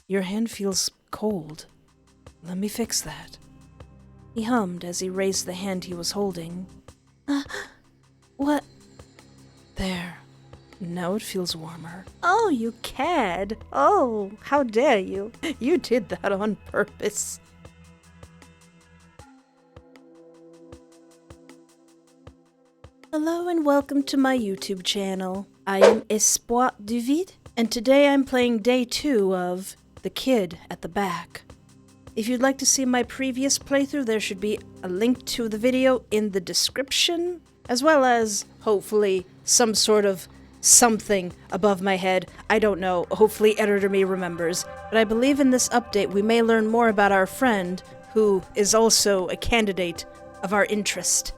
Your hand feels cold. Let me fix that. He hummed as he raised the hand he was holding. What? There. Now it feels warmer. Oh, you cad. Oh, how dare you. You did that on purpose. Hello and welcome to my YouTube channel. I am Espoir du Vide, and today I'm playing day 2 of The Kid at the Back. If you'd like to see my previous playthrough, there should be a link to the video in the description, as well as, hopefully, some sort of something above my head. I don't know, hopefully Editor Me remembers. But I believe in this update we may learn more about our friend, who is also a candidate of our interest.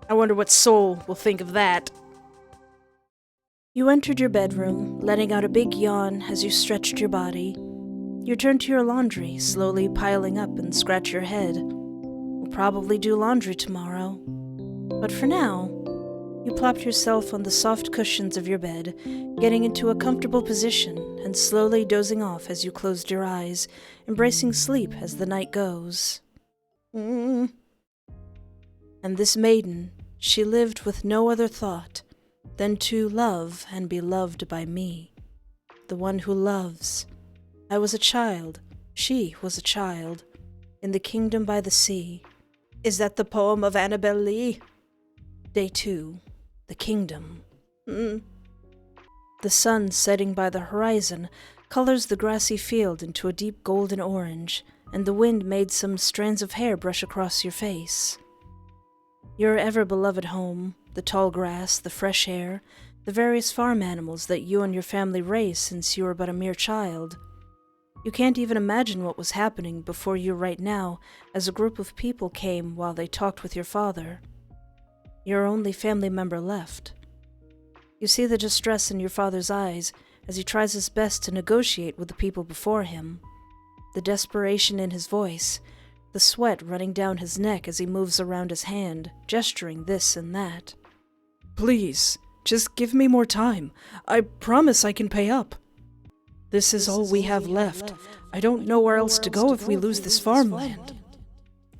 I wonder what Soul will think of that. You entered your bedroom, letting out a big yawn as you stretched your body. You turned to your laundry, slowly piling up and scratch your head. We'll probably do laundry tomorrow. But for now, you plopped yourself on the soft cushions of your bed, getting into a comfortable position and slowly dozing off as you closed your eyes, embracing sleep as the night goes. And this maiden, she lived with no other thought than to love and be loved by me, the one who loves. I was a child, she was a child, in the kingdom by the sea. Is that the poem of Annabel Lee? Day 2, The Kingdom. The sun setting by the horizon colors the grassy field into a deep golden orange, and the wind made some strands of hair brush across your face. Your ever-beloved home, the tall grass, the fresh air, the various farm animals that you and your family raised since you were but a mere child. You can't even imagine what was happening before you right now as a group of people came while they talked with your father. Your only family member left. You see the distress in your father's eyes as he tries his best to negotiate with the people before him. The desperation in his voice, the sweat running down his neck as he moves around his hand, gesturing this and that. Please, just give me more time. I promise I can pay up. This is all we have left. I don't know where else to go if we lose this farmland.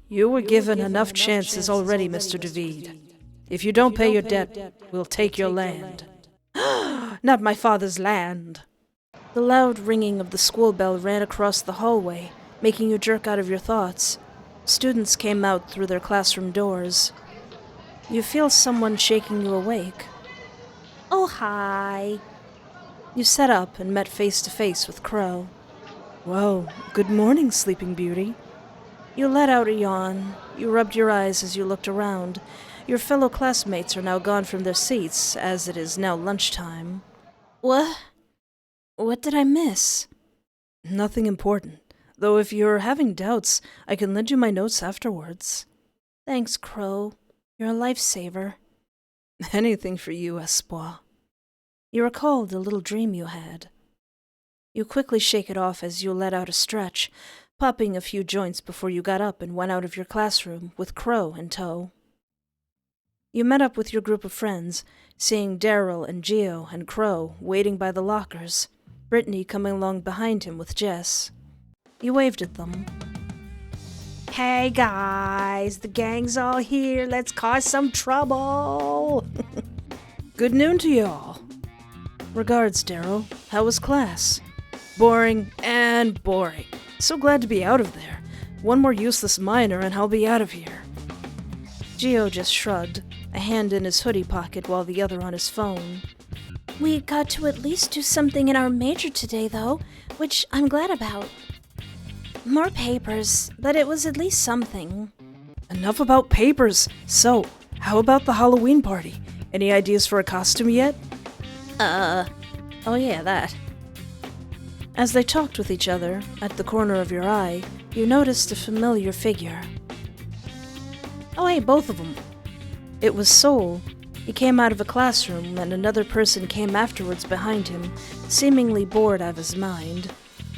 You were given enough chances already, Mr. David. If you don't pay your debt, we'll take your land. Not my father's land. The loud ringing of the school bell ran across the hallway, making you jerk out of your thoughts. Students came out through their classroom doors. You feel someone shaking you awake. Oh, hi. You sat up and met face to face with Crowe. Well, good morning, Sleeping Beauty. You let out a yawn. You rubbed your eyes as you looked around. Your fellow classmates are now gone from their seats, as it is now lunchtime. What did I miss? Nothing important. Though if you're having doubts, I can lend you my notes afterwards. Thanks, Crowe. You're a lifesaver. Anything for you, Espoir. You recalled a little dream you had. You quickly shake it off as you let out a stretch, popping a few joints before you got up and went out of your classroom with Crowe in tow. You met up with your group of friends, seeing Deryl and Gio and Crowe waiting by the lockers, Brittney coming along behind him with Jess. You waved at them. Hey guys, the gang's all here. Let's cause some trouble. Good noon to y'all. Regards, Deryl. How was class? Boring and boring. So glad to be out of there. One more useless minor and I'll be out of here. Gio just shrugged, a hand in his hoodie pocket while the other on his phone. We got to at least do something in our major today, though, which I'm glad about. More papers, but it was at least something. Enough about papers. So, how about the Halloween party? Any ideas for a costume yet? Oh yeah, that. As they talked with each other, at the corner of your eye, you noticed a familiar figure. Oh hey, both of them. It was Soul. He came out of a classroom, and another person came afterwards behind him, seemingly bored out of his mind.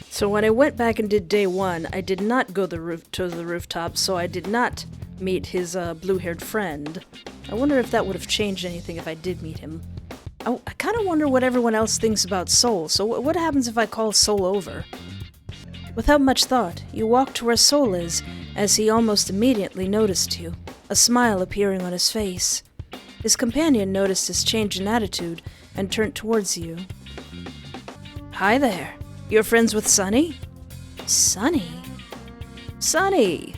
So when I went back and did day 1, I did not go to the rooftop, so I did not meet his blue-haired friend. I wonder if that would have changed anything if I did meet him. I kind of wonder what everyone else thinks about Soul, so what happens if I call Soul over? Without much thought, you walk to where Soul is, as he almost immediately noticed you, a smile appearing on his face. His companion noticed his change in attitude and turned towards you. Hi there. You're friends with Sunny? Sunny? Sunny!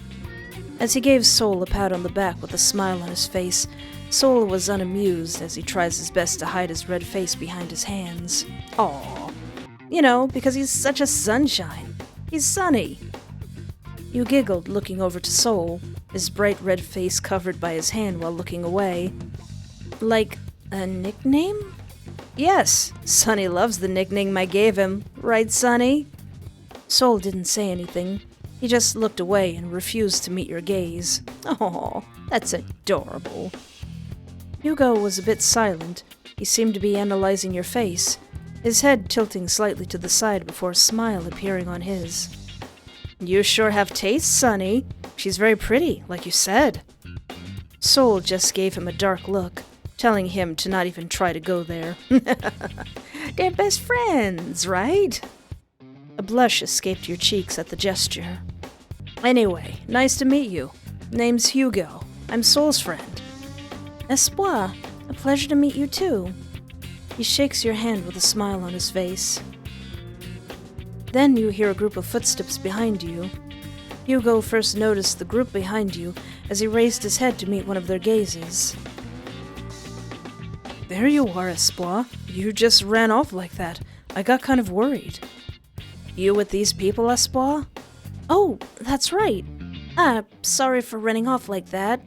As he gave Soul a pat on the back with a smile on his face, Soul was unamused as he tries his best to hide his red face behind his hands. Aw. You know, because he's such a sunshine. He's Sunny. You giggled, looking over to Soul, his bright red face covered by his hand while looking away. Like a nickname? Yes, Sunny loves the nickname I gave him. Right, Sunny? Soul didn't say anything. He just looked away and refused to meet your gaze. Oh, that's adorable. Hyugo was a bit silent. He seemed to be analyzing your face, his head tilting slightly to the side before a smile appearing on his. You sure have taste, Sunny. She's very pretty, like you said. Soul just gave him a dark look, telling him to not even try to go there. They're best friends, right? A blush escaped your cheeks at the gesture. Anyway, nice to meet you. Name's Hyugo. I'm Soul's friend. Espoir, a pleasure to meet you too. He shakes your hand with a smile on his face. Then you hear a group of footsteps behind you. Hyugo first noticed the group behind you as he raised his head to meet one of their gazes. There you are, Espoir. You just ran off like that. I got kind of worried. You with these people, Espoir? Oh, that's right. Sorry for running off like that.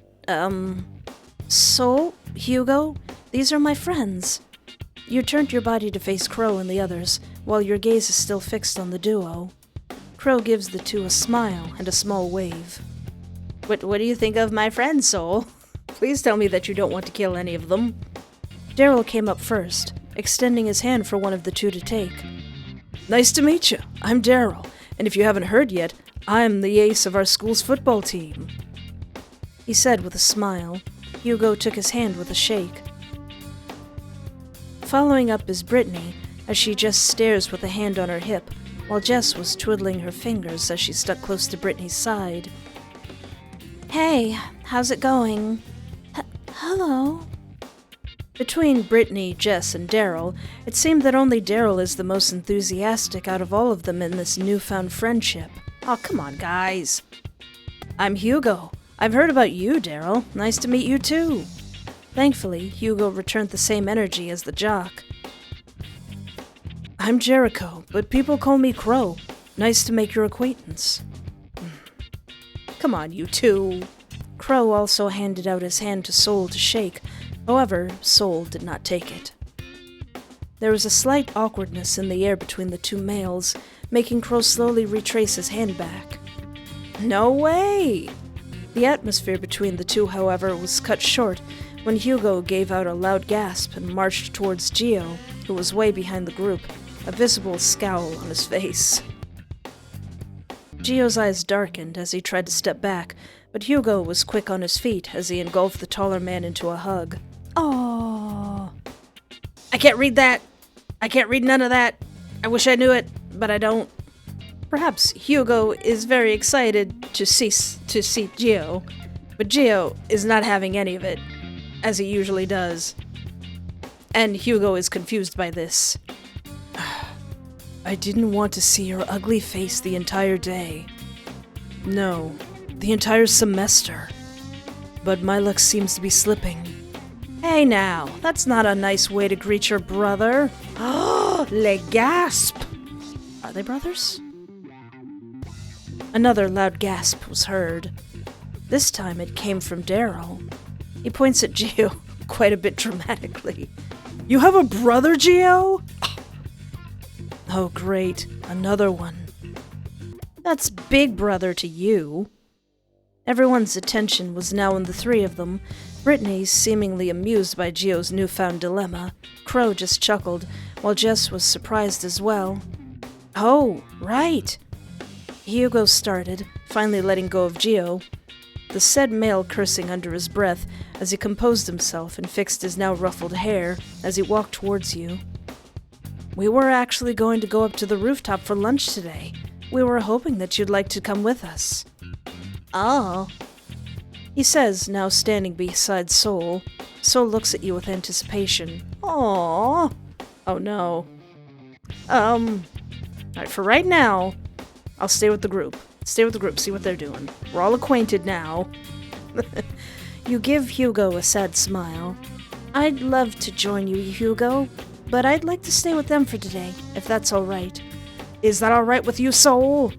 Soul, Hyugo, these are my friends. You turned your body to face Crowe and the others, while your gaze is still fixed on the duo. Crowe gives the two a smile and a small wave. What do you think of my friends, Soul? Please tell me that you don't want to kill any of them. Deryl came up first, extending his hand for one of the two to take. Nice to meet you. I'm Deryl, and if you haven't heard yet, I'm the ace of our school's football team. He said with a smile. Hyugo took his hand with a shake. Following up is Brittney, as she just stares with a hand on her hip, while Jess was twiddling her fingers as she stuck close to Brittney's side. Hey, how's it going? Hello? Between Brittney, Jess, and Deryl, it seemed that only Deryl is the most enthusiastic out of all of them in this newfound friendship. Oh, come on, guys. I'm Hyugo. I've heard about you, Deryl. Nice to meet you, too. Thankfully, Hyugo returned the same energy as the jock. I'm Jericho, but people call me Crowe. Nice to make your acquaintance. Come on, you two. Crowe also handed out his hand to Soul to shake. However, Soul did not take it. There was a slight awkwardness in the air between the two males, making Crowe slowly retrace his hand back. No way! The atmosphere between the two, however, was cut short when Hyugo gave out a loud gasp and marched towards Gio, who was way behind the group, a visible scowl on his face. Gio's eyes darkened as he tried to step back, but Hyugo was quick on his feet as he engulfed the taller man into a hug. Oh, I can't read that. I can't read none of that. I wish I knew it, but I don't. Perhaps Hyugo is very excited to see Gio, but Gio is not having any of it, as he usually does. And Hyugo is confused by this. I didn't want to see your ugly face the entire day. No, the entire semester. But my luck seems to be slipping. Hey now, that's not a nice way to greet your brother. Oh, le gasp! Are they brothers? Another loud gasp was heard. This time it came from Deryl. He points at Gio quite a bit dramatically. You have a brother, Gio? Oh, great. Another one. That's big brother to you. Everyone's attention was now on the three of them. Brittney, seemingly amused by Gio's newfound dilemma. Crowe just chuckled, while Jess was surprised as well. Oh, right. Hyugo started, finally letting go of Gio, the said male cursing under his breath as he composed himself and fixed his now ruffled hair as he walked towards you. We were actually going to go up to the rooftop for lunch today. We were hoping that you'd like to come with us. Oh. He says, now standing beside Sol. Sol looks at you with anticipation. Aww. Oh no. Alright, for right now, I'll stay with the group. See what they're doing. We're all acquainted now. You give Hyugo a sad smile. I'd love to join you, Hyugo, but I'd like to stay with them for today, if that's alright. Is that alright with you, Sol?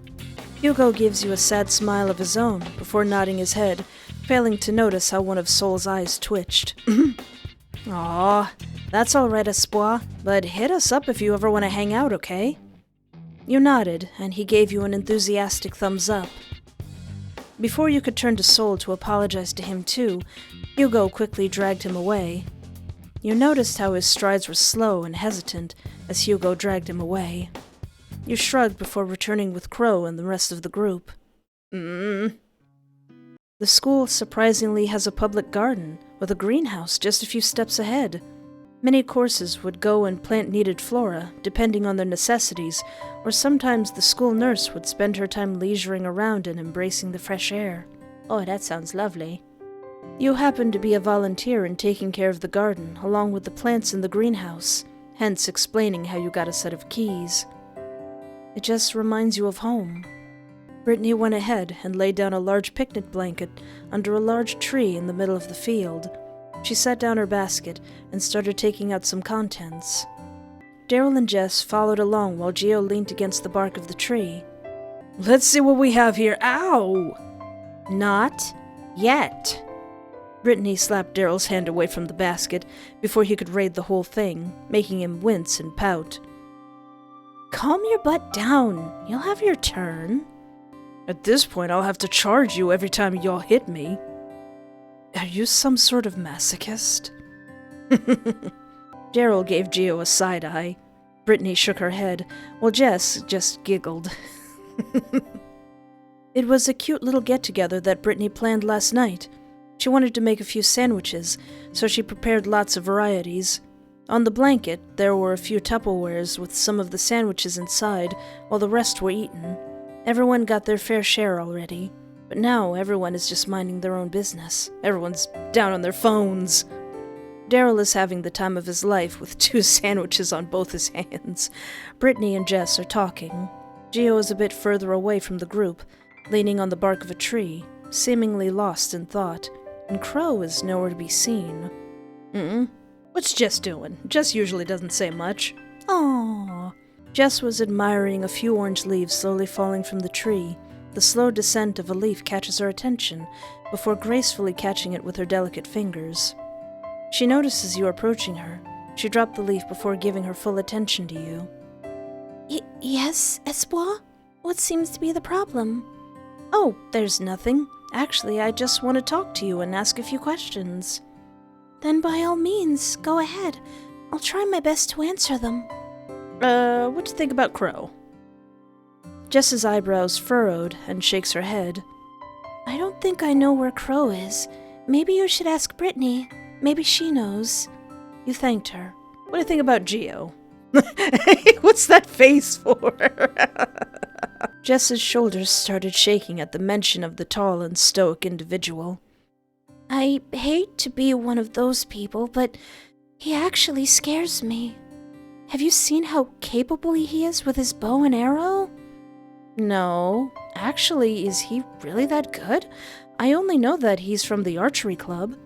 Hyugo gives you a sad smile of his own, before nodding his head, failing to notice how one of Sol's eyes twitched. Aw, that's alright, Espoir, but hit us up if you ever want to hang out, okay? You nodded, and he gave you an enthusiastic thumbs up. Before you could turn to Sol to apologize to him too, Hyugo quickly dragged him away. You noticed how his strides were slow and hesitant as Hyugo dragged him away. You shrugged before returning with Crowe and the rest of the group. The school surprisingly has a public garden, with a greenhouse just a few steps ahead. Many courses would go and plant needed flora, depending on their necessities, or sometimes the school nurse would spend her time leisuring around and embracing the fresh air. Oh, that sounds lovely. You happen to be a volunteer in taking care of the garden, along with the plants in the greenhouse, hence explaining how you got a set of keys. It just reminds you of home. Brittney went ahead and laid down a large picnic blanket under a large tree in the middle of the field. She set down her basket and started taking out some contents. Deryl and Jess followed along while Gio leaned against the bark of the tree. Let's see what we have here. Ow! Not yet. Brittney slapped Daryl's hand away from the basket before he could raid the whole thing, making him wince and pout. Calm your butt down. You'll have your turn. At this point, I'll have to charge you every time y'all hit me. Are you some sort of masochist? Deryl gave Gio a side-eye. Brittney shook her head, while Jess just giggled. It was a cute little get-together that Brittney planned last night. She wanted to make a few sandwiches, so she prepared lots of varieties. On the blanket, there were a few Tupperwares with some of the sandwiches inside, while the rest were eaten. Everyone got their fair share already. But now everyone is just minding their own business. Everyone's down on their phones. Deryl is having the time of his life with 2 sandwiches on both his hands. Brittney and Jess are talking. Gio is a bit further away from the group, leaning on the bark of a tree, seemingly lost in thought, and Crowe is nowhere to be seen. What's Jess doing? Jess usually doesn't say much. Aww. Jess was admiring a few orange leaves slowly falling from the tree. The slow descent of a leaf catches her attention, before gracefully catching it with her delicate fingers. She notices you approaching her. She dropped the leaf before giving her full attention to you. Yes, Espoir? What seems to be the problem? Oh, there's nothing. Actually, I just want to talk to you and ask a few questions. Then by all means, go ahead. I'll try my best to answer them. What do you think about Crowe? Jess's eyebrows furrowed and shakes her head. I don't think I know where Crowe is. Maybe you should ask Brittney. Maybe she knows. You thanked her. What do you think about Gio? What's that face for? Jess's shoulders started shaking at the mention of the tall and stoic individual. I hate to be one of those people, but he actually scares me. Have you seen how capable he is with his bow and arrow? No. Actually, is he really that good? I only know that he's from the archery club.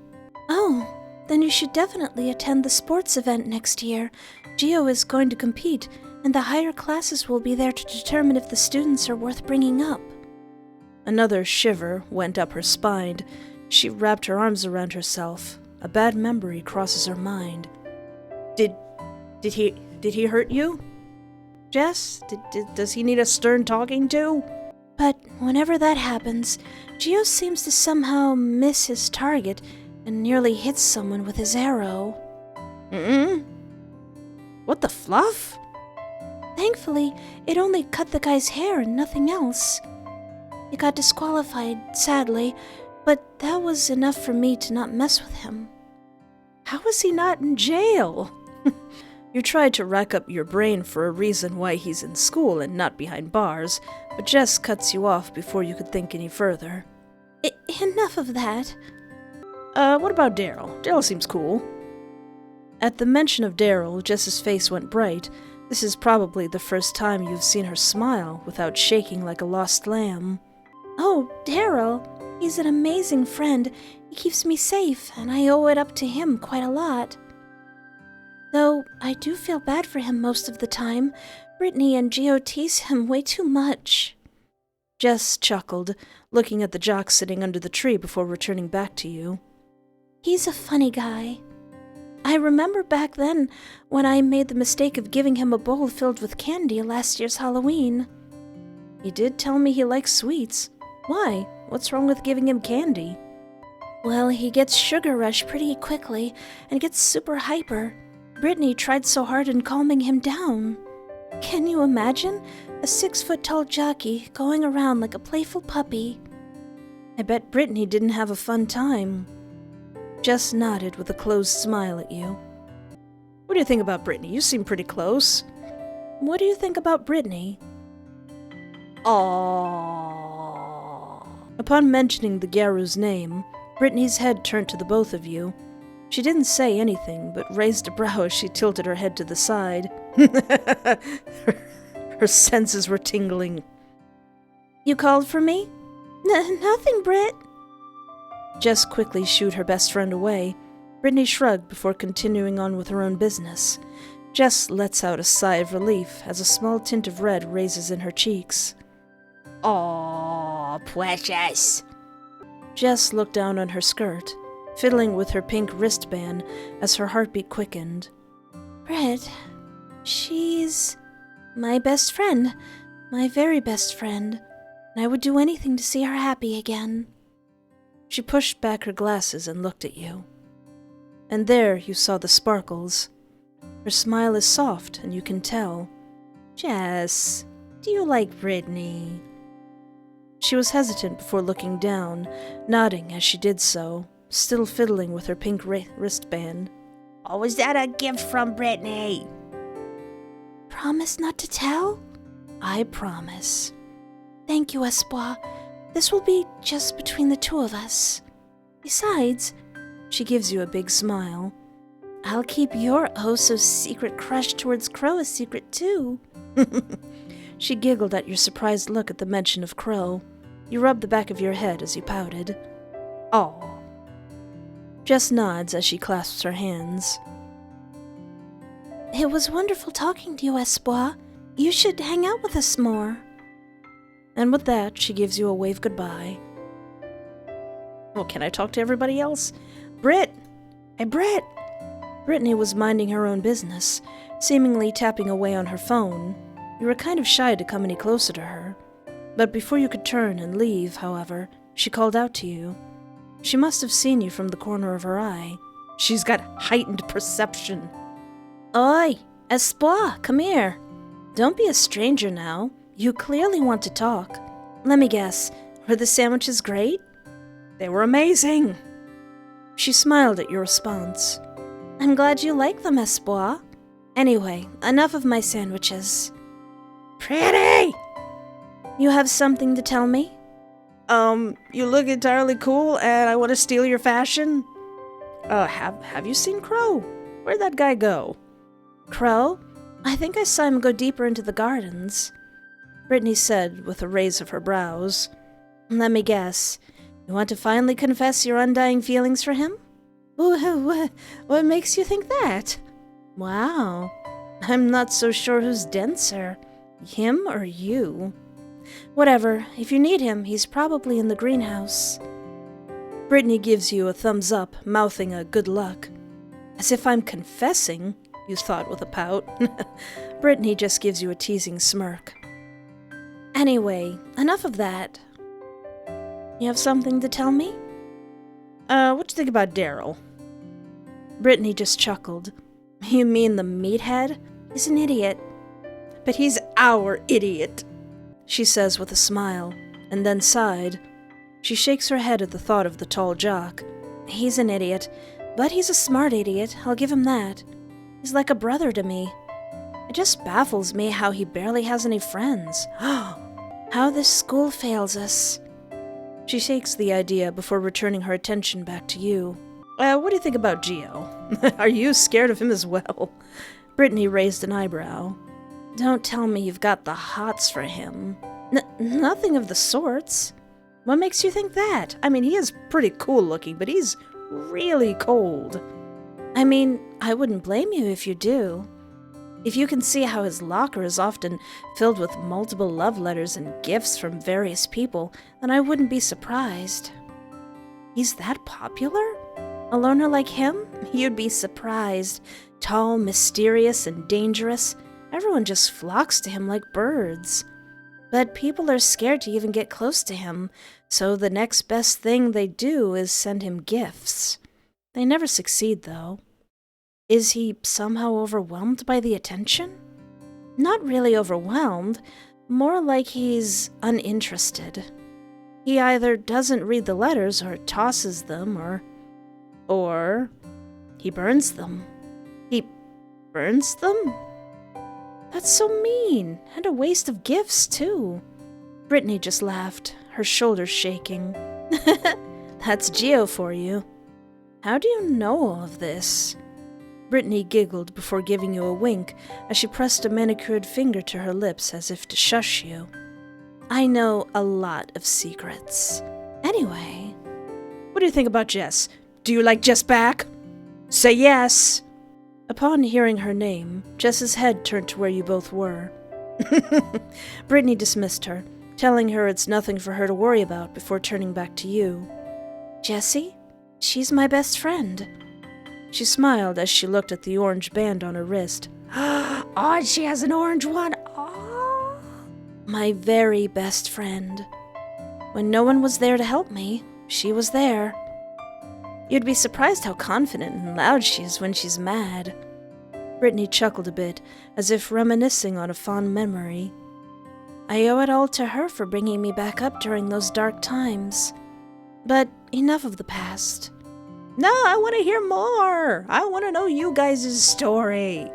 Oh, then you should definitely attend the sports event next year. Gio is going to compete, and the higher classes will be there to determine if the students are worth bringing up. Another shiver went up her spine. She wrapped her arms around herself. A bad memory crosses her mind. Did he hurt you? Jess, does he need a stern talking to? But whenever that happens, Gio seems to somehow miss his target and nearly hits someone with his arrow. What the fluff? Thankfully, it only cut the guy's hair and nothing else. He got disqualified, sadly, but that was enough for me to not mess with him. How is he not in jail? You tried to rack up your brain for a reason why he's in school and not behind bars, but Jess cuts you off before you could think any further. Enough of that. What about Deryl? Deryl seems cool. At the mention of Deryl, Jess's face went bright. This is probably the first time you've seen her smile without shaking like a lost lamb. Oh, Deryl. He's an amazing friend. He keeps me safe, and I owe it up to him quite a lot. Though I do feel bad for him most of the time. Brittney and Gio tease him way too much. Jess chuckled, looking at the jock sitting under the tree before returning back to you. He's a funny guy. I remember back then when I made the mistake of giving him a bowl filled with candy last year's Halloween. He did tell me he likes sweets. Why? What's wrong with giving him candy? Well, he gets sugar rush pretty quickly and gets super hyper. Brittney tried so hard in calming him down. Can you imagine? A 6-foot-tall jockey going around like a playful puppy. I bet Brittney didn't have a fun time. Jess nodded with a closed smile at you. What do you think about Brittney? You seem pretty close. What do you think about Brittney? Aww. Upon mentioning the Gyaru's name, Brittney's head turned to the both of you. She didn't say anything, but raised a brow as she tilted her head to the side. Her senses were tingling. You called for me? Nothing, Britt. Jess quickly shooed her best friend away. Brittney shrugged before continuing on with her own business. Jess lets out a sigh of relief as a small tint of red raises in her cheeks. Aw, precious. Jess looked down on her skirt, fiddling with her pink wristband as her heartbeat quickened. Britt, she's my best friend, my very best friend, and I would do anything to see her happy again. She pushed back her glasses and looked at you. And there you saw the sparkles. Her smile is soft, and you can tell. Jess, do you like Brittney? She was hesitant before looking down, nodding as she did so, still fiddling with her pink wristband. Oh, was that a gift from Brittney? Promise not to tell? I promise. Thank you, Espoir. This will be just between the two of us. Besides, she gives you a big smile, I'll keep your oh-so-secret crush towards Crowe a secret, too. She giggled at your surprised look at the mention of Crowe. You rubbed the back of your head as you pouted. Aw. Jess nods as she clasps her hands. It was wonderful talking to you, Espoir. You should hang out with us more. And with that, she gives you a wave goodbye. Well, can I talk to everybody else? Britt! Hey, Britt! Brittney was minding her own business, seemingly tapping away on her phone. You were kind of shy to come any closer to her. But before you could turn and leave, however, she called out to you. She must have seen you from the corner of her eye. She's got heightened perception. Oi! Espoir, come here. Don't be a stranger now. You clearly want to talk. Let me guess, were the sandwiches great? They were amazing. She smiled at your response. I'm glad you like them, Espoir. Anyway, enough of my sandwiches. Pretty! You have something to tell me? You look entirely cool and I want to steal your fashion. Have you seen Crowe? Where'd that guy go? Crowe? I think I saw him go deeper into the gardens. Brittney said with a raise of her brows. Let me guess. You want to finally confess your undying feelings for him? What makes you think that? Wow. I'm not so sure who's denser, him or you. Whatever. If you need him, he's probably in the greenhouse. Brittney gives you a thumbs up, mouthing a good luck. As if I'm confessing, you thought with a pout. Brittney just gives you a teasing smirk. Anyway, enough of that. You have something to tell me? What do you think about Deryl? Brittney just chuckled. You mean the meathead? He's an idiot. But he's our idiot, she says with a smile, and then sighed. She shakes her head at the thought of the tall jock. He's an idiot, but he's a smart idiot, I'll give him that. He's like a brother to me. It just baffles me how he barely has any friends. How this school fails us. She shakes the idea before returning her attention back to you. What do you think about Gio? Are you scared of him as well? Brittney raised an eyebrow. Don't tell me you've got the hots for him. Nothing of the sorts. What makes you think that? I mean, he is pretty cool looking, but he's really cold. I mean, I wouldn't blame you if you do. If you can see how his locker is often filled with multiple love letters and gifts from various people, then I wouldn't be surprised. He's that popular? A loner like him? You'd be surprised. Tall, mysterious, and dangerous. Everyone just flocks to him like birds. But people are scared to even get close to him, so the next best thing they do is send him gifts. They never succeed, though. Is he somehow overwhelmed by the attention? Not really overwhelmed, more like he's uninterested. He either doesn't read the letters or tosses them, or he burns them. He burns them? That's so mean, and a waste of gifts, too. Brittney just laughed, her shoulders shaking. That's Gio for you. How do you know all of this? Brittney giggled before giving you a wink as she pressed a manicured finger to her lips as if to shush you. I know a lot of secrets. Anyway. What do you think about Jess? Do you like Jess back? Say yes! Upon hearing her name, Jess's head turned to where you both were. Brittney dismissed her, telling her it's nothing for her to worry about before turning back to you. Jessie? She's my best friend. She smiled as she looked at the orange band on her wrist. Oh, she has an orange one. Oh. My very best friend. When no one was there to help me, she was there. You'd be surprised how confident and loud she is when she's mad. Brittney chuckled a bit, as if reminiscing on a fond memory. I owe it all to her for bringing me back up during those dark times. But enough of the past. No, I want to hear more. I want to know you guys' story.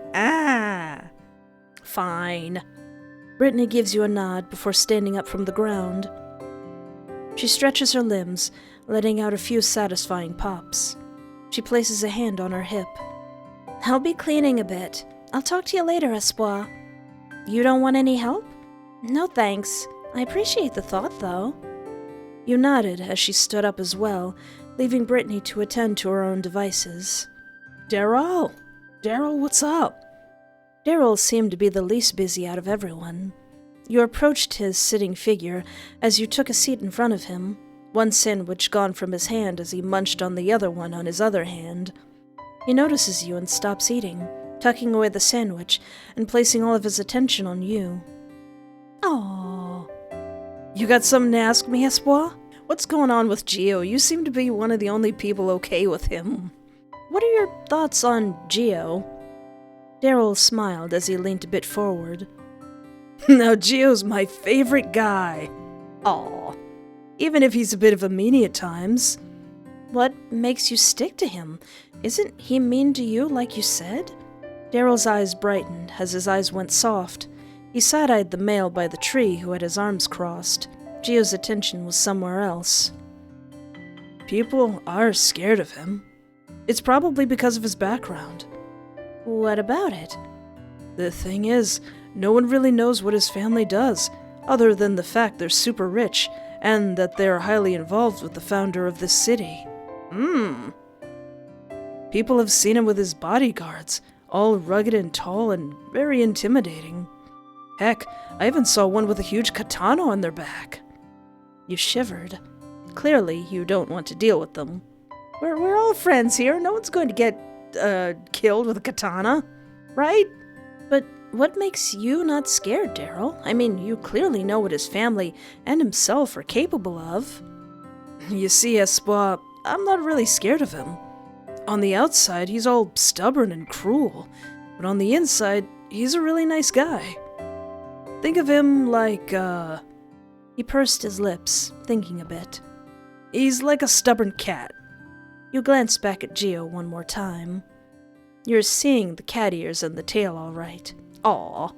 Fine. Brittney gives you a nod before standing up from the ground. She stretches her limbs, letting out a few satisfying pops. She places a hand on her hip. I'll be cleaning a bit. I'll talk to you later, Espoir. You don't want any help? No thanks. I appreciate the thought, though. You nodded as she stood up as well, leaving Brittney to attend to her own devices. Deryl, what's up? Deryl seemed to be the least busy out of everyone. You approached his sitting figure as you took a seat in front of him, one sandwich gone from his hand as he munched on the other one on his other hand. He notices you and stops eating, tucking away the sandwich and placing all of his attention on you. Aww. You got something to ask me, Espoir? What's going on with Gio? You seem to be one of the only people okay with him. What are your thoughts on Gio? Deryl smiled as he leaned a bit forward. Now Gio's my favorite guy. Aw. Even if he's a bit of a meanie at times. What makes you stick to him? Isn't he mean to you like you said? Daryl's eyes brightened as his eyes went soft. He side-eyed the male by the tree who had his arms crossed. Gio's attention was somewhere else. People are scared of him. It's probably because of his background. What about it? The thing is, no one really knows what his family does, other than the fact they're super rich, and that they're highly involved with the founder of this city. People have seen him with his bodyguards, all rugged and tall and very intimidating. Heck, I even saw one with a huge katana on their back. You shivered. Clearly, you don't want to deal with them. We're all friends here. No one's going to get, killed with a katana, right? But what makes you not scared, Deryl? I mean, you clearly know what his family and himself are capable of. You see, Espoir, I'm not really scared of him. On the outside, he's all stubborn and cruel, but on the inside, he's a really nice guy. Think of him like, He pursed his lips, thinking a bit. He's like a stubborn cat. You glanced back at Gio one more time. You're seeing the cat ears and the tail all right. Aw.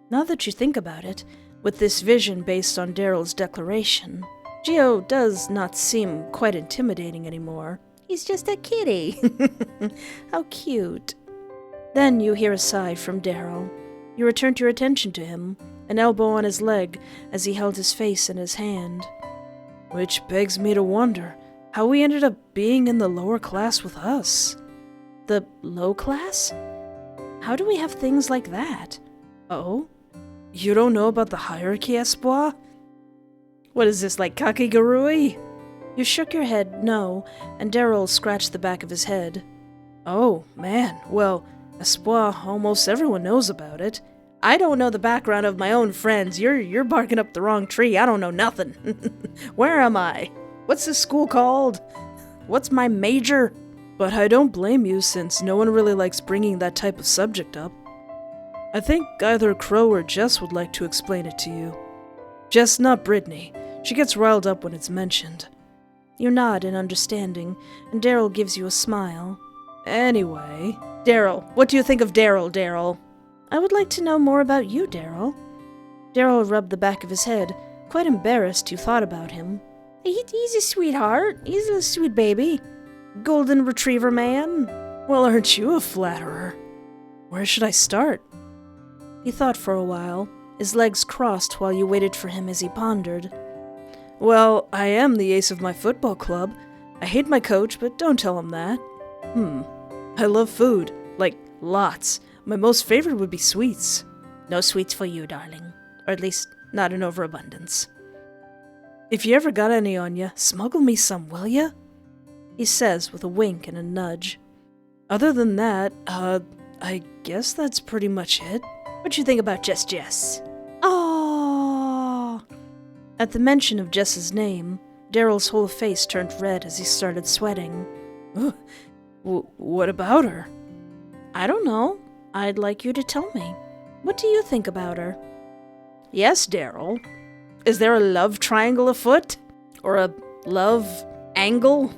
Now that you think about it, With this vision based on Daryl's declaration, Gio does not seem quite intimidating anymore. He's just a kitty. How cute. Then you hear a sigh from Deryl. You returned your attention to him, an elbow on his leg as he held his face in his hand. Which begs me to wonder how he ended up being in the lower class with us. The low class? How do we have things like that? Oh? You don't know about the hierarchy, Espoir? What is this, like Kakigurui? You shook your head no, and Deryl scratched the back of his head. Oh, man, well, Espoir, almost everyone knows about it. I don't know the background of my own friends. You're barking up the wrong tree. I don't know nothing. Where am I? What's this school called? What's my major? But I don't blame you, since no one really likes bringing that type of subject up. I think either Crowe or Jess would like to explain it to you. Jess, not Brittney. She gets riled up when it's mentioned. You nod in understanding, and Deryl gives you a smile. Anyway, Deryl, what do you think of Deryl? I would like to know more about you, Deryl. Deryl rubbed the back of his head, quite embarrassed you thought about him. He's a sweetheart. He's a sweet baby. Golden retriever man. Well, aren't you a flatterer? Where should I start? He thought for a while, his legs crossed while you waited for him as he pondered. Well, I am the ace of my football club. I hate my coach, but don't tell him that. I love food. Like, lots. My most favorite would be sweets. No sweets for you, darling. Or at least, not in overabundance. If you ever got any on ya, smuggle me some, will ya? He says with a wink and a nudge. Other than that, I guess that's pretty much it. What you think about Jess? Oh! At the mention of Jess's name, Daryl's whole face turned red as he started sweating. What about her? I don't know. I'd like you to tell me. What do you think about her? Yes, Deryl. Is there a love triangle afoot? Or a love angle?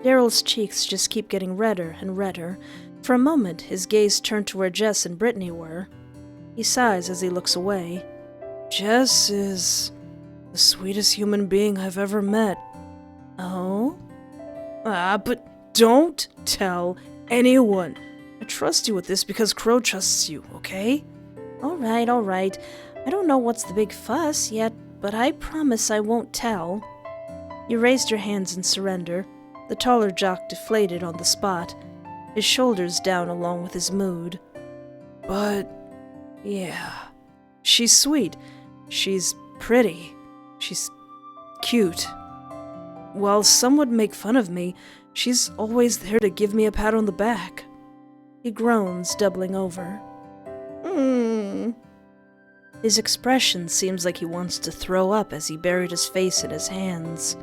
Daryl's cheeks just keep getting redder and redder. For a moment, his gaze turned to where Jess and Brittney were. He sighs as he looks away. Jess is the sweetest human being I've ever met. Oh? But don't tell anyone. I trust you with this because Crowe trusts you, okay? All right. I don't know what's the big fuss yet, but I promise I won't tell. You raised your hands in surrender. The taller jock deflated on the spot, his shoulders down along with his mood. But, yeah, she's sweet. She's pretty. She's cute. While some would make fun of me, she's always there to give me a pat on the back. He groans, doubling over. His expression seems like he wants to throw up as he buried his face in his hands.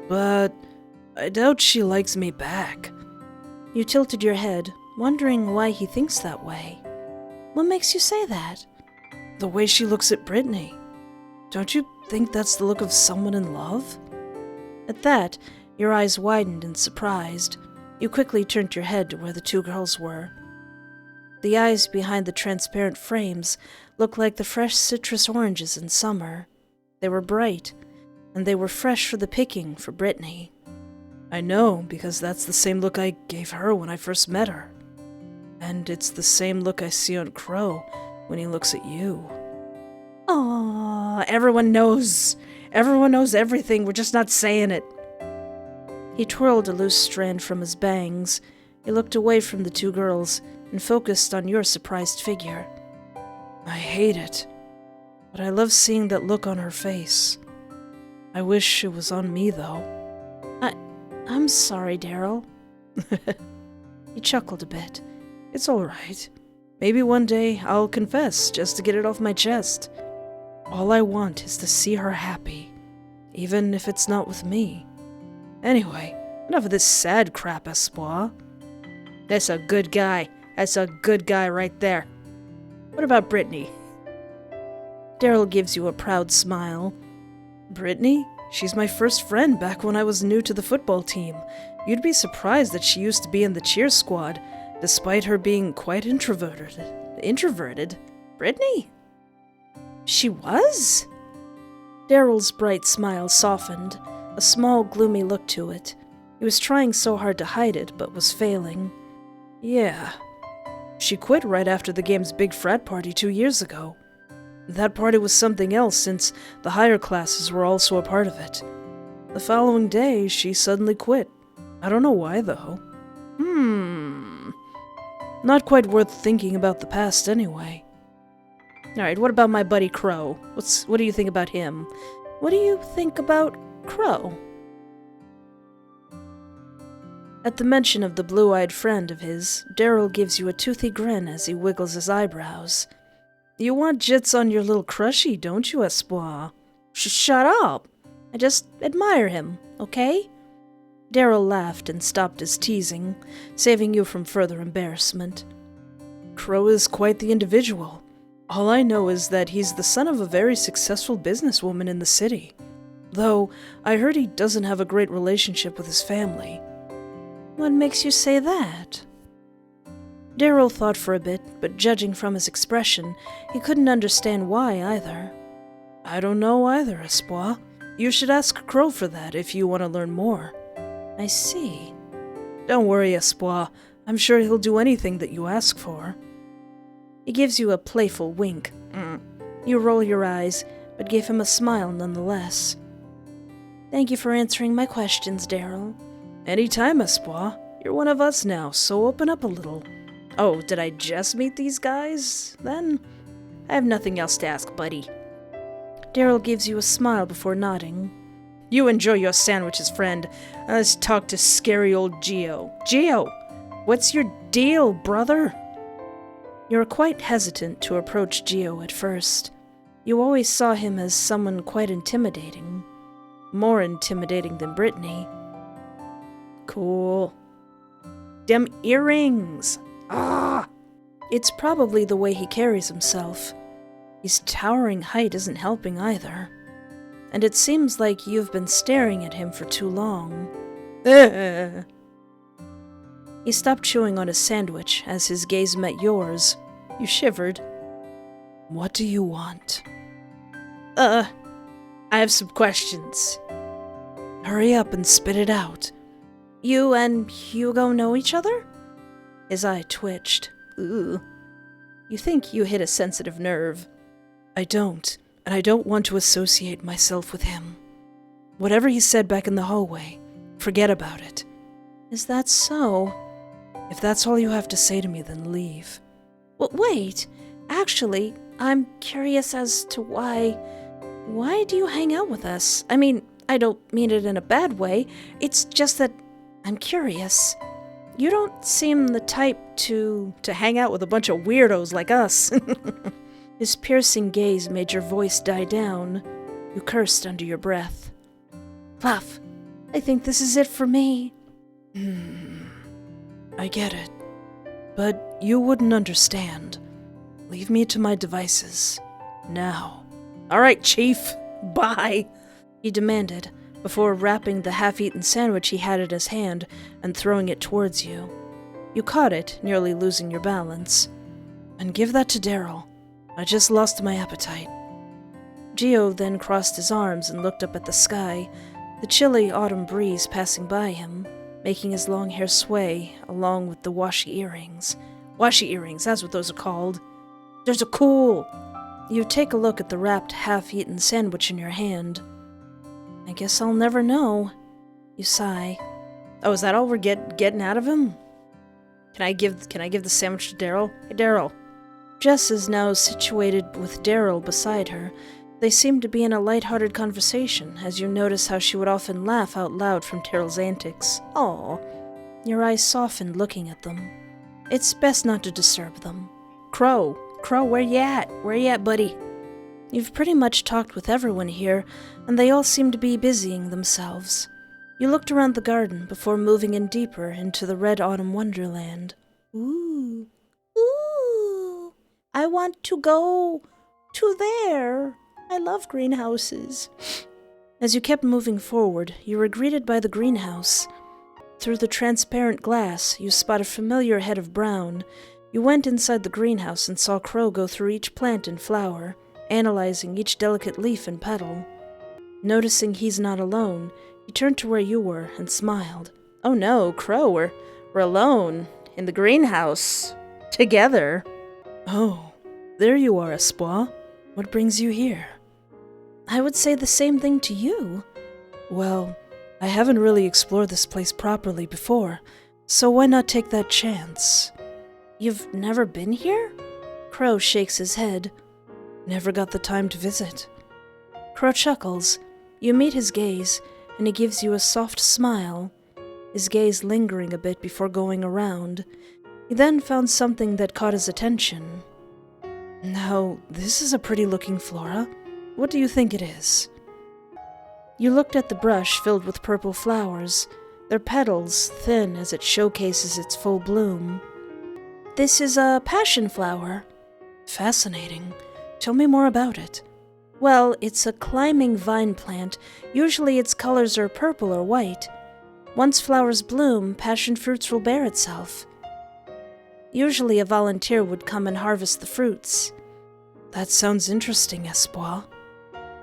But I doubt she likes me back. You tilted your head, wondering why he thinks that way. What makes you say that? The way she looks at Brittney. Don't you think that's the look of someone in love? At that, your eyes widened in surprise. You quickly turned your head to where the two girls were. The eyes behind the transparent frames looked like the fresh citrus oranges in summer. They were bright, and they were fresh for the picking for Brittney. I know, because that's the same look I gave her when I first met her. And it's the same look I see on Crowe when he looks at you. Aww, everyone knows. Everyone knows everything, we're just not saying it. He twirled a loose strand from his bangs. He looked away from the two girls and focused on your surprised figure. I hate it, but I love seeing that look on her face. I wish it was on me, though. I'm sorry, Deryl. He chuckled a bit. It's all right. Maybe one day I'll confess just to get it off my chest. All I want is to see her happy, even if it's not with me. Anyway, enough of this sad crap, Espoir. That's a good guy. That's a good guy right there. What about Brittney? Deryl gives you a proud smile. Brittney? She's my first friend back when I was new to the football team. You'd be surprised that she used to be in the cheer squad, despite her being quite introverted. Introverted? Brittney? She was? Daryl's bright smile softened, a small, gloomy look to it. He was trying so hard to hide it, but was failing. Yeah. She quit right after the game's big frat party 2 years ago. That party was something else since the higher classes were also a part of it. The following day, she suddenly quit. I don't know why, though. Not quite worth thinking about the past anyway. Alright, what about my buddy Crowe? What do you think about him? What do you think about Crowe? At the mention of the blue-eyed friend of his, Deryl gives you a toothy grin as he wiggles his eyebrows. You want jits on your little crushie, don't you, Espoir? Shut up! I just admire him, okay? Deryl laughed and stopped his teasing, saving you from further embarrassment. Crowe is quite the individual. All I know is that he's the son of a very successful businesswoman in the city. Though, I heard he doesn't have a great relationship with his family. What makes you say that? Deryl thought for a bit, but judging from his expression, he couldn't understand why either. I don't know either, Espoir. You should ask Crowe for that if you want to learn more. I see. Don't worry, Espoir. I'm sure he'll do anything that you ask for. He gives you a playful wink. You roll your eyes, but give him a smile nonetheless. Thank you for answering my questions, Deryl. Anytime, Espoir. You're one of us now, so open up a little. Oh, did I just meet these guys? Then I have nothing else to ask, buddy. Deryl gives you a smile before nodding. You enjoy your sandwiches, friend. Let's talk to scary old Geo. Geo, what's your deal, brother? You're quite hesitant to approach Geo at first. You always saw him as someone quite intimidating. More intimidating than Brittney. Cool. Dem earrings! Ah! It's probably the way he carries himself. His towering height isn't helping either. And it seems like you've been staring at him for too long. He stopped chewing on his sandwich as his gaze met yours. You shivered. What do you want? I have some questions. Hurry up and spit it out. You and Hyugo know each other? His eye twitched. Ooh. You think you hit a sensitive nerve. I don't, and I don't want to associate myself with him. Whatever he said back in the hallway, forget about it. Is that so? If that's all you have to say to me, then leave. Well, wait. Actually, I'm curious as to why... Why do you hang out with us? I mean, I don't mean it in a bad way. It's just that I'm curious. You don't seem the type to hang out with a bunch of weirdos like us. His piercing gaze made your voice die down. You cursed under your breath. Fluff, I think this is it for me. I get it. But you wouldn't understand. Leave me to my devices. Now. All right, Chief. Bye. He demanded, before wrapping the half-eaten sandwich he had in his hand and throwing it towards you. You caught it, nearly losing your balance. And give that to Deryl. I just lost my appetite. Geo then crossed his arms and looked up at the sky, the chilly autumn breeze passing by him, making his long hair sway along with the washi earrings. Washi earrings, that's what those are called. Those are cool. You take a look at the wrapped, half-eaten sandwich in your hand. I guess I'll never know. You sigh. Oh, is that all we're getting out of him? Can I give the sandwich to Deryl? Hey, Deryl. Jess is now situated with Deryl beside her. They seem to be in a light-hearted conversation, as you notice how she would often laugh out loud from Deryl's antics. Aw. Your eyes softened looking at them. It's best not to disturb them. Crowe, where you at? Where you at, buddy? You've pretty much talked with everyone here, and they all seem to be busying themselves. You looked around the garden before moving in deeper into the red autumn wonderland. Ooh. Ooh. I want to go to there. I love greenhouses. As you kept moving forward, you were greeted by the greenhouse. Through the transparent glass, you spot a familiar head of brown. You went inside the greenhouse and saw Crowe go through each plant and flower. analyzing each delicate leaf and petal. Noticing he's not alone, he turned to where you were and smiled. Oh no, Crowe, we're alone, in the greenhouse, together. Oh, there you are, Espoir. What brings you here? I would say the same thing to you. Well, I haven't really explored this place properly before, so why not take that chance? You've never been here? Crowe shakes his head. Never got the time to visit. Crowe chuckles. You meet his gaze, and he gives you a soft smile, his gaze lingering a bit before going around. He then found something that caught his attention. Now, this is a pretty-looking flora. What do you think it is? You looked at the brush filled with purple flowers, their petals thin as it showcases its full bloom. This is a passion flower. Fascinating. Tell me more about it. Well, it's a climbing vine plant. Usually its colors are purple or white. Once flowers bloom, passion fruits will bear itself. Usually a volunteer would come and harvest the fruits. That sounds interesting, Espoir.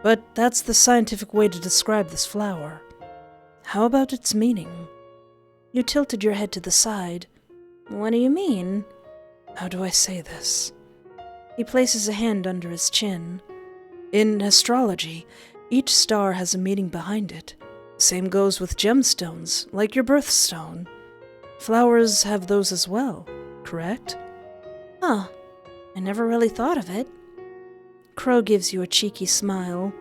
But that's the scientific way to describe this flower. How about its meaning? You tilted your head to the side. What do you mean? How do I say this? He places a hand under his chin. In astrology, each star has a meaning behind it. Same goes with gemstones, like your birthstone. Flowers have those as well, correct? Huh. I never really thought of it. Crowe gives you a cheeky smile.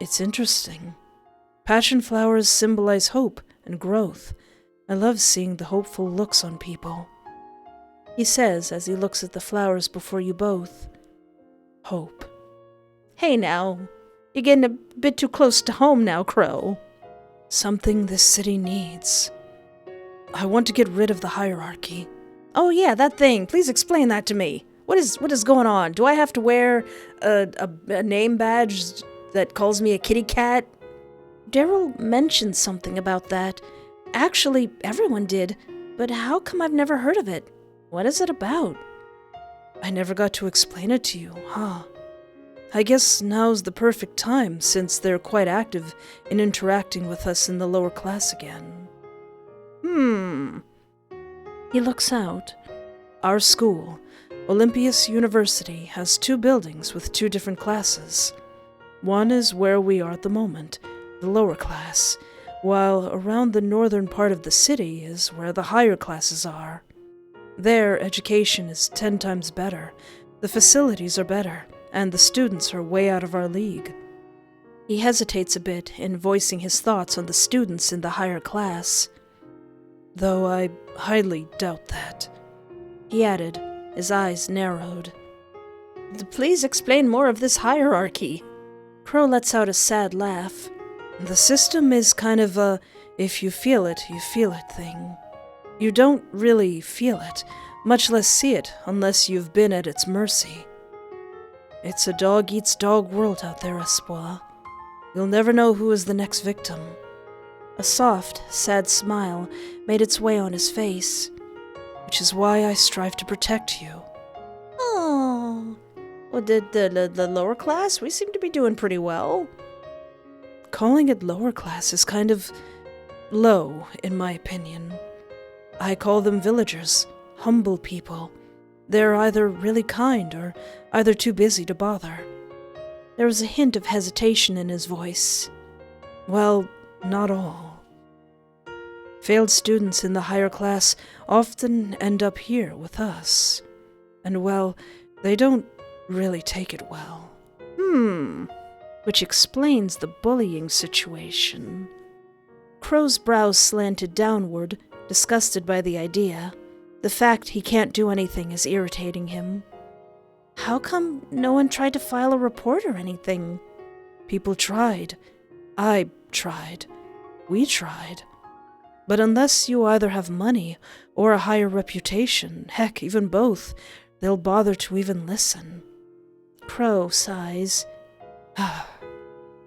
It's interesting. Passion flowers symbolize hope and growth. I love seeing the hopeful looks on people. He says as he looks at the flowers before you both. Hope. Hey now, you're getting a bit too close to home now, Crowe. Something this city needs. I want to get rid of the hierarchy. Oh yeah, that thing. Please explain that to me. What is going on? Do I have to wear a name badge that calls me a kitty cat? Deryl mentioned something about that. Actually, everyone did. But how come I've never heard of it? What is it about? I never got to explain it to you, huh? I guess now's the perfect time, since they're quite active in interacting with us in the lower class again. He looks out. Our school, Olympias University, has 2 buildings with 2 different classes. One is where we are at the moment, the lower class, while around the northern part of the city is where the higher classes are. Their education is 10 times better, the facilities are better, and the students are way out of our league. He hesitates a bit in voicing his thoughts on the students in the higher class, though I highly doubt that. He added, his eyes narrowed. Please explain more of this hierarchy. Crowe lets out a sad laugh. The system is kind of a if you feel it thing. You don't really feel it, much less see it, unless you've been at its mercy. It's a dog-eats-dog world out there, Espoir. You'll never know who is the next victim. A soft, sad smile made its way on his face, which is why I strive to protect you. Oh, well, the lower class? We seem to be doing pretty well. Calling it lower class is kind of low, in my opinion. I call them villagers, humble people. They're either really kind or either too busy to bother. There was a hint of hesitation in his voice. Well, not all. Failed students in the higher class often end up here with us. And well, they don't really take it well. Which explains the bullying situation. Crowe's brows slanted downward, disgusted by the idea. The fact he can't do anything is irritating him. How come no one tried to file a report or anything? People tried. I tried. We tried. But unless you either have money or a higher reputation, heck, even both, they'll bother to even listen. Crowe sighs.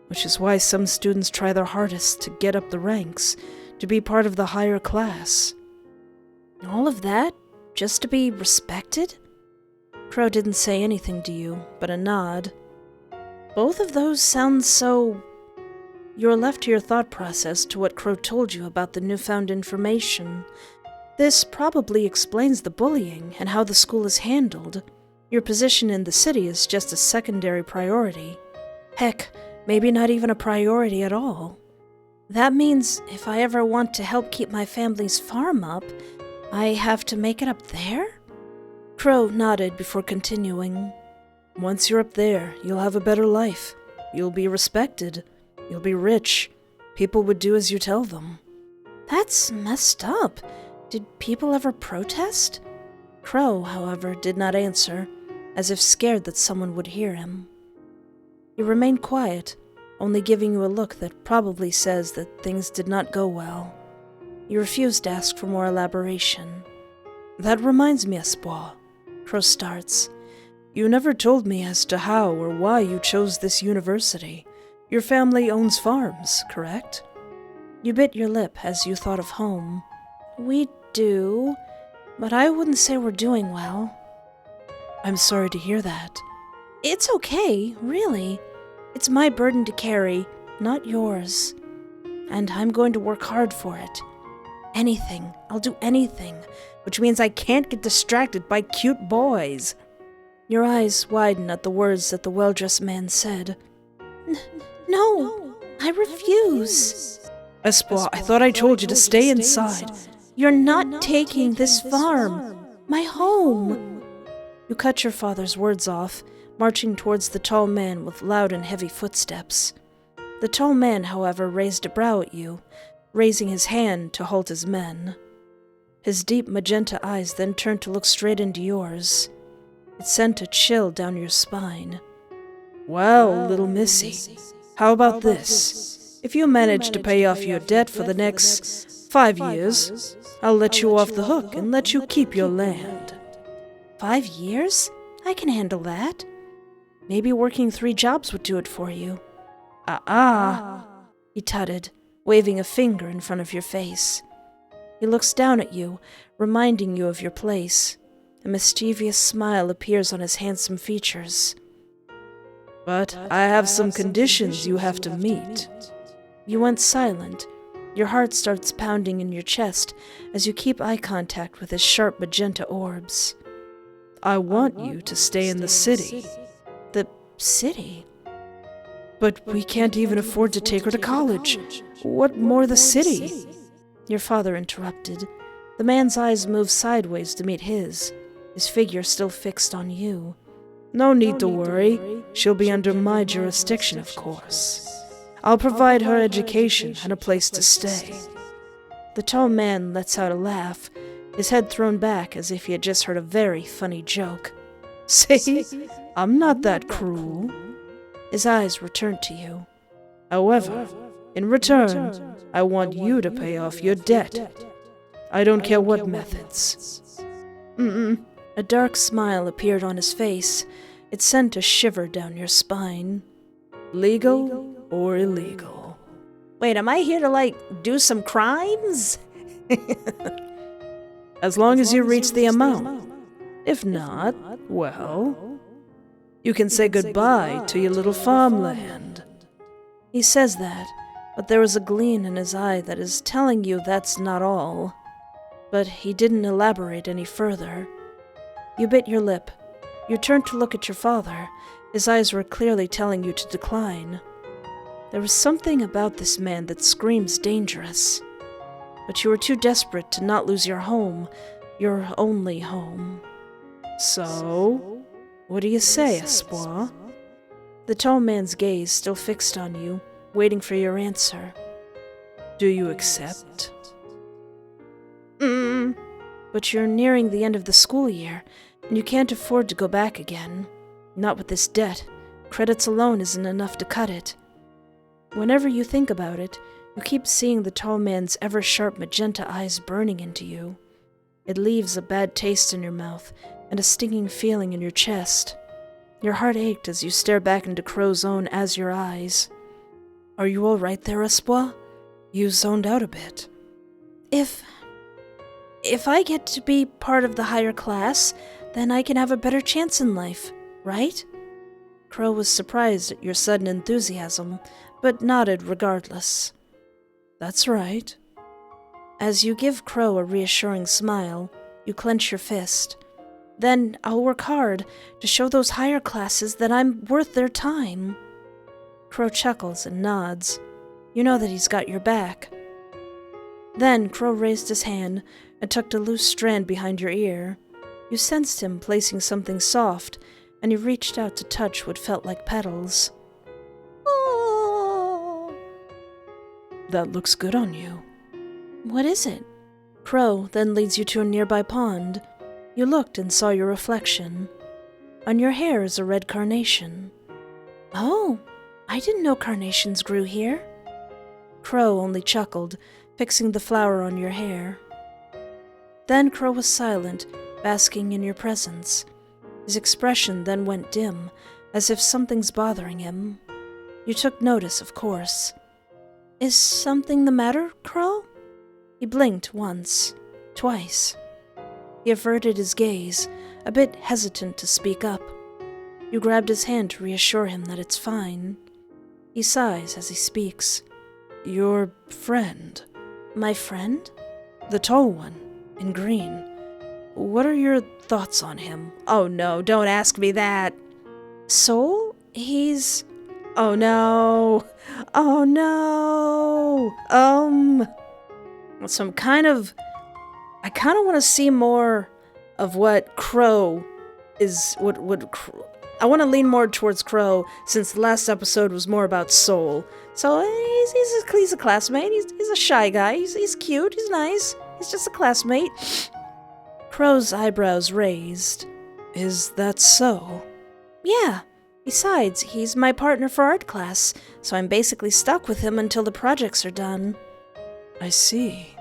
Which is why some students try their hardest to get up the ranks, to be part of the higher class. All of that? Just to be respected? Crowe didn't say anything to you, but a nod. Both of those sound so... You're left to your thought process to what Crowe told you about the newfound information. This probably explains the bullying and how the school is handled. Your position in the city is just a secondary priority. Heck, maybe not even a priority at all. That means if I ever want to help keep my family's farm up, I have to make it up there? Crowe nodded before continuing. Once you're up there, you'll have a better life. You'll be respected. You'll be rich. People would do as you tell them. That's messed up. Did people ever protest? Crowe, however, did not answer, as if scared that someone would hear him. He remained quiet, only giving you a look that probably says that things did not go well. You refused to ask for more elaboration. That reminds me, Espoir. Crowe starts. You never told me as to how or why you chose this university. Your family owns farms, correct? You bit your lip as you thought of home. We do, but I wouldn't say we're doing well. I'm sorry to hear that. It's okay, really. It's my burden to carry, not yours. And I'm going to work hard for it. Anything. I'll do anything. Which means I can't get distracted by cute boys. Your eyes widen at the words that the well-dressed man said. No, I refuse. Espoir, I thought I told you to stay inside. You're not taking this farm. My home. You cut your father's words off, marching towards the tall man with loud and heavy footsteps. The tall man, however, raised a brow at you, raising his hand to halt his men. His deep magenta eyes then turned to look straight into yours. It sent a chill down your spine. Well, little missy, how about this? If you manage to pay off your debt for the next 5 years, I'll let you off the hook and let you keep your land. 5 years? I can handle that. Maybe working 3 jobs would do it for you. He tutted, waving a finger in front of your face. He looks down at you, reminding you of your place. A mischievous smile appears on his handsome features. But I have some conditions you have to meet. You went silent. Your heart starts pounding in your chest as you keep eye contact with his sharp magenta orbs. I want you to stay in the city. The city? But we can't even afford to take her to college. What more the city? Your father interrupted. The man's eyes moved sideways to meet his figure still fixed on you. No need to worry. She'll be under my jurisdiction, of course. I'll provide her education and a place to stay. The tall man lets out a laugh, his head thrown back as if he had just heard a very funny joke. See, I'm not that cruel. His eyes returned to you. However, in return, I want you to pay off your debt. I don't care what methods. A dark smile appeared on his face. It sent a shiver down your spine. Legal or illegal? Wait, am I here to, do some crimes? As long as you reach the amount. If not, well, you can say goodbye to your little farmland. He says that, but there is a gleam in his eye that is telling you that's not all. But he didn't elaborate any further. You bit your lip. You turned to look at your father. His eyes were clearly telling you to decline. There was something about this man that screams dangerous. But you were too desperate to not lose your home, your only home. So, what do you say, Espoir? The tall man's gaze still fixed on you, waiting for your answer. Do you accept? But you're nearing the end of the school year, and you can't afford to go back again. Not with this debt. Credits alone isn't enough to cut it. Whenever you think about it, you keep seeing the tall man's ever-sharp magenta eyes burning into you. It leaves a bad taste in your mouth and a stinging feeling in your chest. Your heart ached as you stare back into Crowe's own azure eyes. Are you all right there, Espoir? You zoned out a bit. If I get to be part of the higher class, then I can have a better chance in life, right? Crowe was surprised at your sudden enthusiasm, but nodded regardless. That's right. As you give Crowe a reassuring smile, you clench your fist. Then I'll work hard to show those higher classes that I'm worth their time. Crowe chuckles and nods. You know that he's got your back. Then Crowe raised his hand and tucked a loose strand behind your ear. You sensed him placing something soft, and you reached out to touch what felt like petals. Oh. That looks good on you. What is it? Crowe then leads you to a nearby pond. You looked and saw your reflection. On your hair is a red carnation. Oh, I didn't know carnations grew here. Crowe only chuckled, fixing the flower on your hair. Then Crowe was silent, basking in your presence. His expression then went dim, as if something's bothering him. You took notice, of course. Is something the matter, Crowe? He blinked once, twice. He averted his gaze, a bit hesitant to speak up. You grabbed his hand to reassure him that it's fine. He sighs as he speaks. Your friend. My friend? The tall one, in green. What are your thoughts on him? Oh no, don't ask me that. Soul? He's... Oh no. Oh no. So I kind of want to see more of what Crowe is, I want to lean more towards Crowe, since the last episode was more about Soul. So he's a classmate, he's a shy guy, he's cute, he's nice, he's just a classmate. Crowe's eyebrows raised. Is that so? Yeah. Besides, he's my partner for art class, so I'm basically stuck with him until the projects are done. I see.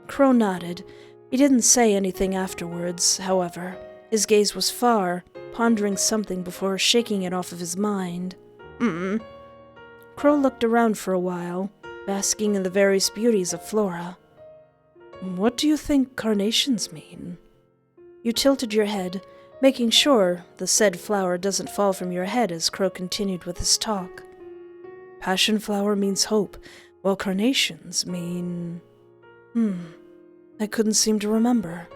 Crowe nodded. He didn't say anything afterwards, however. His gaze was far, pondering something before shaking it off of his mind. Crowe looked around for a while, basking in the various beauties of flora. What do you think carnations mean? You tilted your head, making sure the said flower doesn't fall from your head as Crowe continued with his talk. Passion flower means hope, while carnations mean... I couldn't seem to remember.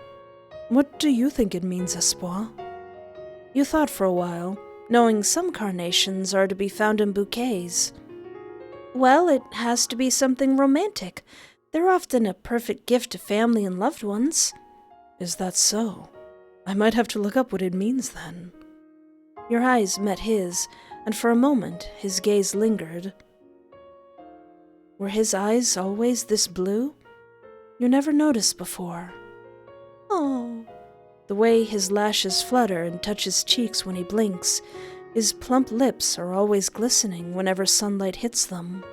What do you think it means, Espoir? You thought for a while, knowing some carnations are to be found in bouquets. Well, it has to be something romantic. They're often a perfect gift to family and loved ones. Is that so? I might have to look up what it means then. Your eyes met his, and for a moment his gaze lingered. Were his eyes always this blue? You never noticed before. Oh. The way his lashes flutter and touch his cheeks when he blinks, his plump lips are always glistening whenever sunlight hits them.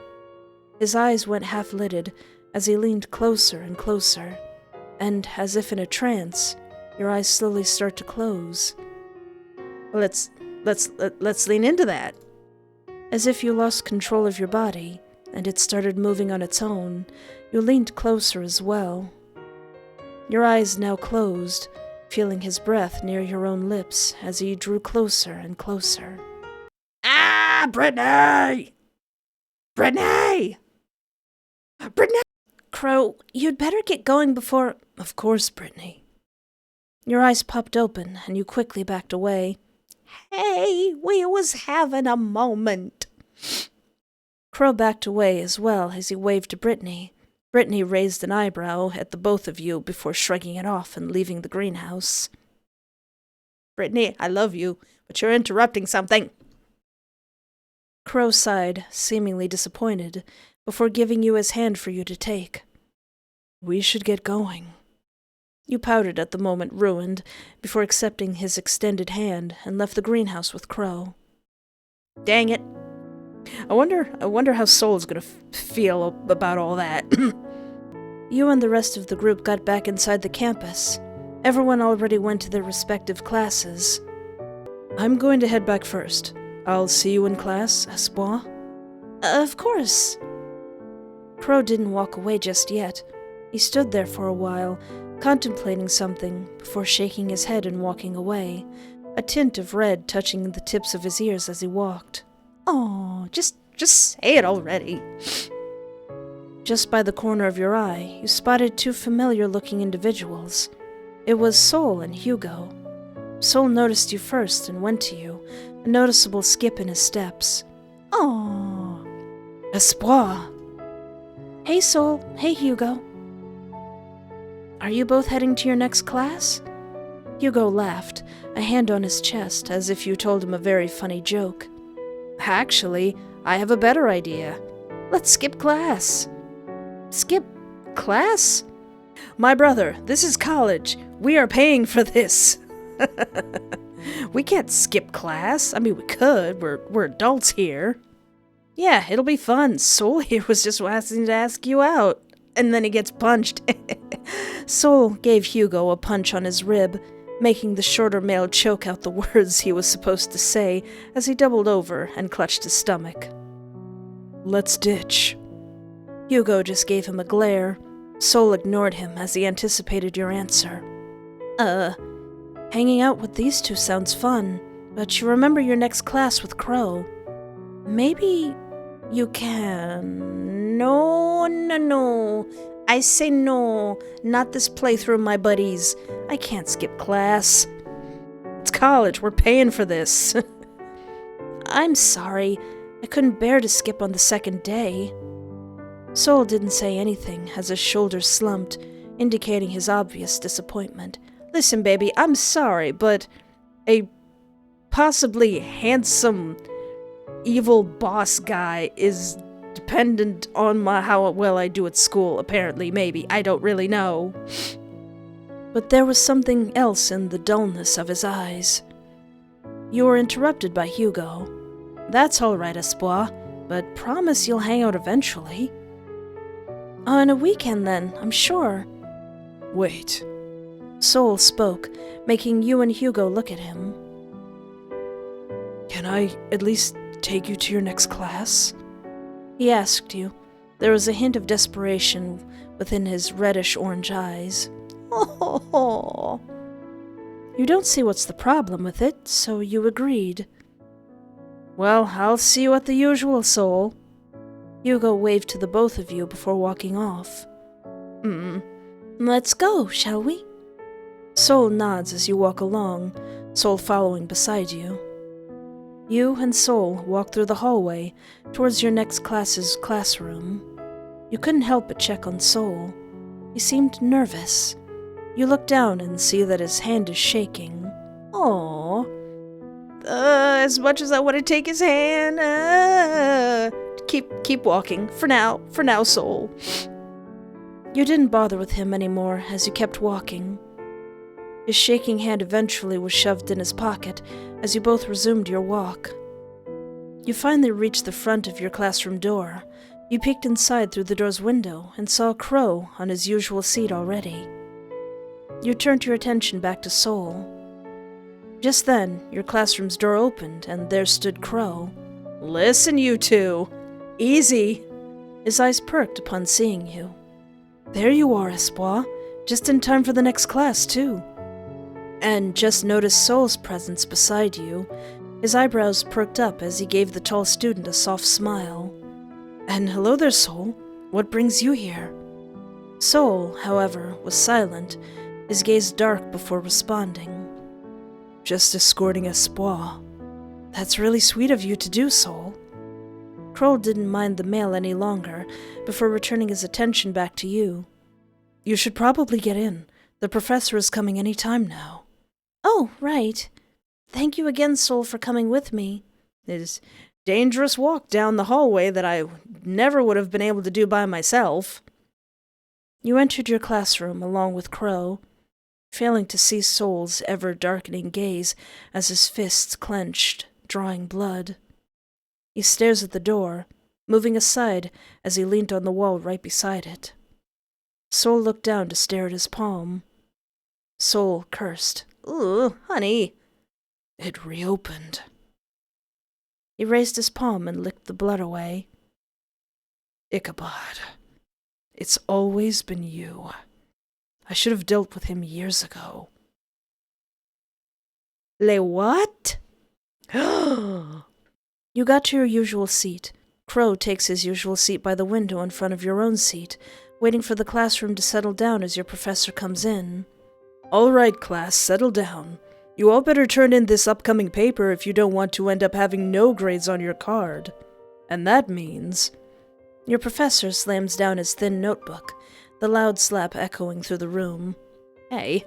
His eyes went half-lidded as he leaned closer and closer, and, as if in a trance, your eyes slowly start to close. Let's lean into that. As if you lost control of your body, and it started moving on its own, you leaned closer as well. Your eyes now closed, feeling his breath near your own lips as he drew closer and closer. Ah, Brittney! Brittney! Brittney! Crowe, you'd better get going before... Of course, Brittney. Your eyes popped open, and you quickly backed away. Hey, we was having a moment. Crowe backed away as well as he waved to Brittney. Brittney raised an eyebrow at the both of you before shrugging it off and leaving the greenhouse. Brittney, I love you, but you're interrupting something. Crowe sighed, seemingly disappointed, before giving you his hand for you to take. We should get going. You pouted at the moment ruined, before accepting his extended hand and left the greenhouse with Crowe. Dang it. I wonder how Soul's gonna feel about all that. You and the rest of the group got back inside the campus. Everyone already went to their respective classes. I'm going to head back first. I'll see you in class, Espoir? Of course. Crowe didn't walk away just yet. He stood there for a while, contemplating something, before shaking his head and walking away, a tint of red touching the tips of his ears as he walked. "Oh, just say it already." Just by the corner of your eye, you spotted two familiar-looking individuals. It was Sol and Hyugo. Sol noticed you first and went to you, a noticeable skip in his steps. "Oh, Espoir." Hey, Sol. Hey, Hyugo. "Are you both heading to your next class?" Hyugo laughed, a hand on his chest, as if you told him a very funny joke. "Actually, I have a better idea. Let's skip class." "Skip class? My brother, this is college. We are paying for this." "We can't skip class. I mean, we could. We're adults here." "Yeah, it'll be fun. Sol here was just asking to ask you out." And then he gets punched. Sol gave Hyugo a punch on his rib, making the shorter male choke out the words he was supposed to say as he doubled over and clutched his stomach. "Let's ditch." Hyugo just gave him a glare. Sol ignored him as he anticipated your answer. Hanging out with these two sounds fun, but you remember your next class with Crowe. Maybe you can... No. I say no. Not this playthrough, my buddies. I can't skip class. It's college. We're paying for this." "I'm sorry. I couldn't bear to skip on the second day." Sol didn't say anything as his shoulders slumped, indicating his obvious disappointment. "Listen, baby, I'm sorry, but a possibly handsome, evil boss guy is dependent on how well I do at school, apparently, maybe. I don't really know." But there was something else in the dullness of his eyes. You were interrupted by Hyugo. "That's all right, Espoir, but promise you'll hang out eventually." "On a weekend, then, I'm sure." "Wait." Sol spoke, making you and Hyugo look at him. "Can I at least take you to your next class?" He asked you. There was a hint of desperation within his reddish-orange eyes. "Oh." You don't see what's the problem with it, so you agreed. "Well, I'll see you at the usual, Sol." Hyugo waved to the both of you before walking off. Let's go, shall we?" Sol nods as you walk along, Sol following beside you. You and Sol walk through the hallway towards your next class's classroom. You couldn't help but check on Sol. He seemed nervous. You look down and see that his hand is shaking. Aww. As much as I want to take his hand, keep walking. For now, Sol. You didn't bother with him anymore as you kept walking. His shaking hand eventually was shoved in his pocket as you both resumed your walk. You finally reached the front of your classroom door. You peeked inside through the door's window and saw Crowe on his usual seat already. You turned your attention back to Sol. Just then, your classroom's door opened and there stood Crowe. "Listen, you two. Easy." His eyes perked upon seeing you. "There you are, Espoir. Just in time for the next class, too." And just noticed Sol's presence beside you. His eyebrows perked up as he gave the tall student a soft smile. "And hello there, Sol. What brings you here?" Sol, however, was silent, his gaze dark before responding. "Just escorting Espoir." "That's really sweet of you to do, Sol." Crowe didn't mind the male any longer before returning his attention back to you. "You should probably get in. The professor is coming any time now." "Oh, right. Thank you again, Sol, for coming with me." "It's a dangerous walk down the hallway that I never would have been able to do by myself." You entered your classroom along with Crowe, failing to see Sol's ever-darkening gaze as his fists clenched, drawing blood. He stares at the door, moving aside as he leaned on the wall right beside it. Sol looked down to stare at his palm. Sol cursed. "Ooh, honey." "It reopened." He raised his palm and licked the blood away. "Ichabod, it's always been you. I should have dealt with him years ago." Le what? You got to your usual seat. Crowe takes his usual seat by the window in front of your own seat, waiting for the classroom to settle down as your professor comes in. All right, class, settle down. You all better turn in this upcoming paper if you don't want to end up having no grades on your card. And that means... Your professor slams down his thin notebook, the loud slap echoing through the room. Hey,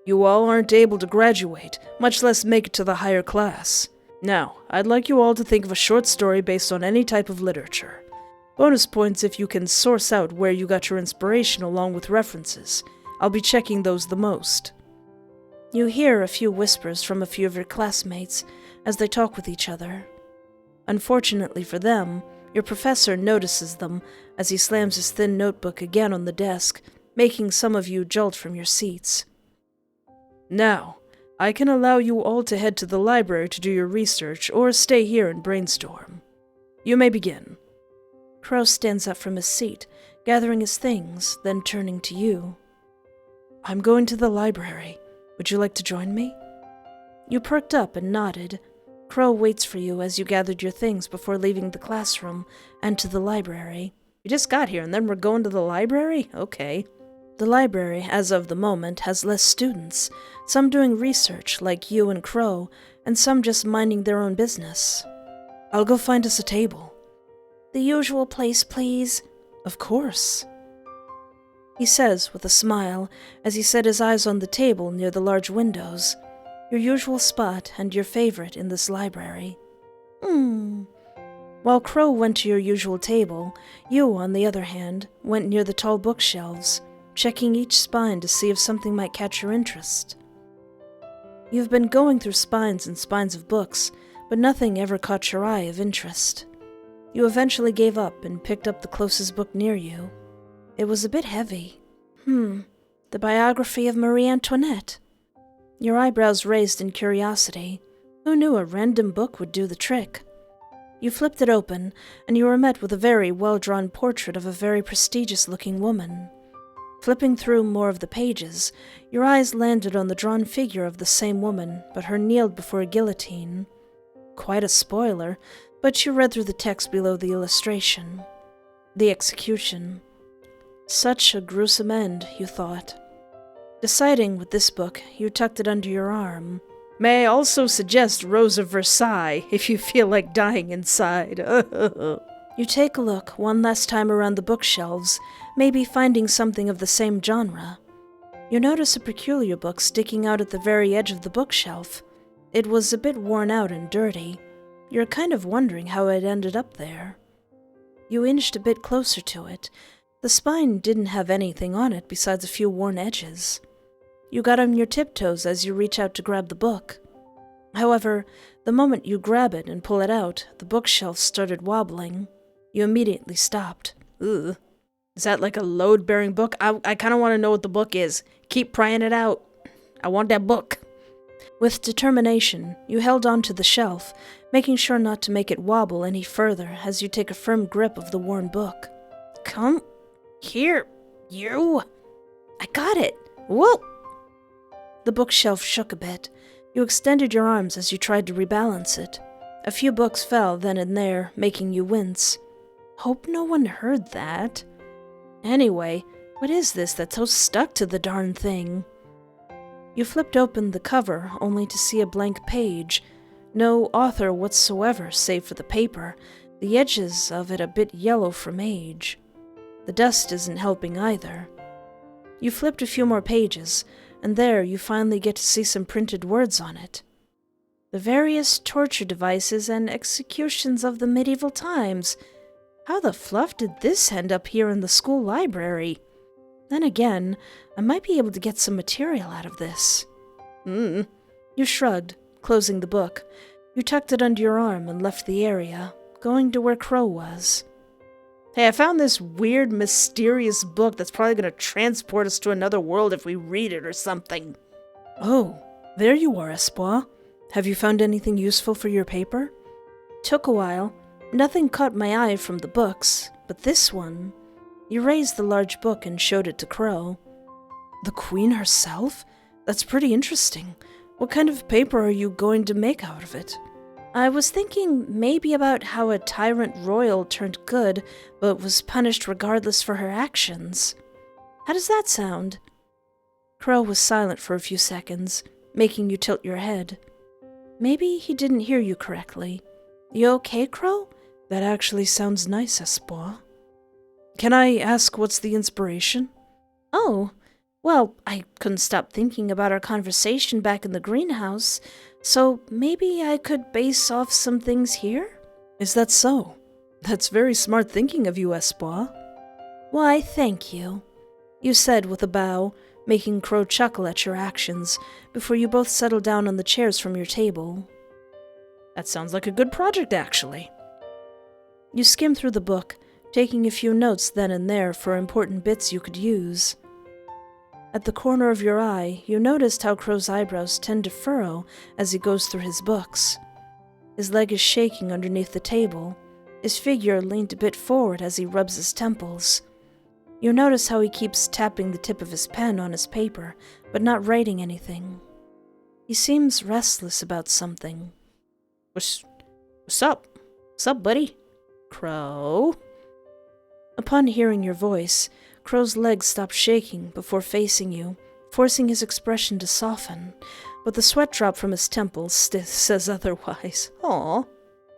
you all aren't able to graduate, much less make it to the higher class. Now, I'd like you all to think of a short story based on any type of literature. Bonus points if you can source out where you got your inspiration along with references. I'll be checking those the most. You hear a few whispers from a few of your classmates as they talk with each other. Unfortunately for them, your professor notices them as he slams his thin notebook again on the desk, making some of you jolt from your seats. Now, I can allow you all to head to the library to do your research or stay here and brainstorm. You may begin. Crowe stands up from his seat, gathering his things, then turning to you. I'm going to the library. Would you like to join me? You perked up and nodded. Crowe waits for you as you gathered your things before leaving the classroom and to the library. You just got here and then we're going to the library? Okay. The library, as of the moment, has less students, some doing research, like you and Crowe, and some just minding their own business. I'll go find us a table. The usual place, please. Of course. He says with a smile as he set his eyes on the table near the large windows, your usual spot and your favorite in this library. While Crowe went to your usual table, you, on the other hand, went near the tall bookshelves, checking each spine to see if something might catch your interest. You've been going through spines and spines of books, but nothing ever caught your eye of interest. You eventually gave up and picked up the closest book near you. It was a bit heavy. The biography of Marie Antoinette. Your eyebrows raised in curiosity. Who knew a random book would do the trick? You flipped it open, and you were met with a very well-drawn portrait of a very prestigious-looking woman. Flipping through more of the pages, your eyes landed on the drawn figure of the same woman, but her kneeled before a guillotine. Quite a spoiler, but you read through the text below the illustration. The execution. Such a gruesome end, you thought. Deciding with this book, you tucked it under your arm. May I also suggest Rose of Versailles, if you feel like dying inside. You take a look one last time around the bookshelves, maybe finding something of the same genre. You notice a peculiar book sticking out at the very edge of the bookshelf. It was a bit worn out and dirty. You're kind of wondering how it ended up there. You inched a bit closer to it. The spine didn't have anything on it besides a few worn edges. You got on your tiptoes as you reach out to grab the book. However, the moment you grab it and pull it out, the bookshelf started wobbling. You immediately stopped. Ugh. Is that like a load-bearing book? I kind of want to know what the book is. Keep prying it out. I want that book. With determination, you held onto the shelf, making sure not to make it wobble any further as you take a firm grip of the worn book. Come here, you. I got it. Whoa. The bookshelf shook a bit. You extended your arms as you tried to rebalance it. A few books fell then and there, making you wince. Hope no one heard that. Anyway, what is this that's so stuck to the darn thing? You flipped open the cover only to see a blank page. No author whatsoever save for the paper, the edges of it a bit yellow from age. The dust isn't helping either. You flipped a few more pages, and there you finally get to see some printed words on it. The various torture devices and executions of the medieval times. How the fluff did this end up here in the school library? Then again, I might be able to get some material out of this. You shrugged, closing the book. You tucked it under your arm and left the area, going to where Crowe was. Hey, I found this weird, mysterious book that's probably going to transport us to another world if we read it or something. Oh, there you are, Espoir. Have you found anything useful for your paper? Took a while. Nothing caught my eye from the books, but this one... You raised the large book and showed it to Crowe. The Queen herself? That's pretty interesting. What kind of paper are you going to make out of it? I was thinking maybe about how a tyrant royal turned good, but was punished regardless for her actions. How does that sound? Crowe was silent for a few seconds, making you tilt your head. Maybe he didn't hear you correctly. You okay, Crowe? That actually sounds nice, Espoir. Can I ask what's the inspiration? Oh, well, I couldn't stop thinking about our conversation back in the greenhouse, so maybe I could base off some things here? Is that so? That's very smart thinking of you, Espoir. Why, thank you, you said with a bow, making Crowe chuckle at your actions, before you both settled down on the chairs from your table. That sounds like a good project, actually. You skimmed through the book, taking a few notes then and there for important bits you could use. At the corner of your eye, you noticed how Crowe's eyebrows tend to furrow as he goes through his books. His leg is shaking underneath the table. His figure leaned a bit forward as he rubs his temples. You notice how he keeps tapping the tip of his pen on his paper, but not writing anything. He seems restless about something. What's up? What's up, buddy? Crowe? Upon hearing your voice, Crowe's legs stopped shaking before facing you, forcing his expression to soften, but the sweat drop from his temples says otherwise. Aw,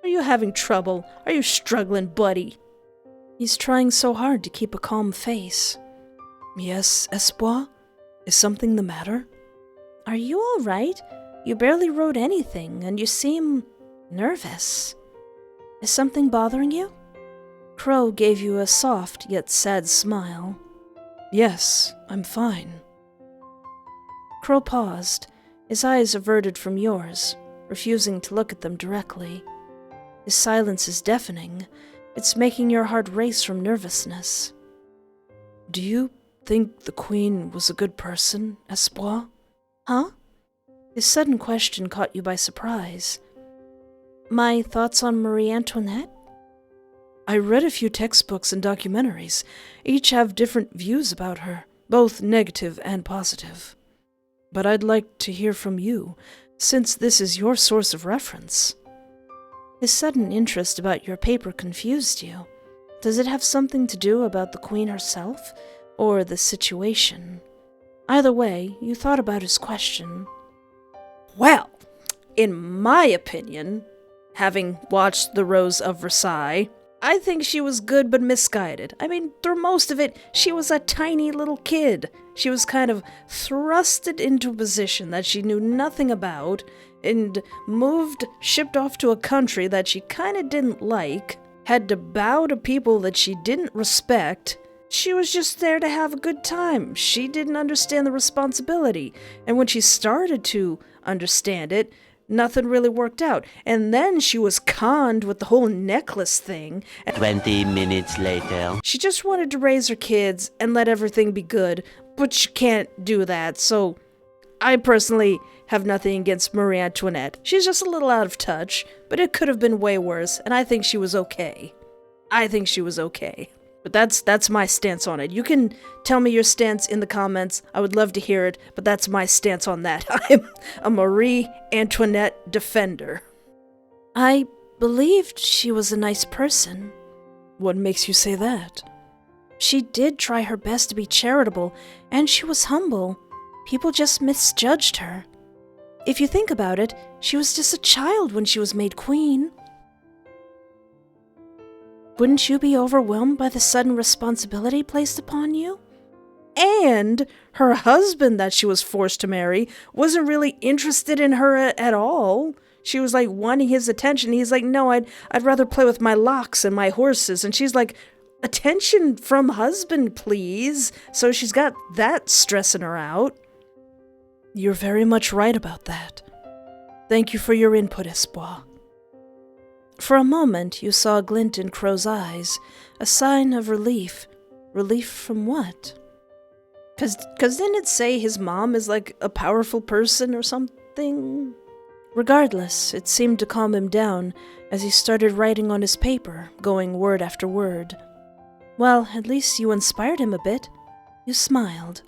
are you having trouble? Are you struggling, buddy? He's trying so hard to keep a calm face. Yes, Espoir? Is something the matter? Are you all right? You barely wrote anything, and you seem nervous. Is something bothering you? Crowe gave you a soft yet sad smile. Yes, I'm fine. Crowe paused, his eyes averted from yours, refusing to look at them directly. His silence is deafening. It's making your heart race from nervousness. Do you think the Queen was a good person, Espoir? Huh? His sudden question caught you by surprise. My thoughts on Marie Antoinette? I read a few textbooks and documentaries. Each have different views about her, both negative and positive. But I'd like to hear from you, since this is your source of reference. His sudden interest about your paper confused you. Does it have something to do about the Queen herself, or the situation? Either way, you thought about his question. Well, in my opinion, having watched The Rose of Versailles, I think she was good but misguided. I mean, through most of it, she was a tiny little kid. She was kind of thrusted into a position that she knew nothing about, and shipped off to a country that she kinda didn't like, had to bow to people that she didn't respect. She was just there to have a good time. She didn't understand the responsibility, and when she started to understand it, nothing really worked out. And then she was conned with the whole necklace thing. 20 minutes later. She just wanted to raise her kids and let everything be good, but she can't do that, so I personally have nothing against Marie Antoinette. She's just a little out of touch, but it could have been way worse, and I think she was okay. But that's my stance on it. You can tell me your stance in the comments. I would love to hear it, but that's my stance on that. I'm a Marie Antoinette defender. I believed she was a nice person. What makes you say that? She did try her best to be charitable, and she was humble. People just misjudged her. If you think about it, she was just a child when she was made queen. Wouldn't you be overwhelmed by the sudden responsibility placed upon you? And her husband that she was forced to marry wasn't really interested in her at all. She was like wanting his attention. He's like, no, I'd rather play with my locks and my horses. And she's like, attention from husband, please. So she's got that stressing her out. You're very much right about that. Thank you for your input, Espoir. For a moment, you saw a glint in Crowe's eyes, a sign of relief. Relief from what? Cause didn't it say his mom is like a powerful person or something? Regardless, it seemed to calm him down as he started writing on his paper, going word after word. Well, at least you inspired him a bit. You smiled.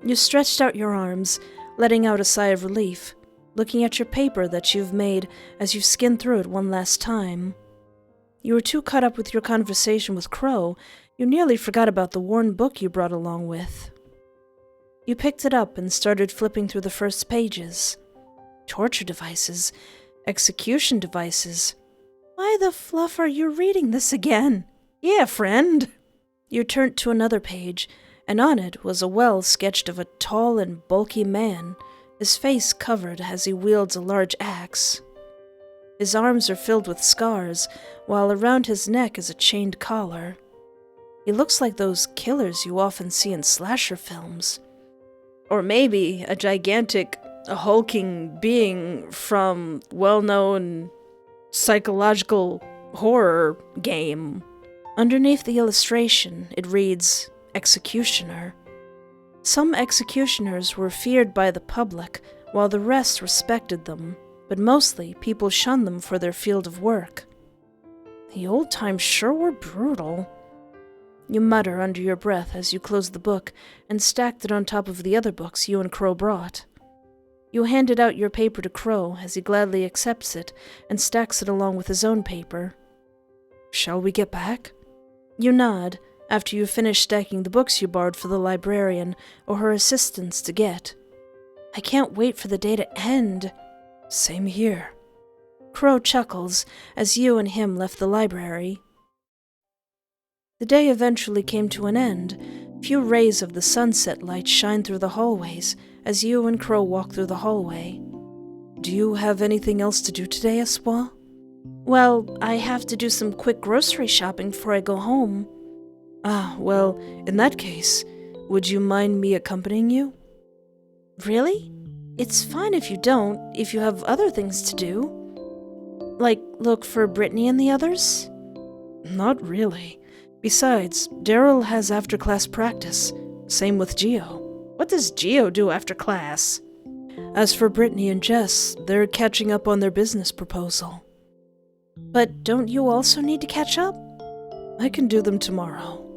You stretched out your arms, letting out a sigh of relief, looking at your paper that you've made as you skin through it one last time. You were too caught up with your conversation with Crowe, you nearly forgot about the worn book you brought along with. You picked it up and started flipping through the first pages. Torture devices, execution devices. Why the fluff are you reading this again? Yeah, friend. You turned to another page, and on it was a well sketched of a tall and bulky man, his face covered as he wields a large axe. His arms are filled with scars, while around his neck is a chained collar. He looks like those killers you often see in slasher films. Or maybe a gigantic, hulking being from well-known psychological horror game. Underneath the illustration, it reads, Executioner. Some executioners were feared by the public, while the rest respected them, but mostly people shunned them for their field of work. The old times sure were brutal. You mutter under your breath as you closed the book and stacked it on top of the other books you and Crowe brought. You handed out your paper to Crowe as he gladly accepts it and stacks it along with his own paper. Shall we get back? You nod after you finish stacking the books you borrowed for the librarian or her assistants to get. I can't wait for the day to end. Same here. Crowe chuckles as you and him left the library. The day eventually came to an end. Few rays of the sunset light shine through the hallways as you and Crowe walk through the hallway. Do you have anything else to do today, Espoir? Well, I have to do some quick grocery shopping before I go home. Ah, well, in that case, would you mind me accompanying you? Really? It's fine if you don't, if you have other things to do. Like look for Brittney and the others? Not really. Besides, Deryl has after-class practice. Same with Gio. What does Gio do after class? As for Brittney and Jess, they're catching up on their business proposal. But don't you also need to catch up? I can do them tomorrow.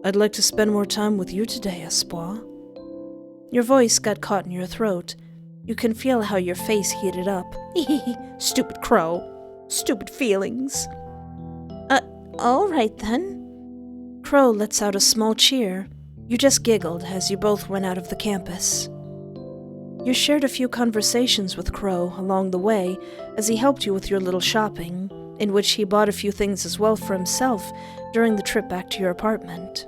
I'd like to spend more time with you today, Espoir. Your voice got caught in your throat. You can feel how your face heated up. Stupid Crowe. Stupid feelings. All right then. Crowe lets out a small cheer. You just giggled as you both went out of the campus. You shared a few conversations with Crowe along the way as he helped you with your little shopping, in which he bought a few things as well for himself during the trip back to your apartment.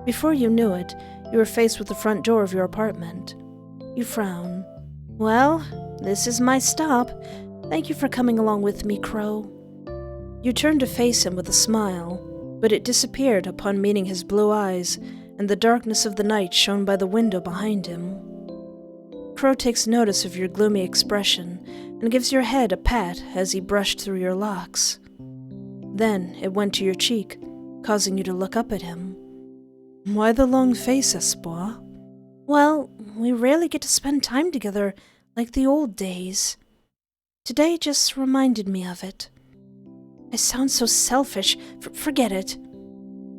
Before you knew it, you were faced with the front door of your apartment. You frown. Well, this is my stop. Thank you for coming along with me, Crowe. You turned to face him with a smile, but it disappeared upon meeting his blue eyes and the darkness of the night shone by the window behind him. Crowe takes notice of your gloomy expression and gives your head a pat as he brushed through your locks. Then it went to your cheek, causing you to look up at him. Why the long face, Espoir? Well, we rarely get to spend time together like the old days. Today just reminded me of it. I sound so selfish. Forget it.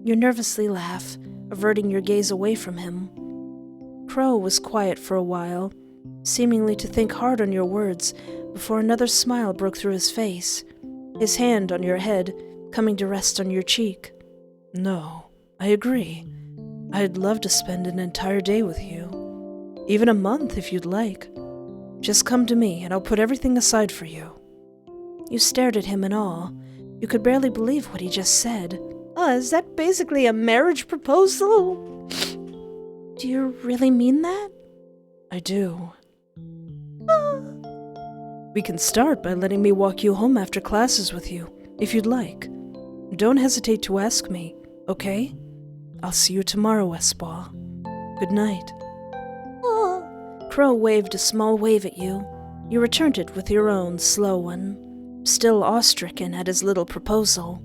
You nervously laugh, averting your gaze away from him. Crowe was quiet for a while, seemingly to think hard on your words before another smile broke through his face, his hand on your head coming to rest on your cheek. No, I agree. I'd love to spend an entire day with you. Even a month if you'd like. Just come to me and I'll put everything aside for you. You stared at him in awe. You could barely believe what he just said. Is that basically a marriage proposal? Do you really mean that? I do. We can start by letting me walk you home after classes with you, if you'd like. Don't hesitate to ask me, okay? I'll see you tomorrow, Espoir. Good night. Crowe waved a small wave at you. You returned it with your own slow one, still awe-stricken at his little proposal.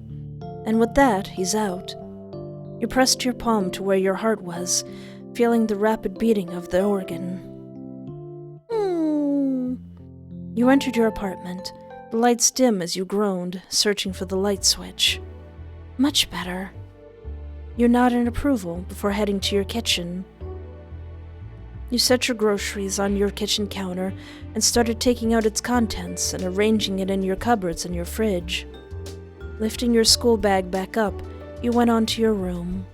And with that, he's out. You pressed your palm to where your heart was, feeling the rapid beating of the organ. You entered your apartment, the lights dim as you groaned, searching for the light switch. Much better. You nod in approval before heading to your kitchen. You set your groceries on your kitchen counter and started taking out its contents and arranging it in your cupboards and your fridge. Lifting your school bag back up, you went on to your room.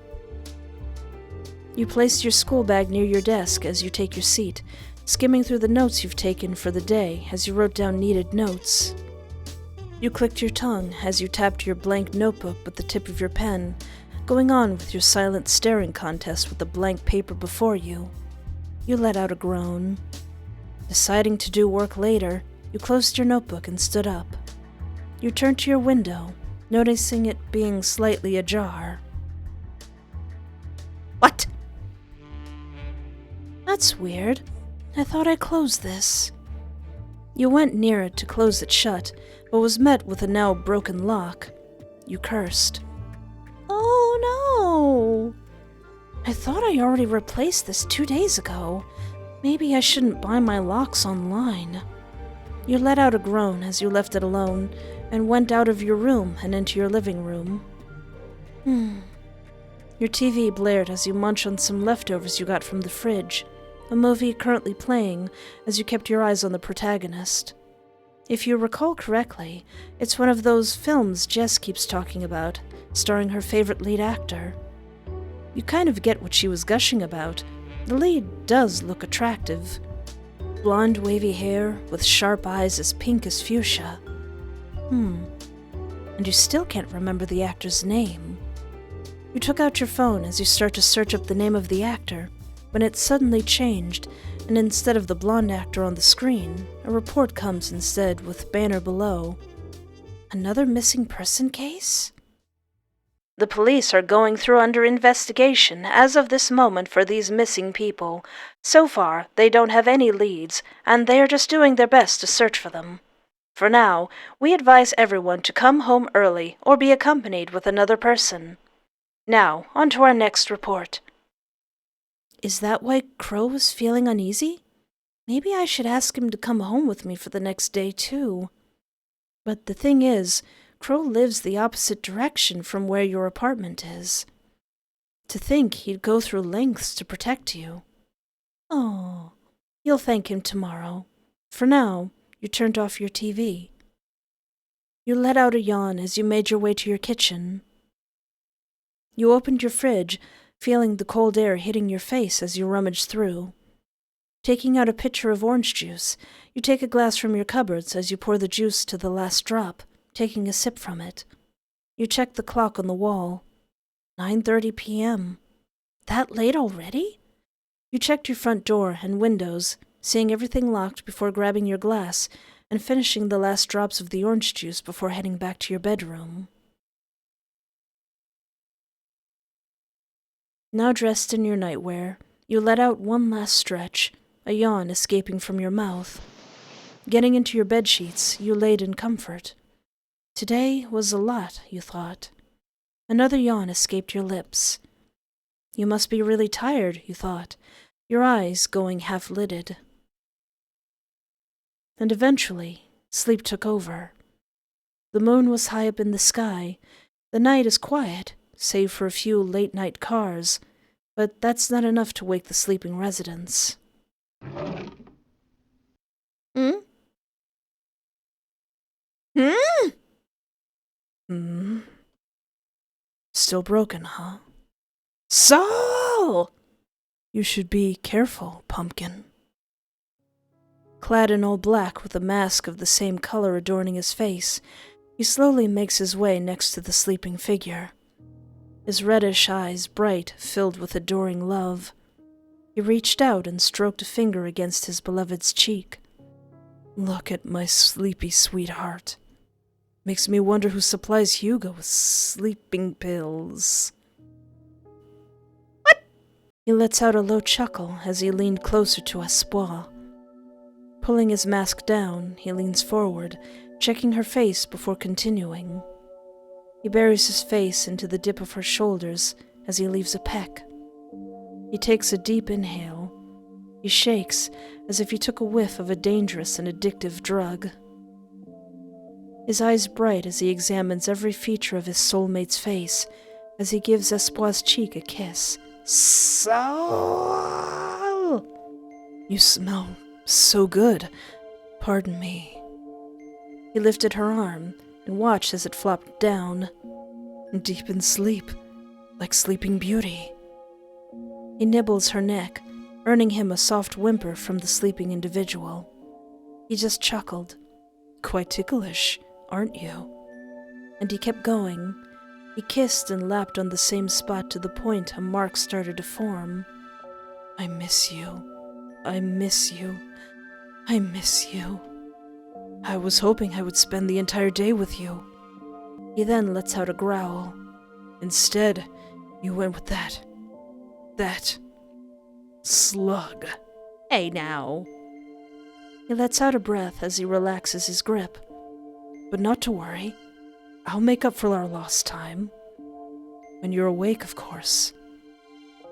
You placed your school bag near your desk as you take your seat, skimming through the notes you've taken for the day as you wrote down needed notes. You clicked your tongue as you tapped your blank notebook with the tip of your pen, going on with your silent staring contest with the blank paper before you. You let out a groan. Deciding to do work later, you closed your notebook and stood up. You turned to your window, noticing it being slightly ajar. What? That's weird. I thought I closed this. You went near it to close it shut, but was met with a now broken lock. You cursed. Oh no! I thought I already replaced this 2 days ago. Maybe I shouldn't buy my locks online. You let out a groan as you left it alone and went out of your room and into your living room. Your TV blared as you munched on some leftovers you got from the fridge, a movie currently playing as you kept your eyes on the protagonist. If you recall correctly, it's one of those films Jess keeps talking about, starring her favorite lead actor. You kind of get what she was gushing about. The lead does look attractive. Blonde, wavy hair with sharp eyes as pink as fuchsia. And you still can't remember the actor's name. You took out your phone as you start to search up the name of the actor, when it suddenly changed, and instead of the blonde actor on the screen, a report comes instead with banner below. Another missing person case? The police are going through under investigation as of this moment for these missing people. So far, they don't have any leads, and they are just doing their best to search for them. For now, we advise everyone to come home early or be accompanied with another person. Now, on to our next report. Is that why Crowe was feeling uneasy? Maybe I should ask him to come home with me for the next day, too. But the thing is, Crowe lives the opposite direction from where your apartment is. To think he'd go through lengths to protect you. Oh, you'll thank him tomorrow. For now, you turned off your TV. You let out a yawn as you made your way to your kitchen. You opened your fridge, feeling the cold air hitting your face as you rummaged through. Taking out a pitcher of orange juice, you take a glass from your cupboards as you pour the juice to the last drop, taking a sip from it. You check the clock on the wall. 9:30 p.m. That late already? You checked your front door and windows, seeing everything locked before grabbing your glass and finishing the last drops of the orange juice before heading back to your bedroom. Now dressed in your nightwear, you let out one last stretch, a yawn escaping from your mouth. Getting into your bedsheets, you laid in comfort. Today was a lot, you thought. Another yawn escaped your lips. You must be really tired, you thought, your eyes going half-lidded. And eventually, sleep took over. The moon was high up in the sky. The night is quiet, save for a few late-night cars, but that's not enough to wake the sleeping residents. Still broken, huh? Saul! You should be careful, pumpkin. Clad in all black with a mask of the same color adorning his face, he slowly makes his way next to the sleeping figure. His reddish eyes bright, filled with adoring love. He reached out and stroked a finger against his beloved's cheek. Look at my sleepy sweetheart. Makes me wonder who supplies Hyugo with sleeping pills. What? He lets out a low chuckle as he leaned closer to Espoir. Pulling his mask down, he leans forward, checking her face before continuing. He buries his face into the dip of her shoulders as he leaves a peck. He takes a deep inhale. He shakes as if he took a whiff of a dangerous and addictive drug. His eyes bright as he examines every feature of his soulmate's face as he gives Espoir's cheek a kiss. Soul! You smell so good. Pardon me. He lifted her arm and watched as it flopped down, deep in sleep, like Sleeping Beauty. He nibbles her neck, earning him a soft whimper from the sleeping individual. He just chuckled. Quite ticklish, aren't you? And he kept going. He kissed and lapped on the same spot to the point a mark started to form. I miss you. I miss you. I miss you. I was hoping I would spend the entire day with you. He then lets out a growl. Instead, you went with that slug. Hey now. He lets out a breath as he relaxes his grip. But not to worry. I'll make up for our lost time. When you're awake, of course.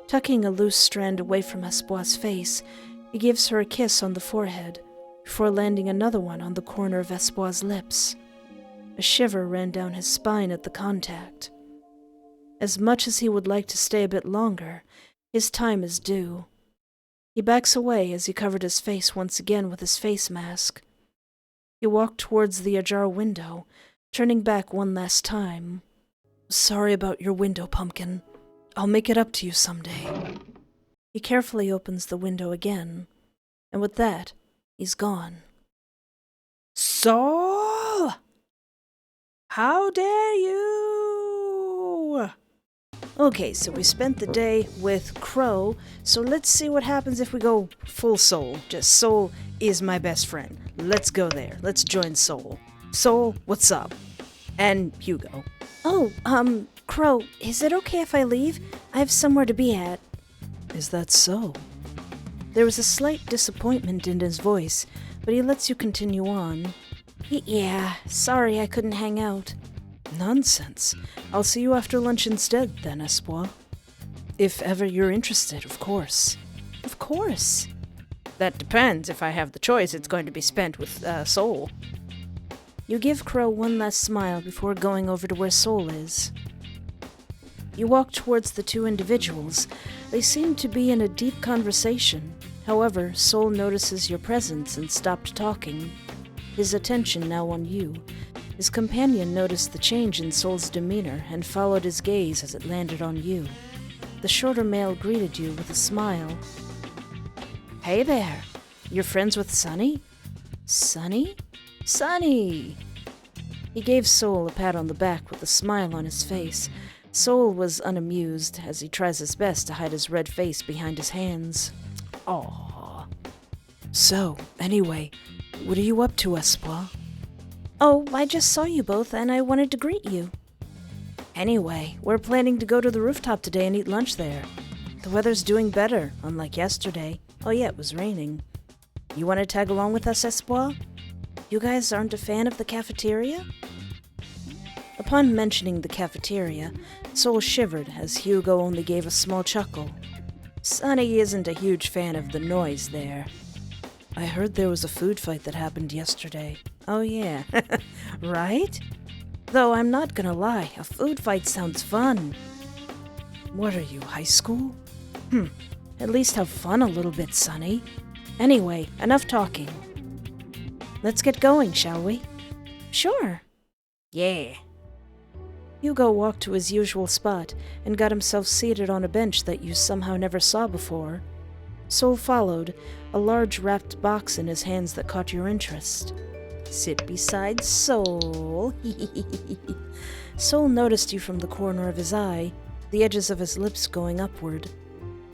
Tucking a loose strand away from Espoir's face, he gives her a kiss on the forehead, before landing another one on the corner of Espoir's lips. A shiver ran down his spine at the contact. As much as he would like to stay a bit longer, his time is due. He backs away as he covered his face once again with his face mask. He walked towards the ajar window, turning back one last time. Sorry about your window, Pumpkin. I'll make it up to you someday. He carefully opens the window again, and with that, he's gone. Saul! How dare you! Okay, so we spent the day with Crowe, so let's see what happens if we go full Soul. Just Soul is my best friend. Let's go there. Let's join Soul. Soul, what's up? And Hyugo. Oh, Crowe, is it okay if I leave? I have somewhere to be at. Is that so? There was a slight disappointment in his voice, but he lets you continue on. Yeah, sorry I couldn't hang out. Nonsense. I'll see you after lunch instead, then, Espoir. If ever you're interested, of course. Of course. That depends. If I have the choice, it's going to be spent with Soul. You give Crowe one last smile before going over to where Soul is. You walk towards the two individuals. They seem to be in a deep conversation. However, Soul notices your presence and stopped talking, his attention now on you. His companion noticed the change in Soul's demeanor and followed his gaze as it landed on you. The shorter male greeted you with a smile. Hey there, you're friends with Sunny? Sunny? Sunny! He gave Soul a pat on the back with a smile on his face. Soul was unamused as he tries his best to hide his red face behind his hands. Aww. So, anyway, what are you up to, Espoir? Oh, I just saw you both and I wanted to greet you. Anyway, we're planning to go to the rooftop today and eat lunch there. The weather's doing better, unlike yesterday. Oh yeah, it was raining. You want to tag along with us, Espoir? You guys aren't a fan of the cafeteria? Upon mentioning the cafeteria, Soul shivered as Hyugo only gave a small chuckle. Sunny isn't a huge fan of the noise there. I heard there was a food fight that happened yesterday. Oh yeah, right? Though I'm not gonna lie, a food fight sounds fun. What are you, high school? At least have fun a little bit, Sunny. Anyway, enough talking. Let's get going, shall we? Sure. Yeah. Hyugo walked to his usual spot and got himself seated on a bench that you somehow never saw before. Soul followed, a large wrapped box in his hands that caught your interest. Sit beside Soul. Soul noticed you from the corner of his eye, the edges of his lips going upward.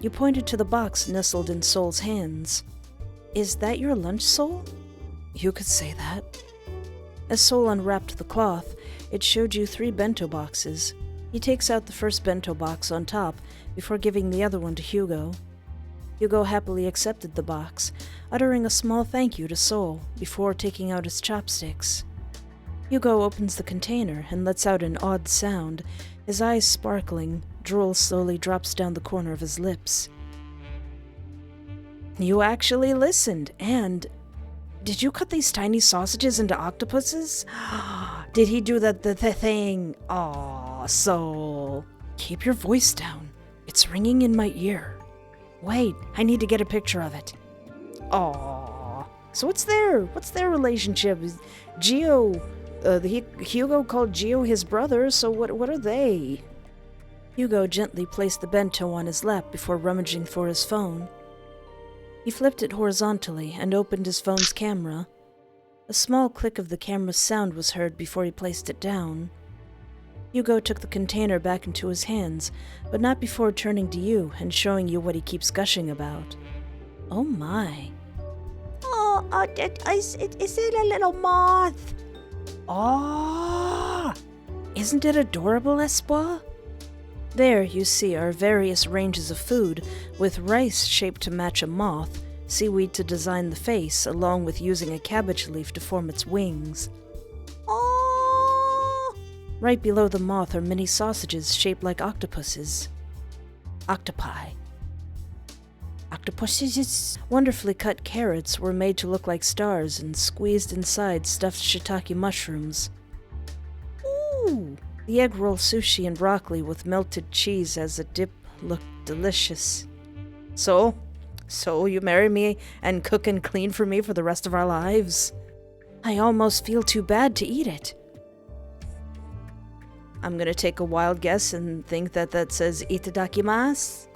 You pointed to the box nestled in Soul's hands. Is that your lunch, Soul? You could say that. As Soul unwrapped the cloth, it showed you 3 bento boxes. He takes out the first bento box on top before giving the other one to Hyugo. Hyugo happily accepted the box, uttering a small thank you to Soul before taking out his chopsticks. Hyugo opens the container and lets out an odd sound. His eyes sparkling, drool slowly drops down the corner of his lips. You actually listened, and... Did you cut these tiny sausages into octopuses? Did he do the thing? Aw, Soul. Keep your voice down. It's ringing in my ear. Wait, I need to get a picture of it. Aww. So what's their relationship? Is Hyugo called Gio his brother, so what are they? Hyugo gently placed the bento on his lap before rummaging for his phone. He flipped it horizontally and opened his phone's camera. A small click of the camera's sound was heard before he placed it down. Hyugo took the container back into his hands, but not before turning to you and showing you what he keeps gushing about. Oh my. Oh, is it a little moth? Ah! Isn't it adorable, Espoir? There, you see, are various ranges of food, with rice shaped to match a moth, seaweed to design the face, along with using a cabbage leaf to form its wings. Oh! Right below the moth are mini sausages shaped like octopuses. Octopi. Octopuses? Wonderfully cut carrots were made to look like stars and squeezed inside stuffed shiitake mushrooms. Ooh! The egg roll sushi and broccoli with melted cheese as a dip looked delicious. So you marry me and cook and clean for me for the rest of our lives? I almost feel too bad to eat it. I'm gonna take a wild guess and think that says itadakimasu.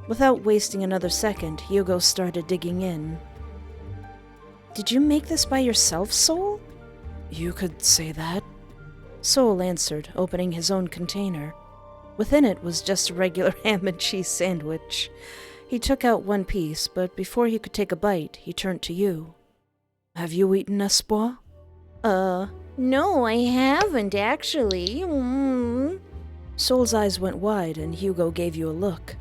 Without wasting another second, Hyugo started digging in. Did you make this by yourself, Soul? You could say that. Soul answered, opening his own container. Within it was just a regular ham and cheese sandwich. He took out one piece, but before he could take a bite, he turned to you. Have you eaten, Espoir? No, I haven't, actually. Soul's eyes went wide, and Hyugo gave you a look.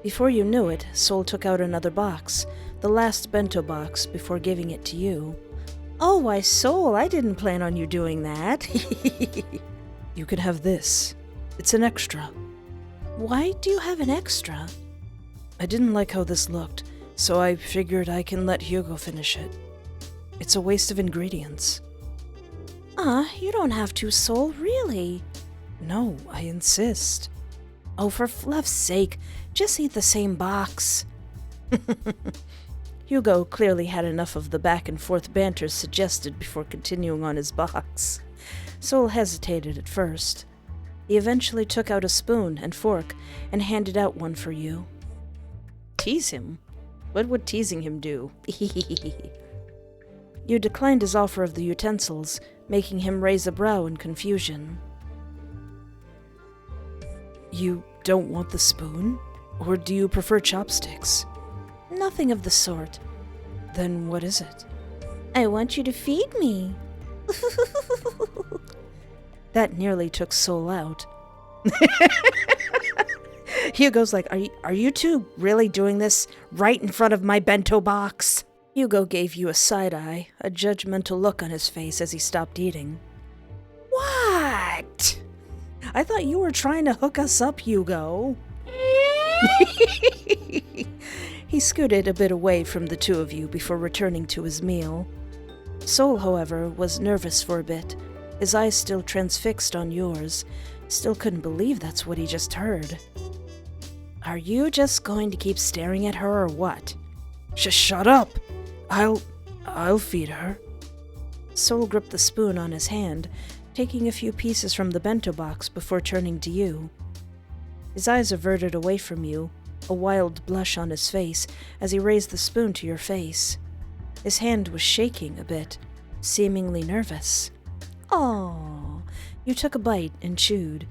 Before you knew it, Soul took out another box, the last bento box, before giving it to you. Oh, why, Soul, I didn't plan on you doing that. You can have this. It's an extra. Why do you have an extra? I didn't like how this looked, so I figured I can let Hyugo finish it. It's a waste of ingredients. You don't have to, Soul, really. No, I insist. Oh, for fluff's sake, just eat the same box. Hyugo clearly had enough of the back-and-forth banter suggested before continuing on his box. Soul hesitated at first. He eventually took out a spoon and fork and handed out one for you. Tease him? What would teasing him do? You declined his offer of the utensils, making him raise a brow in confusion. You don't want the spoon? Or do you prefer chopsticks? Nothing of the sort. Then what is it? I want you to feed me. That nearly took Soul out. Hyugo's like, are you two really doing this right in front of my bento box? Hyugo gave you a side eye, a judgmental look on his face as he stopped eating. What? I thought you were trying to hook us up, Hyugo. He scooted a bit away from the two of you before returning to his meal. Soul, however, was nervous for a bit, his eyes still transfixed on yours. Still couldn't believe that's what he just heard. Are you just going to keep staring at her or what? Shut up! I'll feed her. Soul gripped the spoon on his hand, taking a few pieces from the bento box before turning to you. His eyes averted away from you, a wild blush on his face as he raised the spoon to your face. His hand was shaking a bit, seemingly nervous. Oh, you took a bite and chewed.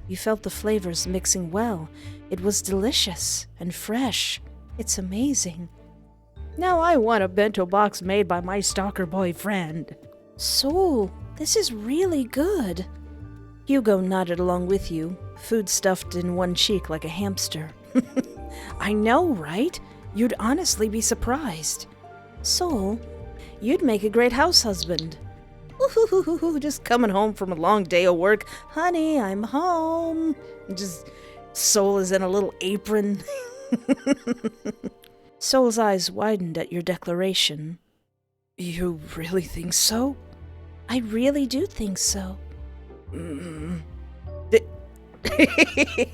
You felt the flavors mixing well. It was delicious and fresh. It's amazing. Now I want a bento box made by my stalker boyfriend. Soul, this is really good. Hyugo nodded along with you, food stuffed in one cheek like a hamster. I know, right? You'd honestly be surprised. Soul, you'd make a great house husband. Ooh, just coming home from a long day of work. Honey, I'm home. Just Soul is in a little apron. Soul's eyes widened at your declaration. You really think so? I really do think so.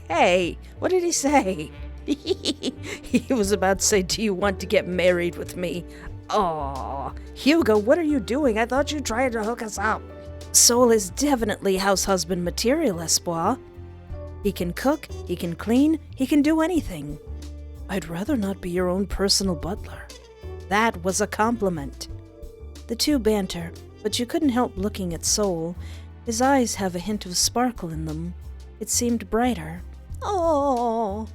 Hey, what did he say? He was about to say, do you want to get married with me? Aw, Hyugo, what are you doing? I thought you tried to hook us up. Soul is definitely house husband material, Espoir. He can cook, he can clean, he can do anything. I'd rather not be your own personal butler. That was a compliment. The two banter, but you couldn't help looking at Soul. His eyes have a hint of sparkle in them. It seemed brighter. Oh.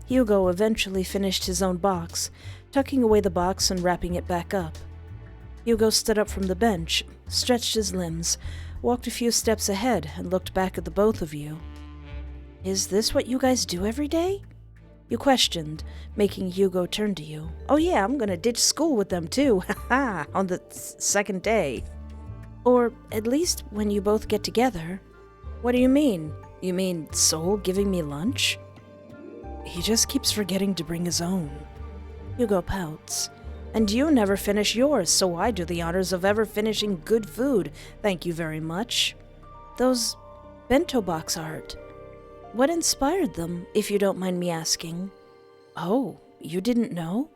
Hyugo eventually finished his own box, tucking away the box and wrapping it back up. Hyugo stood up from the bench, stretched his limbs, walked a few steps ahead, and looked back at the both of you. Is this what you guys do every day? You questioned, making Hyugo turn to you. Oh yeah, I'm gonna ditch school with them too, haha, on the second day. Or at least when you both get together. What do you mean? You mean Soul giving me lunch? He just keeps forgetting to bring his own. Hyugo pouts. And you never finish yours, so I do the honors of ever finishing good food. Thank you very much. Those bento box art. What inspired them, if you don't mind me asking? Oh, you didn't know?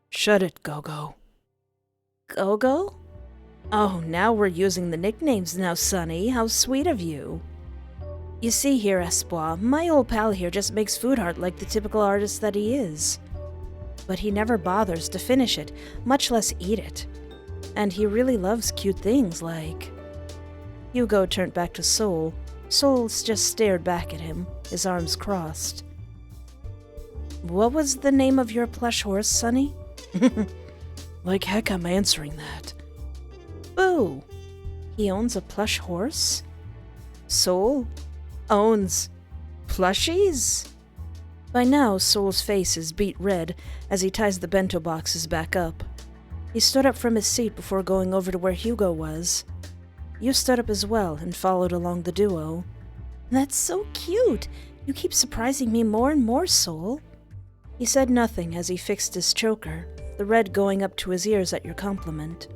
Shut it, Gogo. Gogo? Oh, now we're using the nicknames now, Sonny. How sweet of you. You see here, Espoir, my old pal here just makes food art like the typical artist that he is. But he never bothers to finish it, much less eat it. And he really loves cute things like... Hyugo turned back to Soul. Soul just stared back at him, his arms crossed. What was the name of your plush horse, Sonny? Like heck I'm answering that. Boo! He owns a plush horse? Soul owns plushies? By now, Soul's face is beet red as he ties the bento boxes back up. He stood up from his seat before going over to where Hyugo was. You stood up as well and followed along the duo. That's so cute! You keep surprising me more and more, Soul. He said nothing as he fixed his choker, the red going up to his ears at your compliment.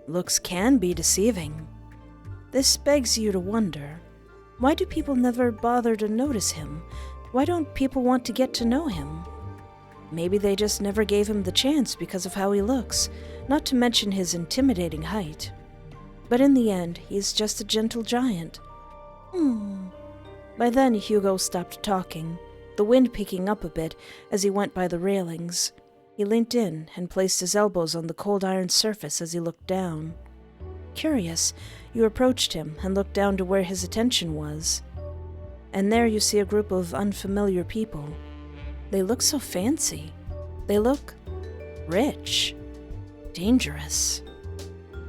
Looks can be deceiving. This begs you to wonder, why do people never bother to notice him? Why don't people want to get to know him? Maybe they just never gave him the chance because of how he looks, not to mention his intimidating height. But in the end, he's just a gentle giant. By then, Hyugo stopped talking, the wind picking up a bit as he went by the railings. He leant in and placed his elbows on the cold iron surface as he looked down. Curious, you approached him and looked down to where his attention was. And there you see a group of unfamiliar people. They look so fancy. They look rich, dangerous.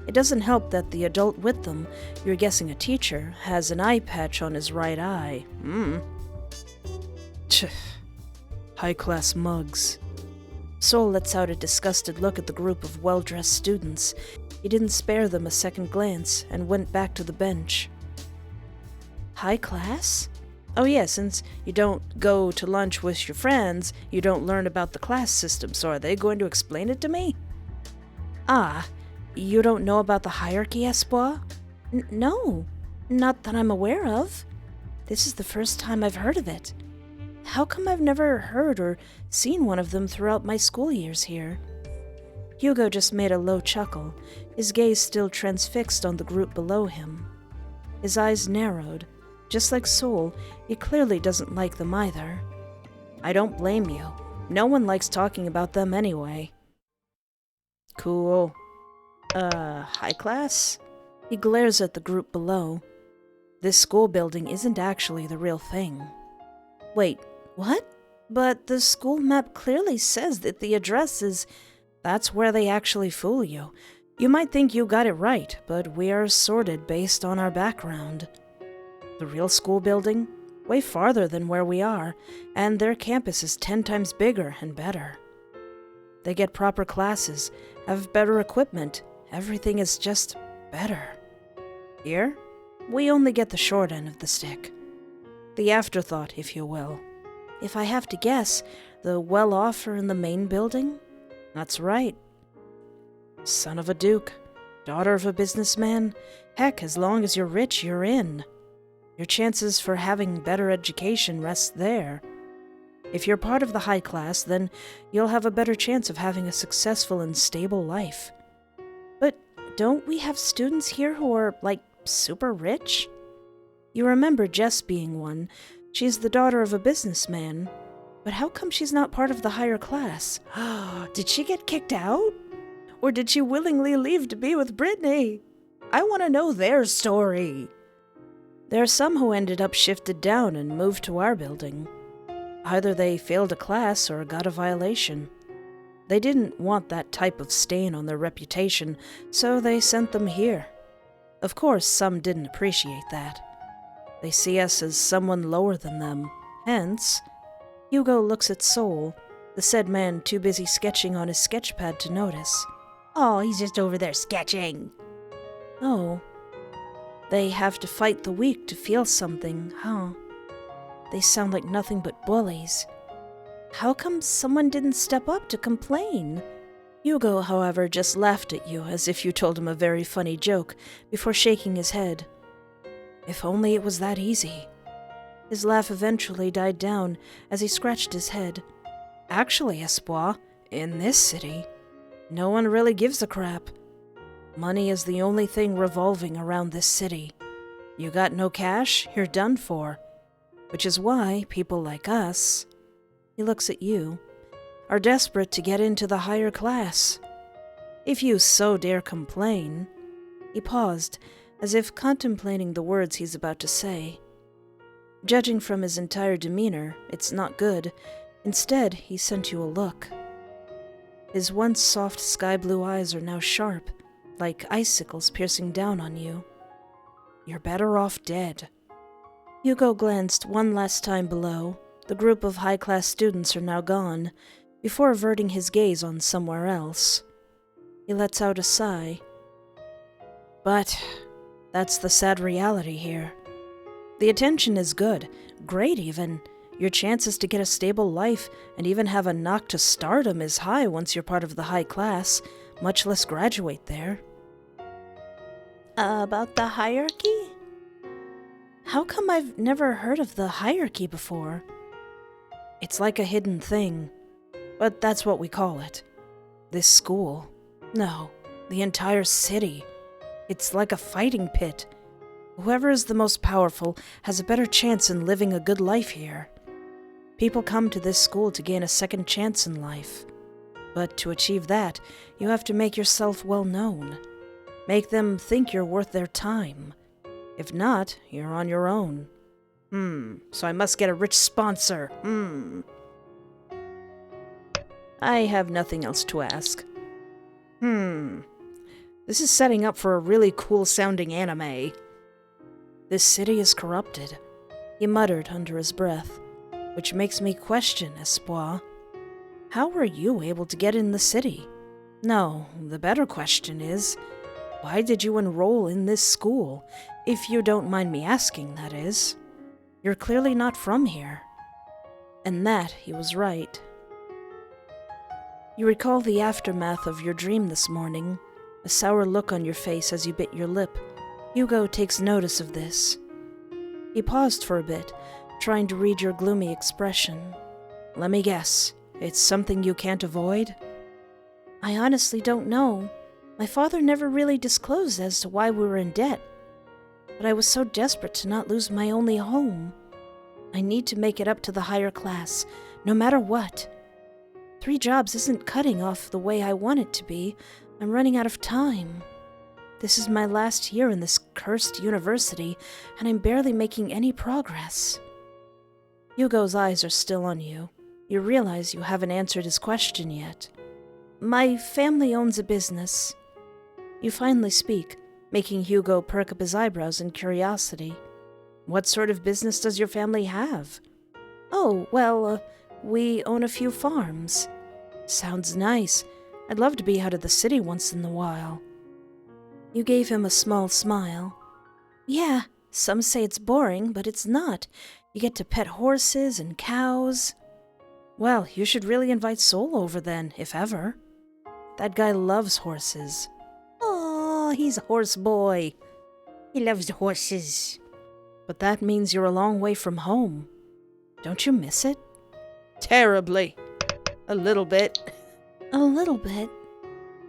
It doesn't help that the adult with them, you're guessing a teacher, has an eye patch on his right eye. High-class mugs. Soul lets out a disgusted look at the group of well-dressed students. He didn't spare them a second glance and went back to the bench. High class? Oh yeah, since you don't go to lunch with your friends, you don't learn about the class system, so are they going to explain it to me? Ah, you don't know about the hierarchy, Espoir? No, not that I'm aware of. This is the first time I've heard of it. How come I've never heard or seen one of them throughout my school years here? Hyugo just made a low chuckle, his gaze still transfixed on the group below him. His eyes narrowed. Just like Soul, he clearly doesn't like them either. I don't blame you. No one likes talking about them anyway. Cool. High class? He glares at the group below. This school building isn't actually the real thing. Wait, what? But the school map clearly says that the address is... That's where they actually fool you. You might think you got it right, but we are sorted based on our background. The real school building? Way farther than where we are, and their campus is 10 times bigger and better. They get proper classes, have better equipment, everything is just better. Here, we only get the short end of the stick. The afterthought, if you will. If I have to guess, the well-off are in the main building? That's right. Son of a duke, daughter of a businessman, heck, as long as you're rich, you're in. Your chances for having better education rest there. If you're part of the high class, then you'll have a better chance of having a successful and stable life. But don't we have students here who are, like, super rich? You remember Jess being one. She's the daughter of a businessman. But how come she's not part of the higher class? Did she get kicked out? Or did she willingly leave to be with Brittney? I want to know their story. There are some who ended up shifted down and moved to our building. Either they failed a class or got a violation. They didn't want that type of stain on their reputation, so they sent them here. Of course, some didn't appreciate that. They see us as someone lower than them. Hence, Hyugo looks at Soul, the said man too busy sketching on his sketchpad to notice. Oh, he's just over there sketching. Oh, they have to fight the weak to feel something, huh? They sound like nothing but bullies. How come someone didn't step up to complain? Hyugo, however, just laughed at you as if you told him a very funny joke before shaking his head. If only it was that easy. His laugh eventually died down as he scratched his head. Actually, Espoir, in this city, no one really gives a crap. Money is the only thing revolving around this city. You got no cash, you're done for. Which is why people like us, he looks at you, are desperate to get into the higher class. If you so dare complain. He paused, as if contemplating the words he's about to say. Judging from his entire demeanor, it's not good. Instead, he sent you a look. His once soft sky-blue eyes are now sharp, like icicles piercing down on you. You're better off dead. Hyugo glanced one last time below. The group of high-class students are now gone, before averting his gaze on somewhere else. He lets out a sigh. But that's the sad reality here. The attention is good, great even. Your chances to get a stable life and even have a knock to stardom is high once you're part of the high class, much less graduate there. About the hierarchy? How come I've never heard of the hierarchy before? It's like a hidden thing, but that's what we call it. This school. No, the entire city. It's like a fighting pit. Whoever is the most powerful has a better chance in living a good life here. People come to this school to gain a second chance in life. But to achieve that, you have to make yourself well known. Make them think you're worth their time. If not, you're on your own. So I must get a rich sponsor. I have nothing else to ask. This is setting up for a really cool-sounding anime. This city is corrupted, he muttered under his breath, which makes me question, Espoir. How were you able to get in the city? No, the better question is, why did you enroll in this school? If you don't mind me asking, that is. You're clearly not from here. And that he was right. You recall the aftermath of your dream this morning, a sour look on your face as you bit your lip. Hyugo takes notice of this. He paused for a bit, trying to read your gloomy expression. Let me guess, it's something you can't avoid? I honestly don't know. My father never really disclosed as to why we were in debt. But I was so desperate to not lose my only home. I need to make it up to the higher class, no matter what. 3 jobs isn't cutting off the way I want it to be. I'm running out of time. This is my last year in this cursed university, and I'm barely making any progress. Hyugo's eyes are still on you. You realize you haven't answered his question yet. My family owns a business. You finally speak, making Hyugo perk up his eyebrows in curiosity. What sort of business does your family have? Oh, well, we own a few farms. Sounds nice. I'd love to be out of the city once in a while. You gave him a small smile. Yeah, some say it's boring, but it's not. You get to pet horses and cows. Well, you should really invite Soul over then, if ever. That guy loves horses. Oh, he's a horse boy. He loves the horses. But that means you're a long way from home. Don't you miss it? Terribly. A little bit. A little bit.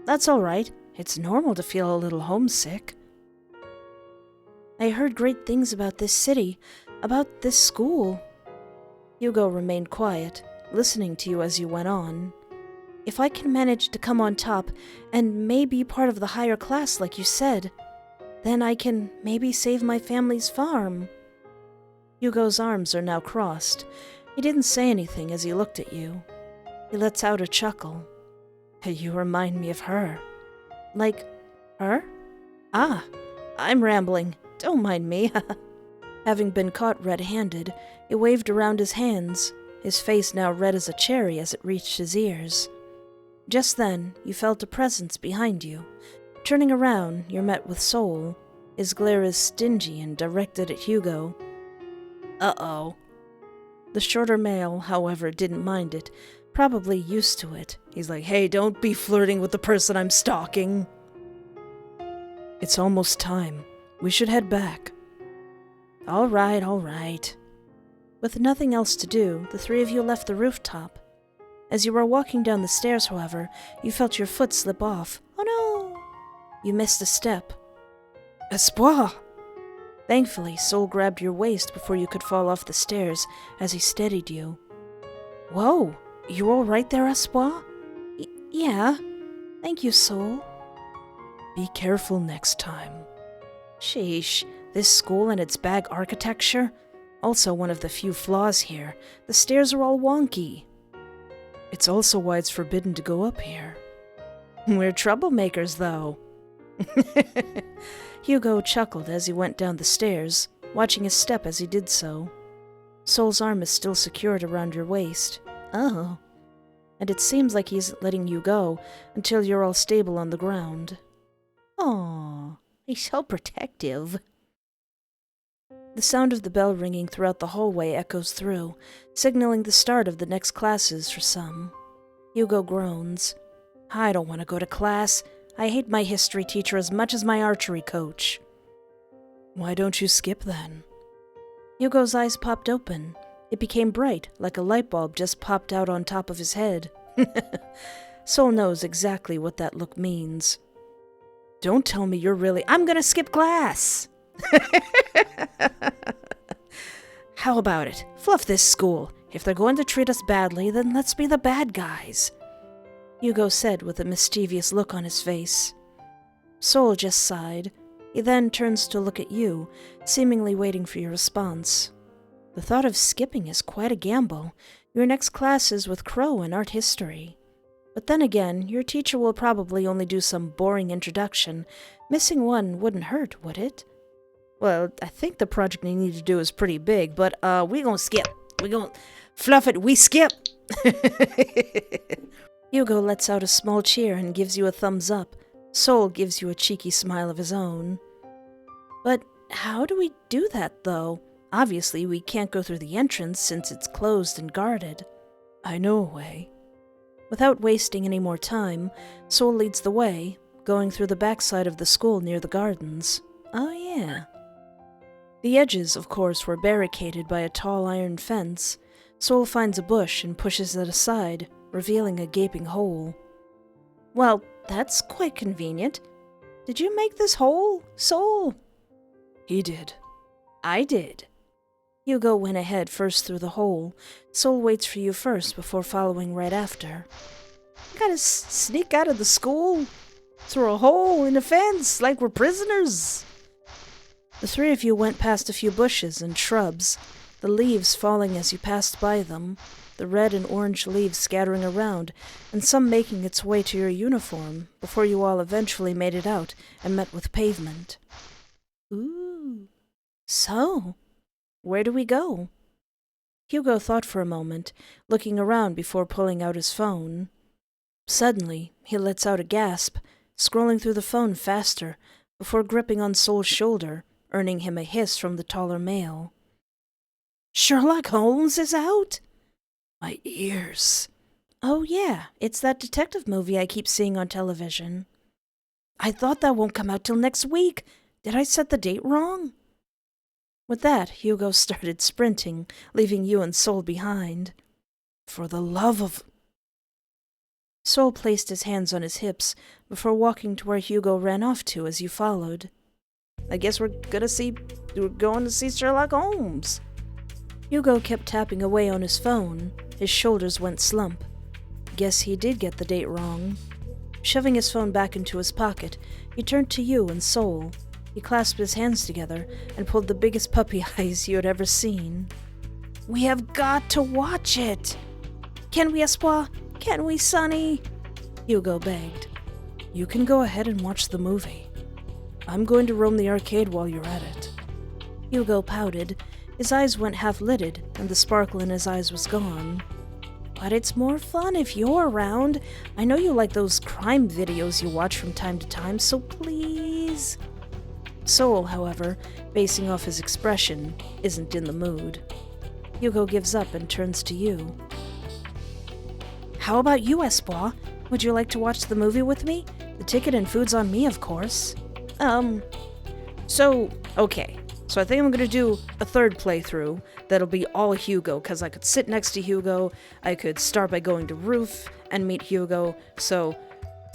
That's all right. It's normal to feel a little homesick. I heard great things about this city, about this school. Hyugo remained quiet, listening to you as you went on. If I can manage to come on top and maybe part of the higher class like you said, then I can maybe save my family's farm. Hyugo's arms are now crossed. He didn't say anything as he looked at you. He lets out a chuckle. You remind me of her. Like her? Ah, I'm rambling. Don't mind me. Having been caught red-handed, he waved around his hands, his face now red as a cherry as it reached his ears. Just then, you felt a presence behind you. Turning around, you're met with Soul. His glare is stingy and directed at Hyugo. Uh-oh. The shorter male, however, didn't mind it, probably used to it. He's like, hey, don't be flirting with the person I'm stalking. It's almost time. We should head back. All right. With nothing else to do, the three of you left the rooftop. As you were walking down the stairs, however, you felt your foot slip off. Oh no! You missed a step. Espoir! Thankfully, Soul grabbed your waist before you could fall off the stairs as he steadied you. Whoa! You all right there, Espoir? Yeah. Thank you, Soul. Be careful next time. Sheesh, this school and its bag architecture? Also one of the few flaws here. The stairs are all wonky. It's also why it's forbidden to go up here. We're troublemakers, though. Hyugo chuckled as he went down the stairs, watching his step as he did so. Soul's arm is still secured around your waist. Oh. And it seems like he's letting you go until you're all stable on the ground. Aw, he's so protective. The sound of the bell ringing throughout the hallway echoes through, signaling the start of the next classes for some. Hyugo groans. I don't want to go to class. I hate my history teacher as much as my archery coach. Why don't you skip then? Hyugo's eyes popped open. It became bright, like a light bulb just popped out on top of his head. Soul knows exactly what that look means. Don't tell me you're really... I'm gonna skip class! How about it? Fluff this school. If they're going to treat us badly, then let's be the bad guys. Hyugo said with a mischievous look on his face. Soul just sighed. He then turns to look at you, seemingly waiting for your response. The thought of skipping is quite a gamble. Your next class is with Crowe in art history. But then again, your teacher will probably only do some boring introduction. Missing one wouldn't hurt, would it? Well, I think the project they need to do is pretty big, but we gonna skip. We gonna fluff it, we skip! Hyugo lets out a small cheer and gives you a thumbs up. Soul gives you a cheeky smile of his own. But how do we do that, though? Obviously, we can't go through the entrance since it's closed and guarded. I know a way. Without wasting any more time, Soul leads the way, going through the backside of the school near the gardens. Oh yeah. The edges, of course, were barricaded by a tall iron fence. Soul finds a bush and pushes it aside, revealing a gaping hole. Well, that's quite convenient. Did you make this hole, Soul? He did. I did. Hyugo went ahead first through the hole. Soul waits for you first before following right after. You gotta sneak out of the school through a hole in the fence like we're prisoners. The three of you went past a few bushes and shrubs, the leaves falling as you passed by them, the red and orange leaves scattering around, and some making its way to your uniform before you all eventually made it out and met with pavement. Ooh. So, where do we go? Hyugo thought for a moment, looking around before pulling out his phone. Suddenly, he lets out a gasp, scrolling through the phone faster, before gripping on Soul's shoulder, earning him a hiss from the taller male. Sherlock Holmes is out? My ears. Oh yeah, it's that detective movie I keep seeing on television. I thought that won't come out till next week. Did I set the date wrong? With that, Hyugo started sprinting, leaving you and Soul behind. For the love of... Soul placed his hands on his hips before walking to where Hyugo ran off to as you followed. I guess we're going to see Sherlock Holmes. Hyugo kept tapping away on his phone. His shoulders went slump. Guess he did get the date wrong. Shoving his phone back into his pocket, he turned to you and Soul. He clasped his hands together and pulled the biggest puppy eyes you had ever seen. We have got to watch it! Can we, Espoir? Can we, Sonny? Hyugo begged. You can go ahead and watch the movie. I'm going to roam the arcade while you're at it. Hyugo pouted. His eyes went half-lidded, and the sparkle in his eyes was gone. But it's more fun if you're around. I know you like those crime videos you watch from time to time, so please. Soul, however, basing off his expression, isn't in the mood. Hyugo gives up and turns to you. How about you, Espoir? Would you like to watch the movie with me? The ticket and food's on me, of course. Okay. So I think I'm going to do a third playthrough that'll be all Hyugo, because I could sit next to Hyugo, I could start by going to Roof and meet Hyugo. So,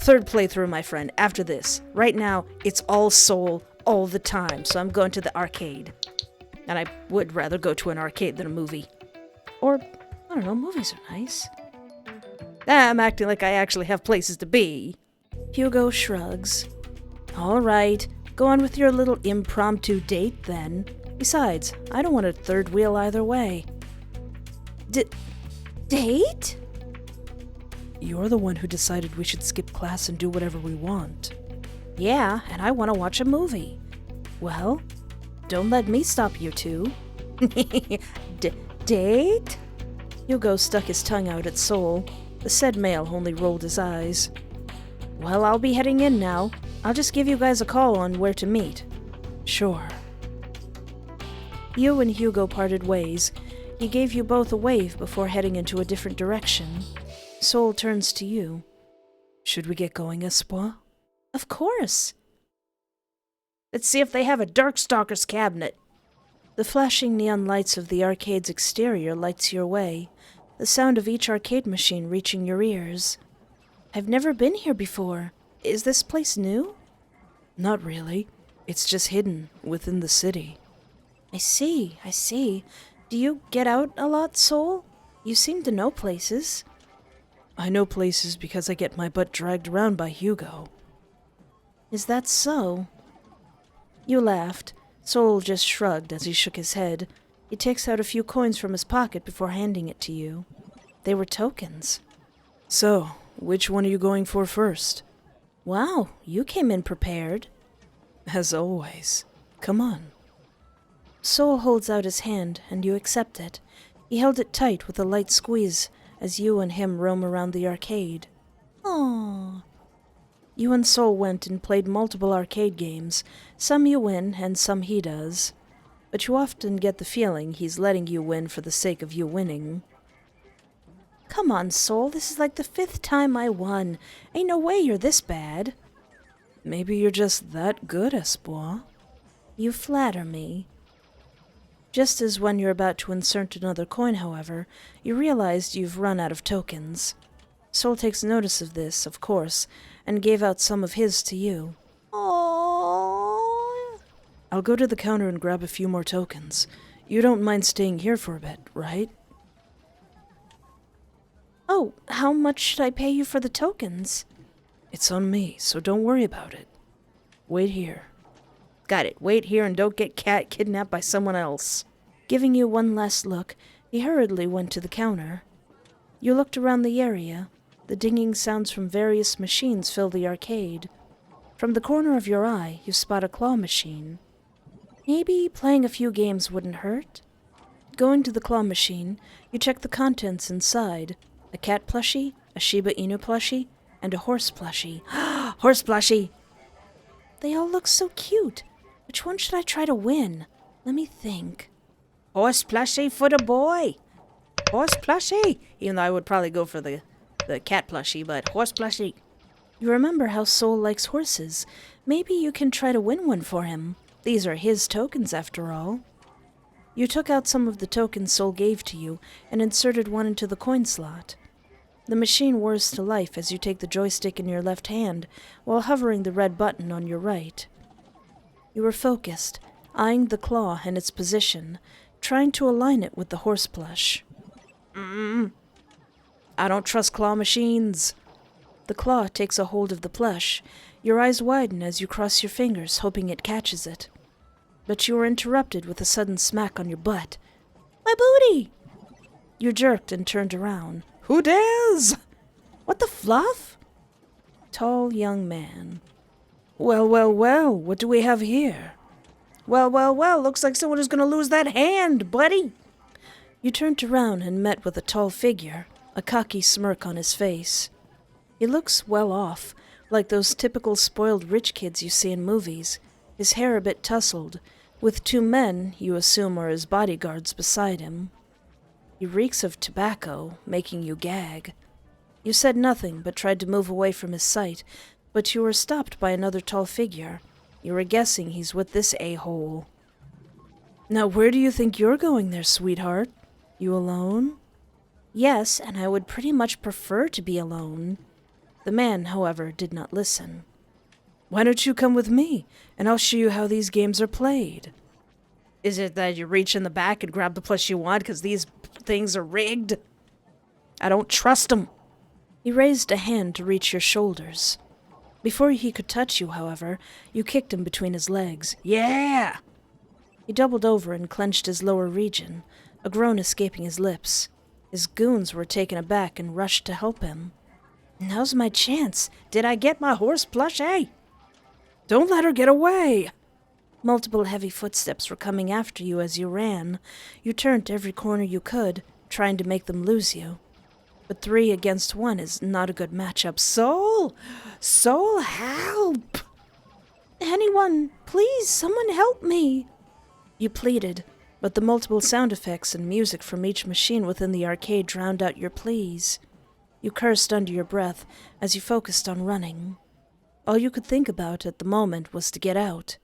third playthrough, my friend, after this. Right now, it's all Soul all the time, so I'm going to the arcade. And I would rather go to an arcade than a movie. Or, I don't know, movies are nice. I'm acting like I actually have places to be. Hyugo shrugs. All right, go on with your little impromptu date then. Besides, I don't want a third wheel either way. Date? You're the one who decided we should skip class and do whatever we want. Yeah, and I want to watch a movie. Well, don't let me stop you two. Date? Hyugo stuck his tongue out at Soul. The said male only rolled his eyes. Well, I'll be heading in now. I'll just give you guys a call on where to meet. Sure. You and Hyugo parted ways. He gave you both a wave before heading into a different direction. Soul turns to you. Should we get going, Espoir? Of course. Let's see if they have a Darkstalker's cabinet. The flashing neon lights of the arcade's exterior lights your way, the sound of each arcade machine reaching your ears. I've never been here before. Is this place new? Not really. It's just hidden within the city. I see. Do you get out a lot, Soul? You seem to know places. I know places because I get my butt dragged around by Hyugo. Is that so? You laughed. Soul just shrugged as he shook his head. He takes out a few coins from his pocket before handing it to you. They were tokens. So, which one are you going for first? Wow, you came in prepared. As always. Come on. Soul holds out his hand, and you accept it. He held it tight with a light squeeze as you and him roam around the arcade. Aww. You and Soul went and played multiple arcade games. Some you win, and some he does. But you often get the feeling he's letting you win for the sake of you winning. Come on, Soul, this is like the 5th time I won. Ain't no way you're this bad. Maybe you're just that good, Espoir. You flatter me. Just as when you're about to insert another coin, however, you realized you've run out of tokens. Soul takes notice of this, of course, and gave out some of his to you. Aww. I'll go to the counter and grab a few more tokens. You don't mind staying here for a bit, right? Oh, how much should I pay you for the tokens? It's on me, so don't worry about it. Wait here. Got it. Wait here and don't get kidnapped by someone else. Giving you one last look, he hurriedly went to the counter. You looked around the area. The dinging sounds from various machines fill the arcade. From the corner of your eye, you spot a claw machine. Maybe playing a few games wouldn't hurt? Going to the claw machine, you check the contents inside. A cat plushie, a Shiba Inu plushie, and a horse plushie. Horse plushie! They all look so cute. Which one should I try to win? Let me think. Horse plushie for the boy! Horse plushie! Even though I would probably go for the cat plushie, but horse plushie. You remember how Soul likes horses. Maybe you can try to win one for him. These are his tokens, after all. You took out some of the tokens Soul gave to you and inserted one into the coin slot. The machine whirs to life as you take the joystick in your left hand while hovering the red button on your right. You were focused, eyeing the claw and its position, trying to align it with the horse plush. I don't trust claw machines. The claw takes a hold of the plush. Your eyes widen as you cross your fingers, hoping it catches it. But you are interrupted with a sudden smack on your butt. My booty! You jerked and turned around. Who dares? What the fluff? Tall young man. Well, what do we have here? Well, looks like someone is going to lose that hand, buddy. You turned around and met with a tall figure, a cocky smirk on his face. He looks well off, like those typical spoiled rich kids you see in movies, his hair a bit tousled, with two men you assume are his bodyguards beside him. He reeks of tobacco, making you gag. You said nothing but tried to move away from his sight, but you were stopped by another tall figure. You were guessing he's with this a-hole. Now where do you think you're going there, sweetheart? You alone? Yes, and I would pretty much prefer to be alone. The man, however, did not listen. Why don't you come with me, and I'll show you how these games are played? Is it that you reach in the back and grab the plush you want because these things are rigged? I don't trust 'em. He raised a hand to reach your shoulders. Before he could touch you, however, you kicked him between his legs. Yeah! He doubled over and clenched his lower region, a groan escaping his lips. His goons were taken aback and rushed to help him. Now's my chance. Did I get my horse plush, eh? Don't let her get away! Multiple heavy footsteps were coming after you as you ran. You turned to every corner you could, trying to make them lose you. But 3 against 1 is not a good matchup. Soul! Soul, help! Anyone, please, someone help me! You pleaded, but the multiple sound effects and music from each machine within the arcade drowned out your pleas. You cursed under your breath as you focused on running. All you could think about at the moment was to get out.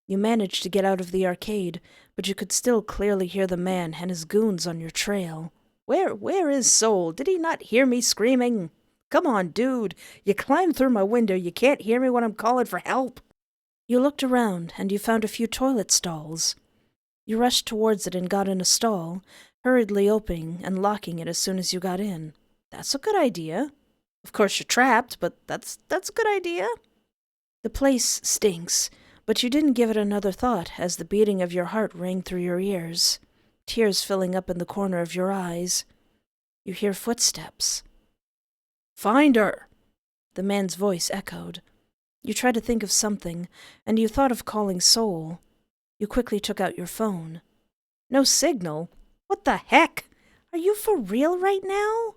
You managed to get out of the arcade, but you could still clearly hear the man and his goons on your trail. Where is Soul? Did he not hear me screaming? Come on, dude. You climbed through my window. You can't hear me when I'm calling for help. You looked around, and you found a few toilet stalls. You rushed towards it and got in a stall, hurriedly opening and locking it as soon as you got in. That's a good idea. Of course you're trapped, but that's a good idea. The place stinks, but you didn't give it another thought as the beating of your heart rang through your ears, tears filling up in the corner of your eyes. You hear footsteps. Find her! The man's voice echoed. You tried to think of something, and you thought of calling Soul. You quickly took out your phone. No signal? What the heck? Are you for real right now?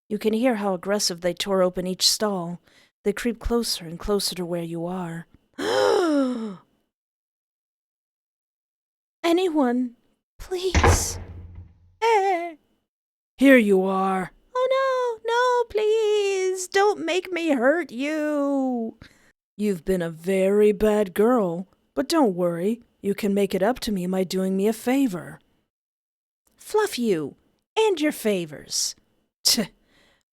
You can hear how aggressive they tore open each stall. They creep closer and closer to where you are. Anyone, please. Here you are. Oh no, please, don't make me hurt you. You've been a very bad girl, but don't worry, you can make it up to me by doing me a favor. Fluff you, and your favors. Tch,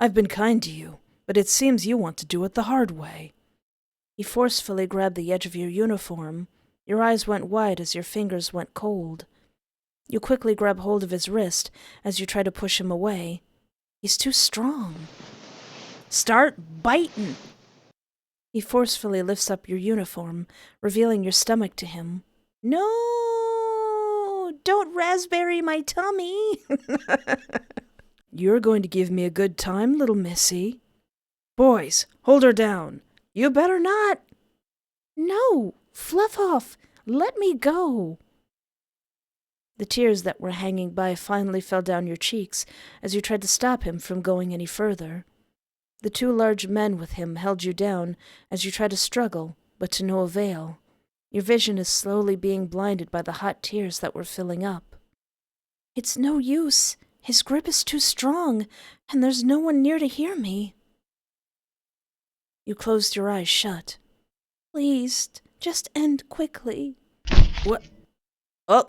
I've been kind to you, but it seems you want to do it the hard way. He forcefully grabbed the edge of your uniform. Your eyes went wide as your fingers went cold. You quickly grab hold of his wrist as you try to push him away. He's too strong. Start biting. He forcefully lifts up your uniform, revealing your stomach to him. No! Don't raspberry my tummy! You're going to give me a good time, little missy. Boys, hold her down. You better not. No! Fluff off! Let me go! The tears that were hanging by finally fell down your cheeks as you tried to stop him from going any further. The 2 large men with him held you down as you tried to struggle, but to no avail. Your vision is slowly being blinded by the hot tears that were filling up. It's no use. His grip is too strong, and there's no one near to hear me. You closed your eyes shut. Please, just end quickly. What? Oh!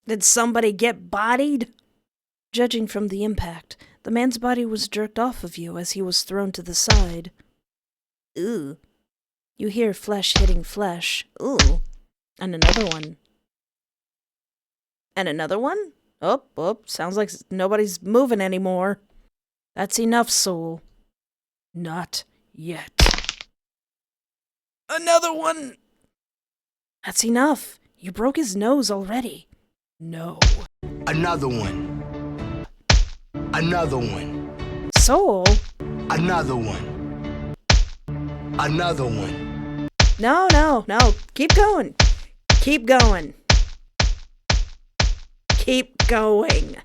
Did somebody get bodied? Judging from the impact, the man's body was jerked off of you as he was thrown to the side. Ooh. You hear flesh hitting flesh. Ooh. And another one. And another one? Oh, sounds like nobody's moving anymore. That's enough, Soul. Not yet. Another one! That's enough. You broke his nose already. No. Another one. Another one. Soul? Another one. Another one. No. Keep going. Keep going. Keep going.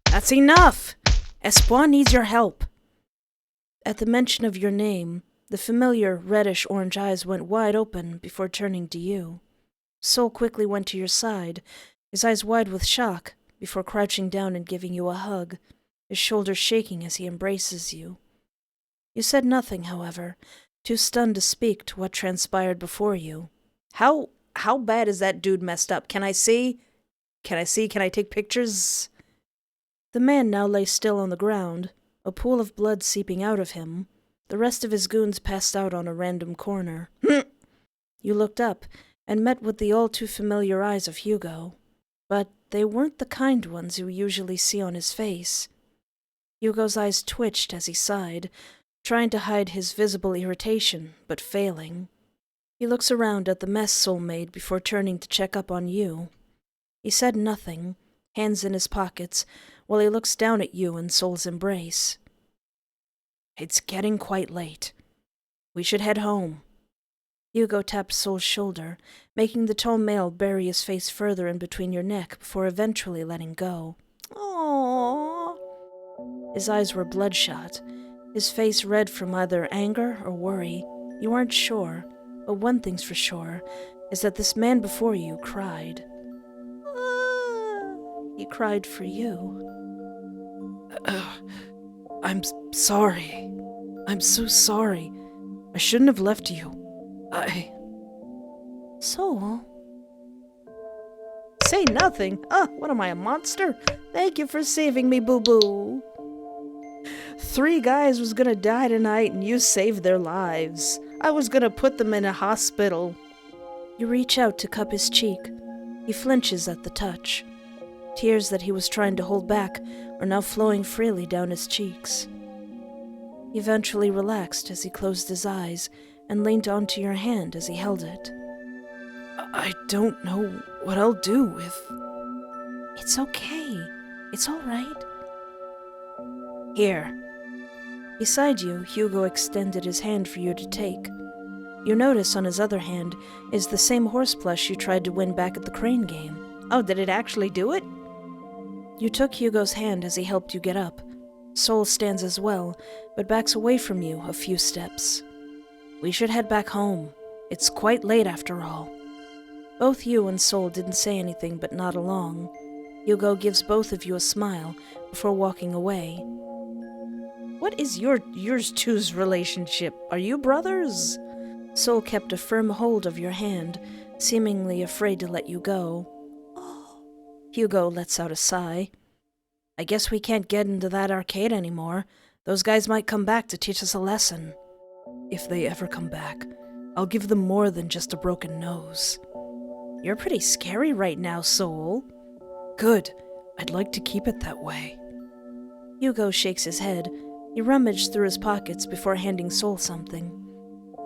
That's enough. Espoir needs your help. At the mention of your name, the familiar reddish-orange eyes went wide open before turning to you. Soul quickly went to your side, his eyes wide with shock, before crouching down and giving you a hug, his shoulders shaking as he embraces you. You said nothing, however, too stunned to speak to what transpired before you. How bad is that dude messed up? Can I see? Can I take pictures? The man now lay still on the ground, a pool of blood seeping out of him. The rest of his goons passed out on a random corner. You looked up and met with the all-too-familiar eyes of Hyugo, but they weren't the kind ones you usually see on his face. Hyugo's eyes twitched as he sighed, trying to hide his visible irritation, but failing. He looks around at the mess Soul made before turning to check up on you. He said nothing, hands in his pockets, while he looks down at you in Soul's embrace. It's getting quite late. We should head home. Hyugo tapped Soul's shoulder, making the tall male bury his face further in between your neck before eventually letting go. Aww. His eyes were bloodshot, his face red from either anger or worry. You aren't sure, but one thing's for sure, is that this man before you cried. He cried for you. I'm sorry. I'm so sorry. I shouldn't have left you. Soul? Say nothing. What am I, a monster? Thank you for saving me, boo-boo. 3 guys was gonna die tonight and you saved their lives. I was gonna put them in a hospital. You reach out to cup his cheek. He flinches at the touch. Tears that he was trying to hold back are now flowing freely down his cheeks. He eventually relaxed as he closed his eyes and leaned onto your hand as he held it. I don't know what I'll do if... It's okay. It's all right. Here. Beside you, Hyugo extended his hand for you to take. You notice on his other hand is the same horse plush you tried to win back at the crane game. Oh, did it actually do it? You took Hyugo's hand as he helped you get up. Soul stands as well, but backs away from you a few steps. We should head back home. It's quite late after all. Both you and Soul didn't say anything but nod along. Hyugo gives both of you a smile before walking away. What is yours two's relationship? Are you brothers? Soul kept a firm hold of your hand, seemingly afraid to let you go. Hyugo lets out a sigh. I guess we can't get into that arcade anymore. Those guys might come back to teach us a lesson. If they ever come back, I'll give them more than just a broken nose. You're pretty scary right now, Soul. Good. I'd like to keep it that way. Hyugo shakes his head. He rummaged through his pockets before handing Soul something.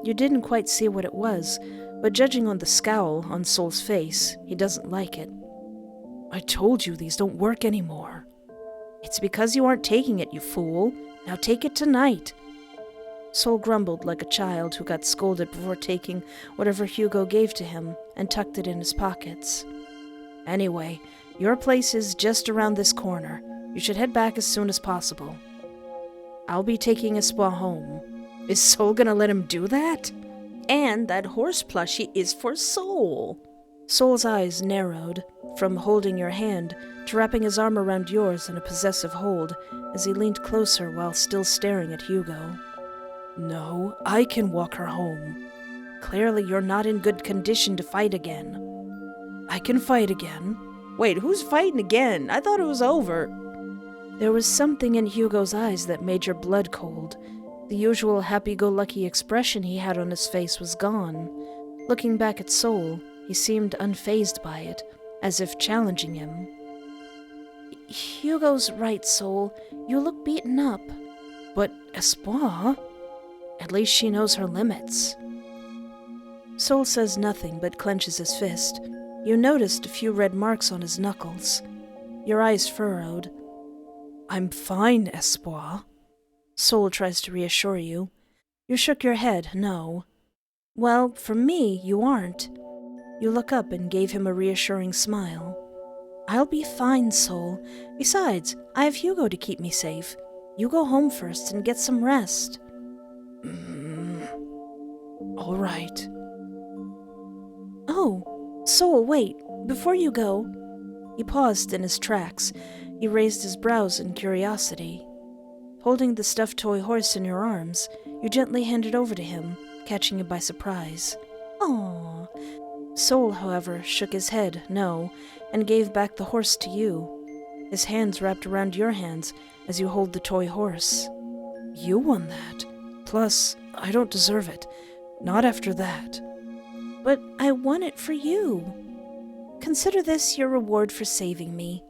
You didn't quite see what it was, but judging on the scowl on Soul's face, he doesn't like it. I told you these don't work anymore. It's because you aren't taking it, you fool. Now take it tonight. Soul grumbled like a child who got scolded before taking whatever Hyugo gave to him and tucked it in his pockets. Anyway, your place is just around this corner. You should head back as soon as possible. I'll be taking Espoir home. Is Soul gonna let him do that? And that horse plushie is for Soul. Soul's eyes narrowed, from holding your hand to wrapping his arm around yours in a possessive hold as he leaned closer while still staring at Hyugo. No, I can walk her home. Clearly you're not in good condition to fight again. I can fight again. Wait, who's fighting again? I thought it was over. There was something in Hyugo's eyes that made your blood cold. The usual happy-go-lucky expression he had on his face was gone. Looking back at Soul, he seemed unfazed by it, as if challenging him. Hugo's right, Soul. You look beaten up. But Espoir? At least she knows her limits. Soul says nothing but clenches his fist. You noticed a few red marks on his knuckles. Your eyes furrowed. I'm fine, Espoir. Soul tries to reassure you. You shook your head, no. Well, for me, you aren't. You look up and gave him a reassuring smile. I'll be fine, Soul. Besides, I have Hyugo to keep me safe. You go home first and get some rest. All right. Oh, Soul, wait. Before you go... He paused in his tracks. He raised his brows in curiosity. Holding the stuffed toy horse in your arms, you gently handed over to him, catching him by surprise. Aww. Soul, however, shook his head, no, and gave back the horse to you. His hands wrapped around your hands as you hold the toy horse. You won that. Plus, I don't deserve it. Not after that. But I won it for you. Consider this your reward for saving me.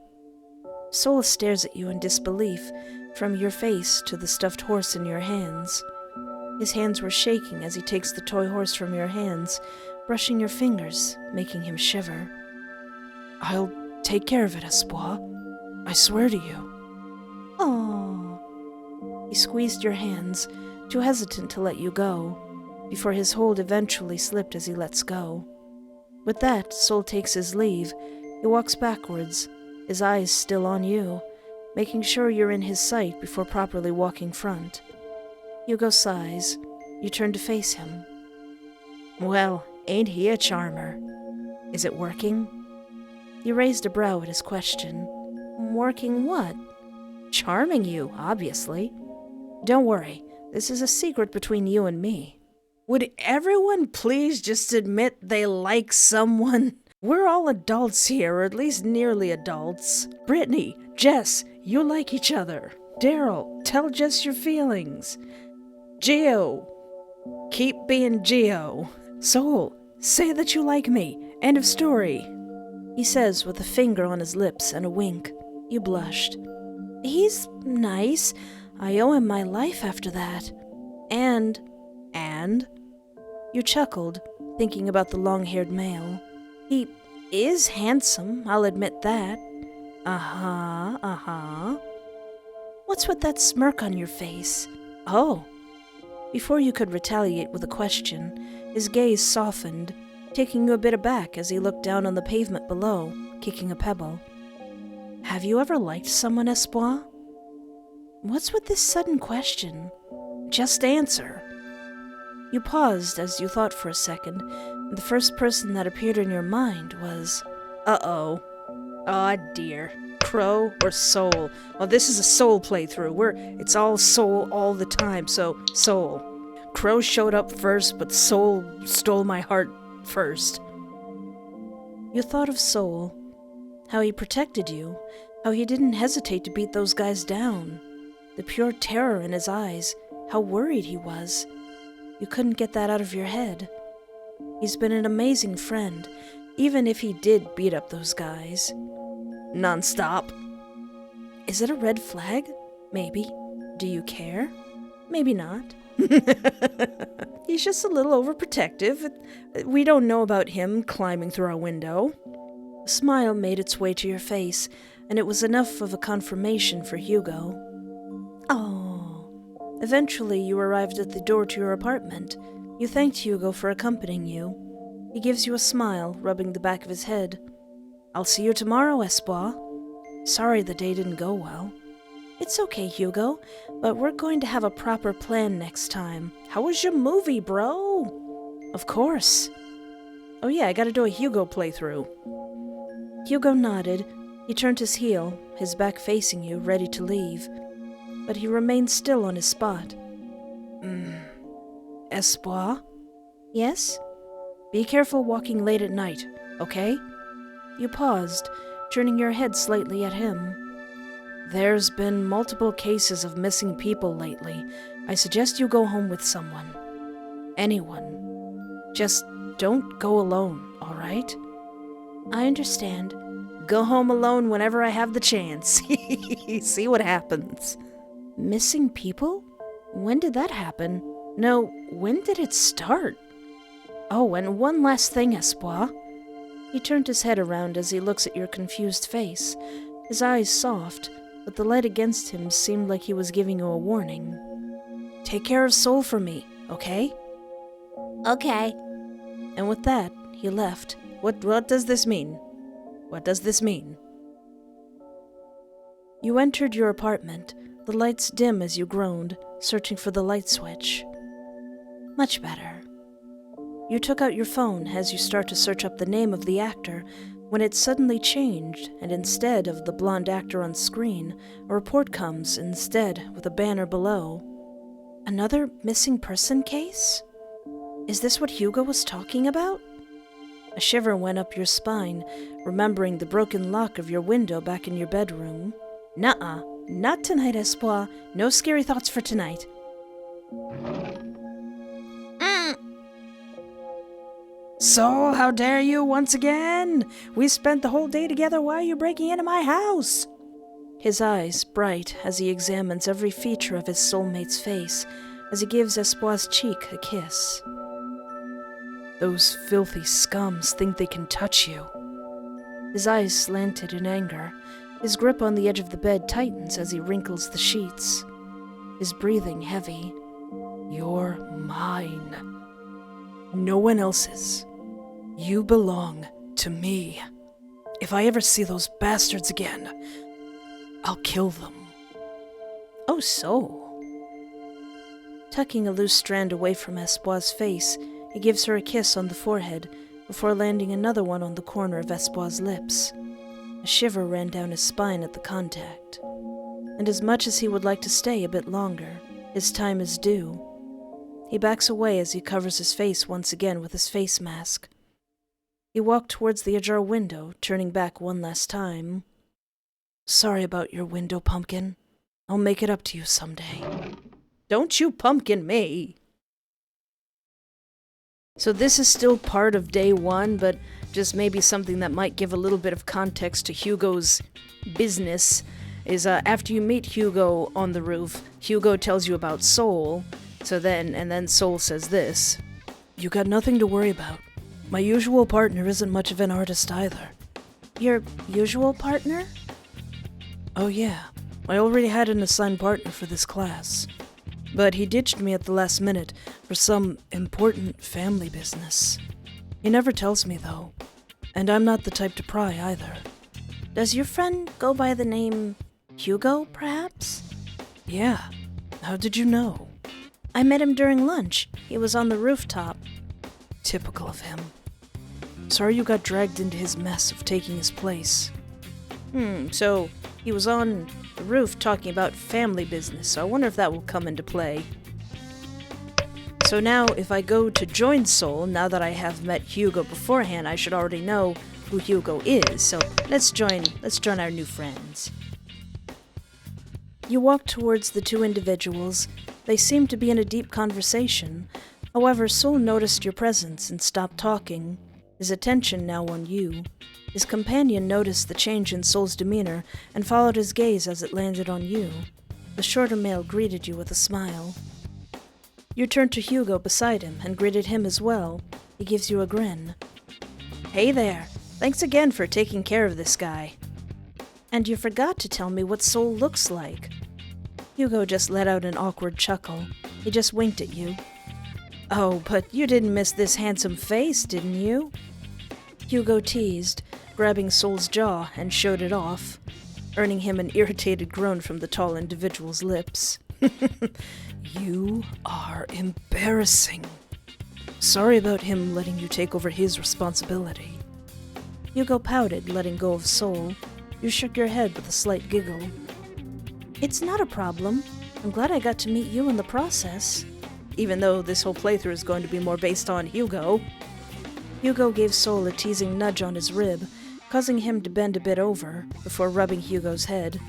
Soul stares at you in disbelief, from your face to the stuffed horse in your hands. His hands were shaking as he takes the toy horse from your hands, brushing your fingers, making him shiver. I'll take care of it, Espoir. I swear to you. Aww. He squeezed your hands, too hesitant to let you go, before his hold eventually slipped as he lets go. With that, Soul takes his leave. He walks backwards, his eyes still on you, making sure you're in his sight before properly walking front. Hyugo sighs. You turn to face him. Well, ain't he a charmer? Is it working? You raised a brow at his question. Working what? Charming you, obviously. Don't worry, this is a secret between you and me. Would everyone please just admit they like someone? We're all adults here, or at least nearly adults. Brittney, Jess, you like each other. Deryl, tell Jess your feelings. Gio, keep being Gio. Soul, say that you like me. End of story. He says with a finger on his lips and a wink. You blushed. He's nice. I owe him my life after that. And? You chuckled, thinking about the long-haired male. He is handsome, I'll admit that. What's with that smirk on your face? Oh. Before you could retaliate with a question, his gaze softened, taking you a bit aback as he looked down on the pavement below, kicking a pebble. Have you ever liked someone, Espoir? What's with this sudden question? Just answer. You paused as you thought for a second, and the first person that appeared in your mind was... Uh-oh. Aw, dear. Crowe or Soul? Well, this is a Soul playthrough. It's all Soul all the time, so Soul. Crowe showed up first, but Soul stole my heart first. You thought of Soul, how he protected you, how he didn't hesitate to beat those guys down, the pure terror in his eyes, how worried he was. You couldn't get that out of your head. He's been an amazing friend, even if he did beat up those guys. Non-stop. Is it a red flag? Maybe. Do you care? Maybe not. He's just a little overprotective. We don't know about him climbing through our window. A smile made its way to your face, and it was enough of a confirmation for Hyugo. Oh. Eventually, you arrived at the door to your apartment. You thanked Hyugo for accompanying you. He gives you a smile, rubbing the back of his head. I'll see you tomorrow, Espoir. Sorry the day didn't go well. It's okay, Hyugo, but we're going to have a proper plan next time. How was your movie, bro? Of course. Oh yeah, I gotta do a Hyugo playthrough. Hyugo nodded. He turned his heel, his back facing you, ready to leave. But he remained still on his spot. Espoir? Yes? Be careful walking late at night, okay? You paused. turning your head slightly at him. There's been multiple cases of missing people lately. I suggest you go home with someone. Anyone. Just don't go alone, all right? I understand. Go home alone whenever I have the chance. See what happens. Missing people? When did that happen? No, when did it start? Oh, and one last thing, Espoir. He turned his head around as he looks at your confused face, his eyes soft, but the light against him seemed like he was giving you a warning. Take care of Soul for me, okay? Okay. And with that, he left. What does this mean? What does this mean? You entered your apartment, the lights dim as you groaned, searching for the light switch. Much better. You took out your phone as you start to search up the name of the actor, when it suddenly changed, and instead of the blonde actor on screen, a report comes instead with a banner below. Another missing person case? Is this what Hyugo was talking about? A shiver went up your spine, remembering the broken lock of your window back in your bedroom. Nuh-uh, not tonight, Espoir. No scary thoughts for tonight. Soul, how dare you once again? We spent the whole day together. Why are you breaking into my house? His eyes bright as he examines every feature of his soulmate's face as he gives Espoir's cheek a kiss. Those filthy scums think they can touch you. His eyes slanted in anger. His grip on the edge of the bed tightens as he wrinkles the sheets. His breathing heavy. You're mine. No one else's. You belong to me. If I ever see those bastards again, I'll kill them. Oh, so. Tucking a loose strand away from Espoir's face, he gives her a kiss on the forehead before landing another one on the corner of Espoir's lips. A shiver ran down his spine at the contact. And as much as he would like to stay a bit longer, his time is due. He backs away as he covers his face once again with his face mask. He walked towards the ajar window, turning back one last time. Sorry about your window, Pumpkin. I'll make it up to you someday. Don't you pumpkin me! So this is still part of day one, but just maybe something that might give a little bit of context to Hyugo's business is after you meet Hyugo on the roof, Hyugo tells you about Soul. And then Soul says this. You got nothing to worry about. My usual partner isn't much of an artist either. Your usual partner? Oh yeah, I already had an assigned partner for this class. But he ditched me at the last minute for some important family business. He never tells me though, and I'm not the type to pry either. Does your friend go by the name Hyugo, perhaps? Yeah, how did you know? I met him during lunch. He was on the rooftop. Typical of him. Sorry you got dragged into his mess of taking his place. So he was on the roof talking about family business, so I wonder if that will come into play. So now, if I go to join Soul, now that I have met Hyugo beforehand, I should already know who Hyugo is, so let's join our new friends. You walk towards the two individuals. They seem to be in a deep conversation. However, Soul noticed your presence and stopped talking, his attention now on you. His companion noticed the change in Soul's demeanor and followed his gaze as it landed on you. The shorter male greeted you with a smile. You turned to Hyugo beside him and greeted him as well. He gives you a grin. Hey there. Thanks again for taking care of this guy. And you forgot to tell me what Soul looks like. Hyugo just let out an awkward chuckle. He just winked at you. Oh, but you didn't miss this handsome face, didn't you? Hyugo teased, grabbing Soul's jaw and showed it off, earning him an irritated groan from the tall individual's lips. You are embarrassing. Sorry about him letting you take over his responsibility. Hyugo pouted, letting go of Soul. You shook your head with a slight giggle. It's not a problem. I'm glad I got to meet you in the process. Even though this whole playthrough is going to be more based on Hyugo. Hyugo gave Soul a teasing nudge on his rib, causing him to bend a bit over before rubbing Hyugo's head,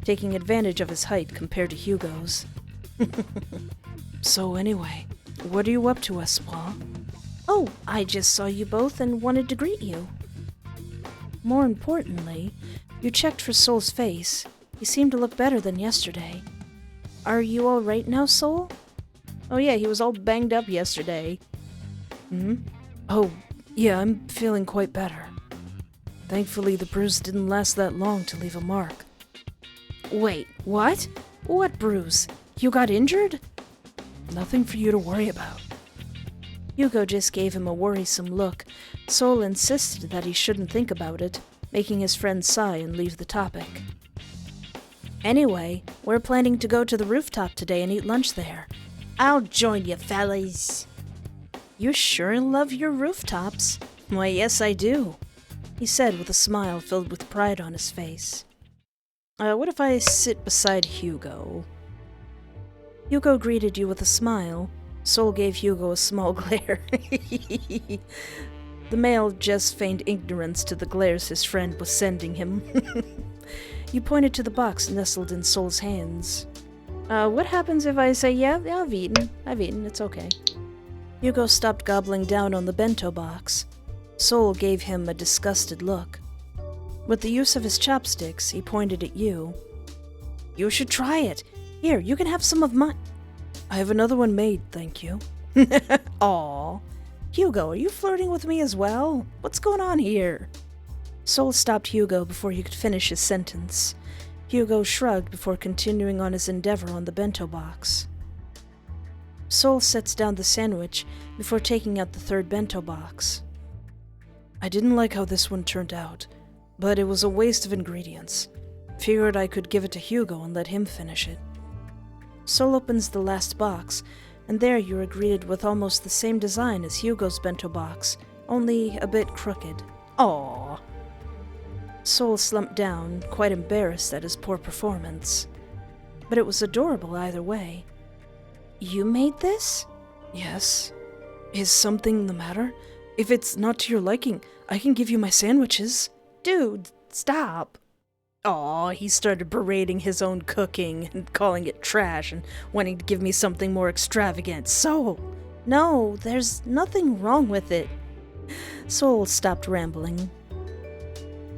taking advantage of his height compared to Hyugo's. So anyway, what are you up to, Espoir? Oh, I just saw you both and wanted to greet you. More importantly, you checked for Soul's face. He seemed to look better than yesterday. Are you all right now, Soul? Oh yeah, he was all banged up yesterday. Oh, yeah, I'm feeling quite better. Thankfully, the bruise didn't last that long to leave a mark. Wait, what? What bruise? You got injured? Nothing for you to worry about. Hyugo just gave him a worrisome look. Soul insisted that he shouldn't think about it, making his friend sigh and leave the topic. Anyway, we're planning to go to the rooftop today and eat lunch there. I'll join you, fellas. You sure love your rooftops. Why, yes, I do, he said with a smile filled with pride on his face. What if I sit beside Hyugo? Hyugo greeted you with a smile. Soul gave Hyugo a small glare. The male just feigned ignorance to the glares his friend was sending him. You pointed to the box nestled in Soul's hands. What happens if I say, yeah, I've eaten, it's okay. Hyugo stopped gobbling down on the bento box. Soul gave him a disgusted look. With the use of his chopsticks, he pointed at you. You should try it. Here, you can have some of mine. I have another one made, thank you. Aw. Hyugo, are you flirting with me as well? What's going on here? Soul stopped Hyugo before he could finish his sentence. Hyugo shrugged before continuing on his endeavor on the bento box. Soul sets down the sandwich before taking out the third bento box. I didn't like how this one turned out, but it was a waste of ingredients. Figured I could give it to Hyugo and let him finish it. Soul opens the last box, and there you are greeted with almost the same design as Hyugo's bento box, only a bit crooked. Aww. Soul slumped down, quite embarrassed at his poor performance. But it was adorable either way. You made this? Yes. Is something the matter? If it's not to your liking, I can give you my sandwiches. Dude, stop. Aw, he started berating his own cooking and calling it trash and wanting to give me something more extravagant. So, no, there's nothing wrong with it. Soul stopped rambling.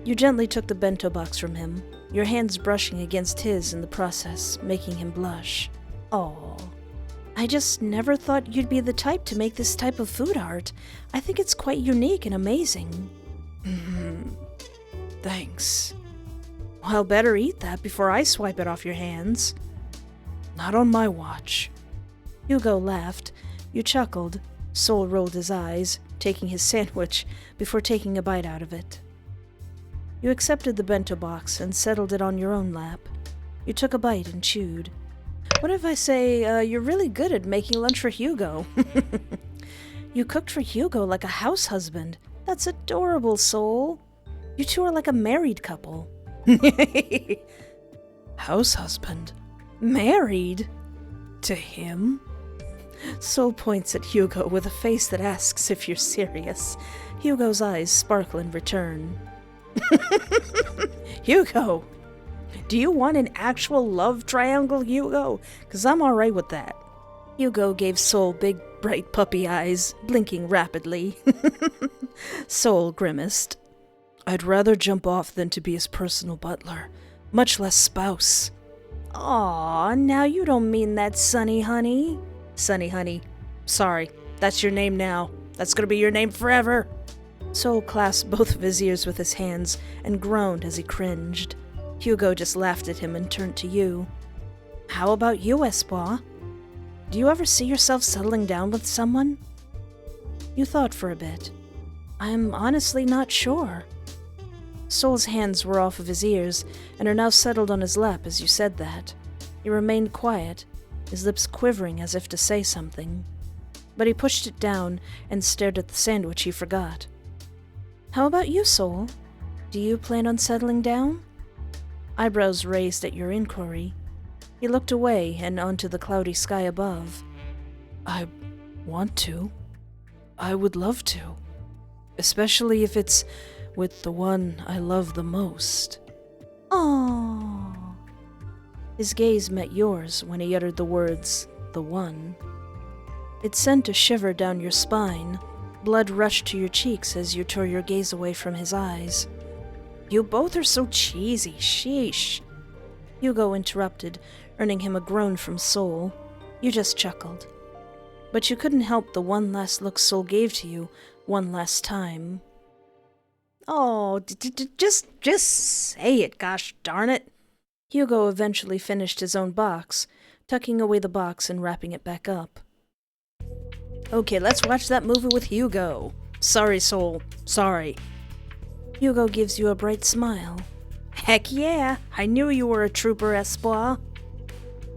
You gently took the bento box from him, your hands brushing against his in the process, making him blush. Aw. I just never thought you'd be the type to make this type of food art. I think it's quite unique and amazing. Thanks. Well, better eat that before I swipe it off your hands. Not on my watch. Hyugo laughed. You chuckled. Soul rolled his eyes, taking his sandwich before taking a bite out of it. You accepted the bento box and settled it on your own lap. You took a bite and chewed. What if I say, you're really good at making lunch for Hyugo? You cooked for Hyugo like a house husband. That's adorable, Soul. You two are like a married couple. House husband? Married? To him? Soul points at Hyugo with a face that asks if you're serious. Hyugo's eyes sparkle in return. Hyugo! Do you want an actual love triangle, Hyugo? 'Cause I'm alright with that. Hyugo gave Soul big, bright puppy eyes, blinking rapidly. Soul grimaced. I'd rather jump off than to be his personal butler, much less spouse. Aw, now you don't mean that, Sunny Honey. Sunny Honey. Sorry, that's your name now. That's gonna be your name forever. Soul clasped both of his ears with his hands and groaned as he cringed. Hyugo just laughed at him and turned to you. How about you, Espoir? Do you ever see yourself settling down with someone? You thought for a bit. I'm honestly not sure. Soul's hands were off of his ears and are now settled on his lap as you said that. He remained quiet, his lips quivering as if to say something. But he pushed it down and stared at the sandwich he forgot. How about you, Soul? Do you plan on settling down? Eyebrows raised at your inquiry. He looked away and onto the cloudy sky above. I want to. I would love to. Especially if it's with the one I love the most. Oh. His gaze met yours when he uttered the words, the one. It sent a shiver down your spine. Blood rushed to your cheeks as you tore your gaze away from his eyes. You both are so cheesy, sheesh. Hyugo interrupted, earning him a groan from Soul. You just chuckled. But you couldn't help the one last look Soul gave to you one last time. Oh, just say it, gosh darn it. Hyugo eventually finished his own box, tucking away the box and wrapping it back up. Okay, let's watch that movie with Hyugo. Sorry, Soul. Sorry. Hyugo gives you a bright smile. Heck yeah, I knew you were a trooper, Espoir.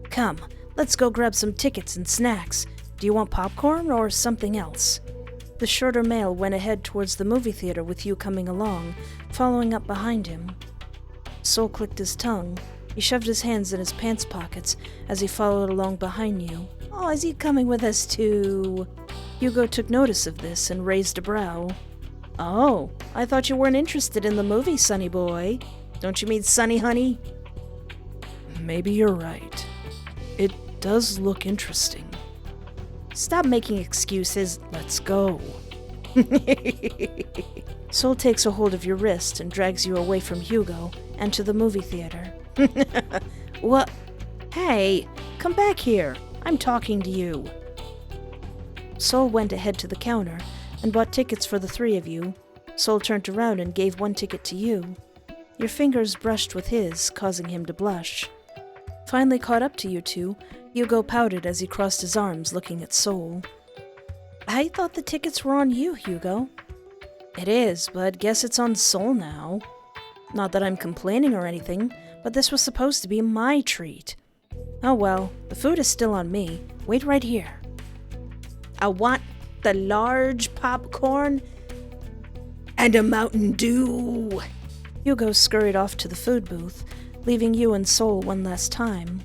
Come, let's go grab some tickets and snacks. Do you want popcorn or something else? The shorter male went ahead towards the movie theater with you coming along, following up behind him. Soul clicked his tongue. He shoved his hands in his pants pockets as he followed along behind you. Oh, is he coming with us too? Hyugo took notice of this and raised a brow. Oh, I thought you weren't interested in the movie, Sonny boy. Don't you mean Sonny honey? Maybe you're right. It does look interesting. Stop making excuses. Let's go. Soul takes a hold of your wrist and drags you away from Hyugo and to the movie theater. What? Hey, come back here. I'm talking to you. Soul went ahead to the counter and bought tickets for the three of you. Soul turned around and gave one ticket to you. Your fingers brushed with his, causing him to blush. Finally caught up to you two, Hyugo pouted as he crossed his arms, looking at Soul. I thought the tickets were on you, Hyugo. It is, but guess it's on Soul now. Not that I'm complaining or anything, but this was supposed to be my treat. Oh well, the food is still on me. Wait right here. I want the large popcorn and a Mountain Dew. Hyugo scurried off to the food booth, leaving you and Soul one last time.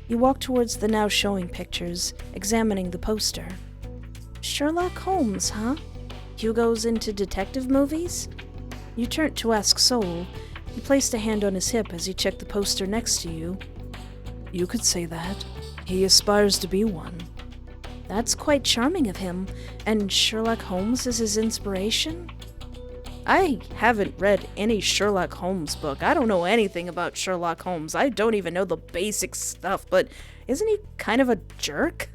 You walked towards the now showing pictures, examining the poster. Sherlock Holmes, huh? Hyugo's into detective movies? You turned to ask Soul. He placed a hand on his hip as he checked the poster next to you. You could say that. He aspires to be one. That's quite charming of him. And Sherlock Holmes is his inspiration? I haven't read any Sherlock Holmes book. I don't know anything about Sherlock Holmes. I don't even know the basic stuff, but isn't he kind of a jerk?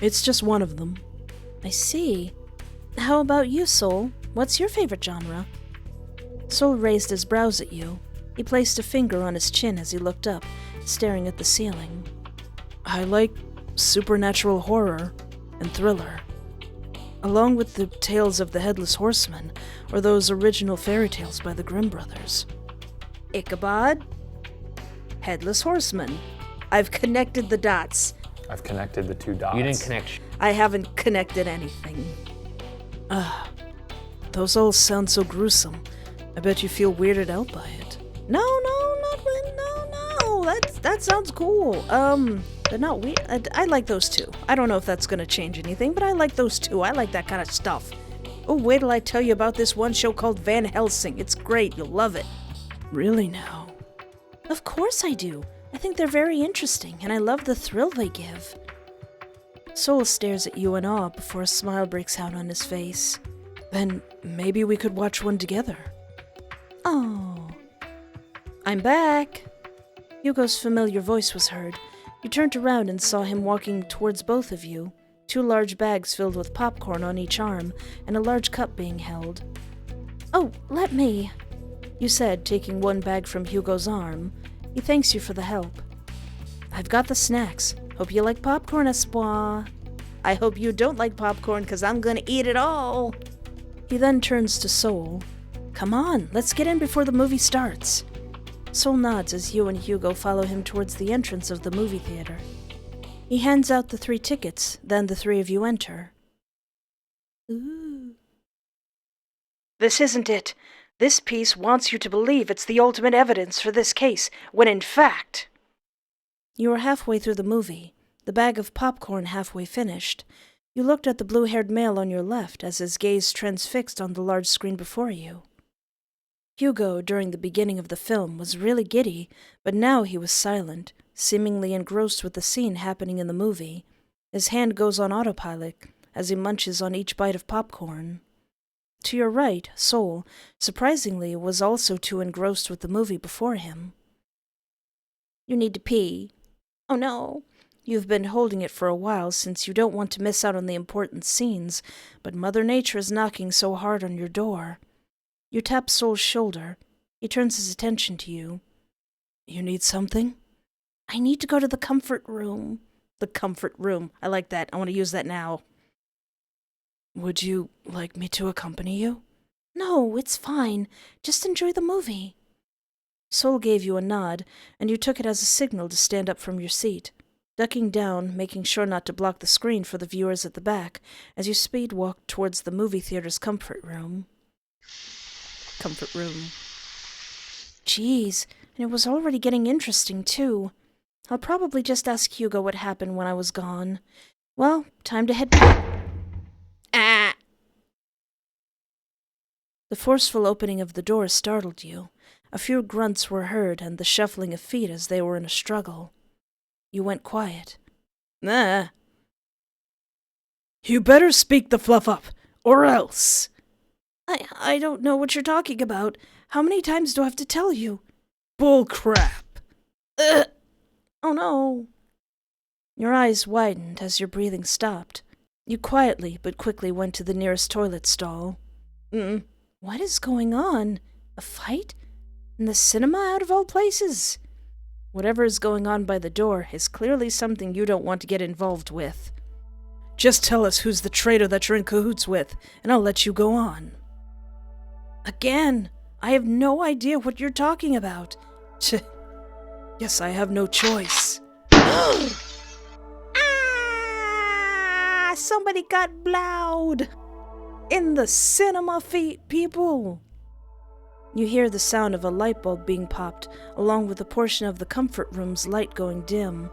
It's just one of them. I see. How about you, Soul? What's your favorite genre? Soul raised his brows at you. He placed a finger on his chin as he looked up, staring at the ceiling. I like supernatural horror and thriller, along with the tales of the Headless Horseman or those original fairy tales by the Grimm brothers. Ichabod? Headless Horseman. I've connected the dots. I've connected the two dots. You didn't connect. I haven't connected anything. Those all sound so gruesome. I bet you feel weirded out by it. No, not really. No. That sounds cool. They're not weird. I like those two. I don't know if that's gonna change anything, but I like those two. I like that kind of stuff. Oh, wait till I tell you about this one show called Van Helsing. It's great. You'll love it. Really now? Of course I do. I think they're very interesting, and I love the thrill they give. Soul stares at you in awe before a smile breaks out on his face. Then maybe we could watch one together. Oh. I'm back. Hyugo's familiar voice was heard. You turned around and saw him walking towards both of you, 2 large bags filled with popcorn on each arm and a large cup being held. Oh, let me. You said, taking one bag from Hyugo's arm. He thanks you for the help. I've got the snacks. Hope you like popcorn, Espoir. I hope you don't like popcorn, because I'm gonna eat it all. He then turns to Soul. Come on, let's get in before the movie starts. Soul nods as you and Hyugo follow him towards the entrance of the movie theater. He hands out the 3 tickets, then the 3 of you enter. Ooh. This isn't it. This piece wants you to believe it's the ultimate evidence for this case, when in fact... You are halfway through the movie, the bag of popcorn halfway finished. You looked at the blue-haired male on your left as his gaze transfixed on the large screen before you. Hyugo, during the beginning of the film, was really giddy, but now he was silent, seemingly engrossed with the scene happening in the movie. His hand goes on autopilot as he munches on each bite of popcorn. To your right, Sol, surprisingly, was also too engrossed with the movie before him. You need to pee. Oh no. You've been holding it for a while since you don't want to miss out on the important scenes, but Mother Nature is knocking so hard on your door. You tap Sol's shoulder. He turns his attention to you. You need something? I need to go to the comfort room. The comfort room. I like that. I want to use that now. Would you like me to accompany you? No, it's fine. Just enjoy the movie. Sol gave you a nod, and you took it as a signal to stand up from your seat, ducking down, making sure not to block the screen for the viewers at the back, as you speed walked towards the movie theater's comfort room. Comfort room. Jeez, and it was already getting interesting, too. I'll probably just ask Hyugo what happened when I was gone. Well, time to head back. Ah! The forceful opening of the door startled you. A few grunts were heard and the shuffling of feet as they were in a struggle. You went quiet. Ah! You better speak the fluff up, or else! I don't know what you're talking about. How many times do I have to tell you? Bull crap! Oh no. Your eyes widened as your breathing stopped. You quietly but quickly went to the nearest toilet stall. What is going on? A fight? In the cinema, out of all places? Whatever is going on by the door is clearly something you don't want to get involved with. Just tell us who's the traitor that you're in cahoots with, and I'll let you go on. Again, I have no idea what you're talking about. Yes, I have no choice. Somebody got blowed! In the cinema, people! You hear the sound of a light bulb being popped, along with a portion of the comfort room's light going dim.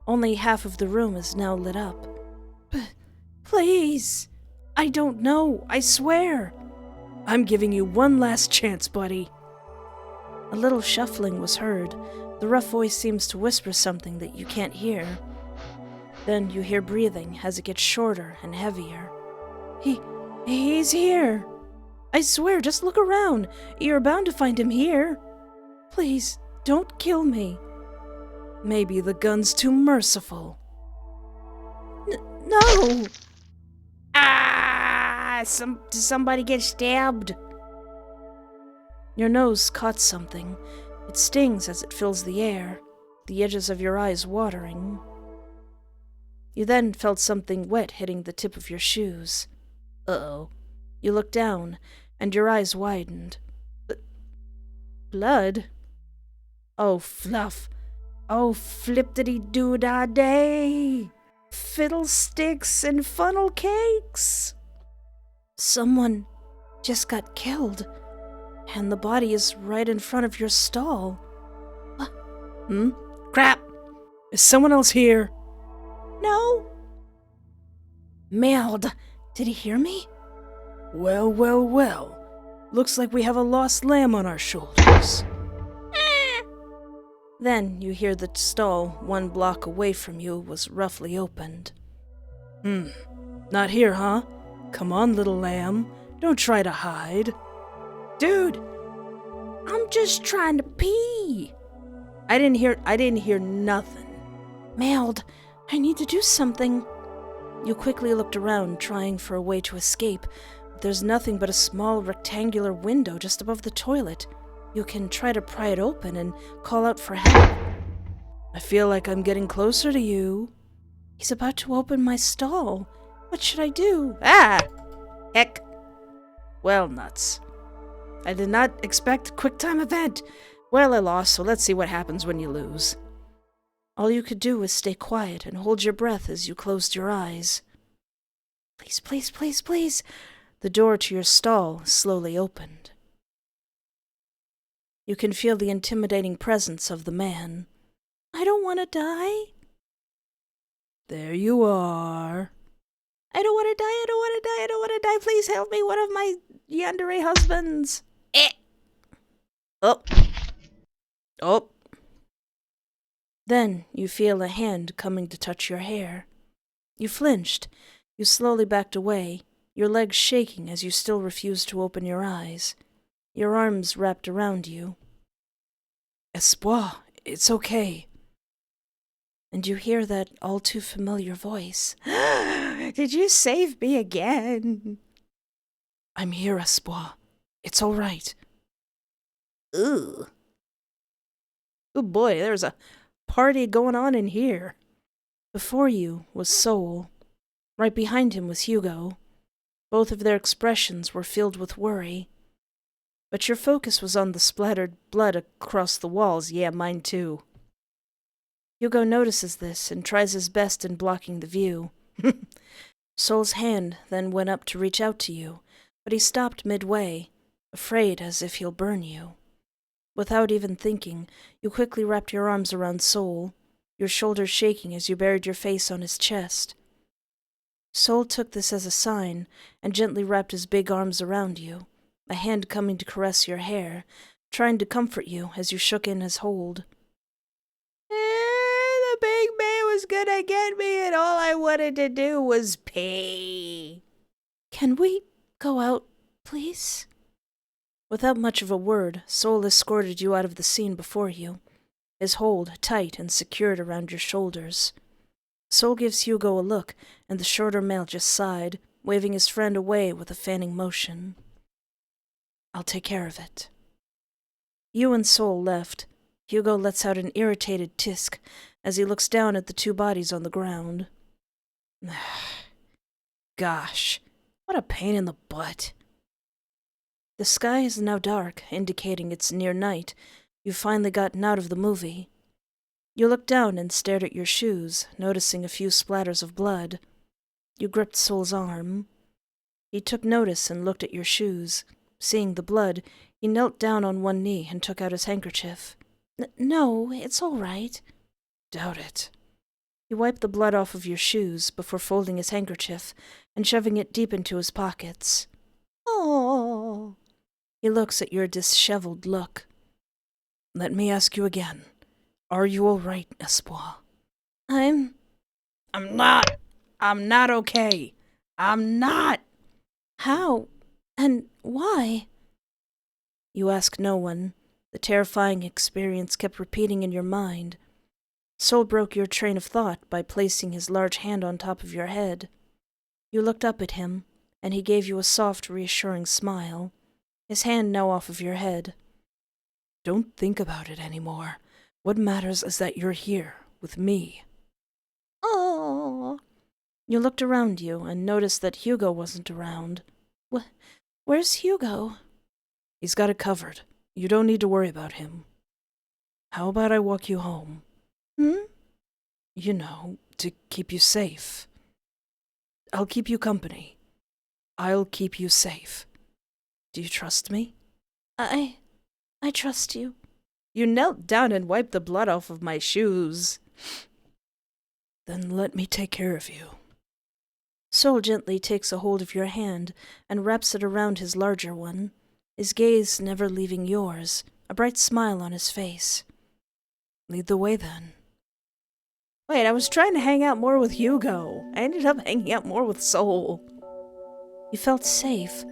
Only half of the room is now lit up. Please! I don't know, I swear! I'm giving you one last chance, buddy. A little shuffling was heard. The rough voice seems to whisper something that you can't hear. Then you hear breathing as it gets shorter and heavier. He's here! I swear, just look around. You're bound to find him here. Please, don't kill me. Maybe the gun's too merciful. No! Did somebody get stabbed? Your nose caught something. It stings as it fills the air, the edges of your eyes watering. You then felt something wet hitting the tip of your shoes. Uh-oh. You looked down, and your eyes widened. Blood? Oh, fluff. Oh, flip-diddy-doo-dah-day! Fiddlesticks and funnel cakes! Someone just got killed, and the body is right in front of your stall. Crap! Is someone else here? No. Merde! Did he hear me? Well, well, well. Looks like we have a lost lamb on our shoulders. Then you hear the stall 1 block away from you was roughly opened. Not here, huh? Come on, little lamb. Don't try to hide. Dude, I'm just trying to pee. I didn't hear nothing. Meld, I need to do something. You quickly looked around, trying for a way to escape. There's nothing but a small rectangular window just above the toilet. You can try to pry it open and call out for help. I feel like I'm getting closer to you. He's about to open my stall. What should I do? Heck. Well, nuts. I did not expect a quick-time event. Well, I lost, so let's see what happens when you lose. All you could do was stay quiet and hold your breath as you closed your eyes. Please, please, please, please. The door to your stall slowly opened. You can feel the intimidating presence of the man. I don't want to die. There you are. I don't want to die, I don't want to die, I don't want to die. Please help me. One of my yandere husbands. Oh. Oh. Then you feel a hand coming to touch your hair. You flinched. You slowly backed away, your legs shaking as you still refused to open your eyes. Your arms wrapped around you. Espoir, it's okay. And you hear that all too familiar voice. Did you save me again? I'm here, Espoir. It's all right. Ugh. Oh boy, there's a party going on in here. Before you was Soul. Right behind him was Hyugo. Both of their expressions were filled with worry. But your focus was on the splattered blood across the walls. Yeah, mine too. Hyugo notices this and tries his best in blocking the view. Soul's hand then went up to reach out to you, but he stopped midway, afraid as if he'll burn you. Without even thinking, you quickly wrapped your arms around Soul, your shoulders shaking as you buried your face on his chest. Soul took this as a sign and gently wrapped his big arms around you, a hand coming to caress your hair, trying to comfort you as you shook in his hold. The big man was gonna get me and all I wanted to do was pee. Can we go out, please? Without much of a word, Soul escorted you out of the scene before you, his hold tight and secured around your shoulders. Soul gives Hyugo a look, and the shorter male just sighed, waving his friend away with a fanning motion. I'll take care of it. You and Soul left. Hyugo lets out an irritated tisk as he looks down at the two bodies on the ground. Gosh, what a pain in the butt. The sky is now dark, indicating it's near night. You've finally gotten out of the movie. You looked down and stared at your shoes, noticing a few splatters of blood. You gripped Soul's arm. He took notice and looked at your shoes. Seeing the blood, he knelt down on one knee and took out his handkerchief. No, it's all right. Doubt it. He wiped the blood off of your shoes before folding his handkerchief and shoving it deep into his pockets. Oh. He looks at your disheveled look. Let me ask you again. Are you all right, Espoir? I'm not. I'm not okay. I'm not. How? And why? You ask no one. The terrifying experience kept repeating in your mind. Soul broke your train of thought by placing his large hand on top of your head. You looked up at him, and he gave you a soft, reassuring smile, his hand now off of your head. Don't think about it anymore. What matters is that you're here, with me. Oh. You looked around you and noticed that Hyugo wasn't around. Where's Hyugo? He's got it covered. You don't need to worry about him. How about I walk you home? You know, to keep you safe. I'll keep you company. I'll keep you safe. Do you trust me? I trust you. You knelt down and wiped the blood off of my shoes. Then let me take care of you. Soul gently takes a hold of your hand and wraps it around his larger one, his gaze never leaving yours, a bright smile on his face. Lead the way, then. Wait, I was trying to hang out more with Hyugo. I ended up hanging out more with Soul. You felt safe.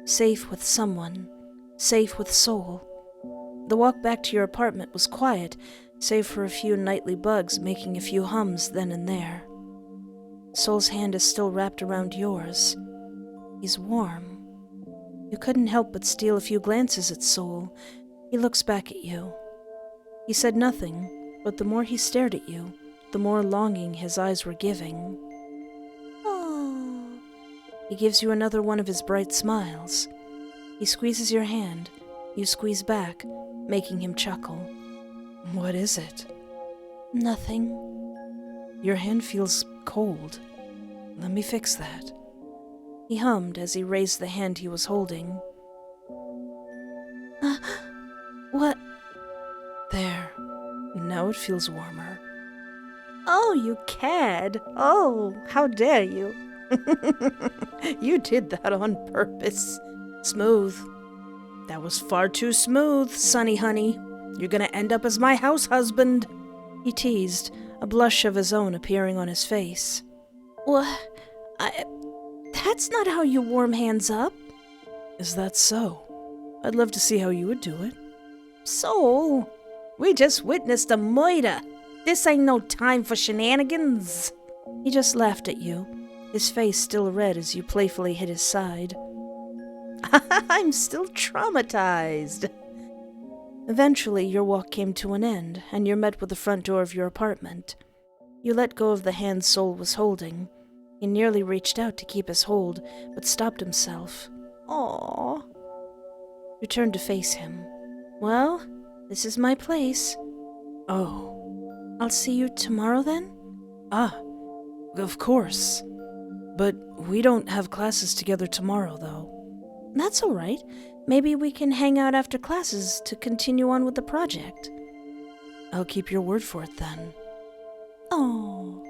Safe with someone. Safe with Soul. The walk back to your apartment was quiet, save for a few nightly bugs making a few hums then and there. Soul's hand is still wrapped around yours. He's warm. You couldn't help but steal a few glances at Soul. He looks back at you. He said nothing, but the more he stared at you, the more longing his eyes were giving. Oh. He gives you another one of his bright smiles. He squeezes your hand. You squeeze back, making him chuckle. What is it? Nothing. Your hand feels cold. Let me fix that. He hummed as he raised the hand he was holding. What? There. Now it feels warmer. Oh, you cad. Oh, how dare you. You did that on purpose. Smooth. That was far too smooth, Sonny honey. You're gonna end up as my house husband. He teased, a blush of his own appearing on his face. That's not how you warm hands up. Is that so? I'd love to see how you would do it. Soul, We just witnessed a murder. This ain't no time for shenanigans. He just laughed at you, his face still red as you playfully hit his side. I'm still traumatized. Eventually, your walk came to an end, and you're met with the front door of your apartment. You let go of the hand Soul was holding. He nearly reached out to keep his hold, but stopped himself. Aww. You turned to face him. Well, this is my place. Oh. I'll see you tomorrow then? Ah, of course. But we don't have classes together tomorrow, though. That's all right. Maybe we can hang out after classes to continue on with the project. I'll keep your word for it then. Oh.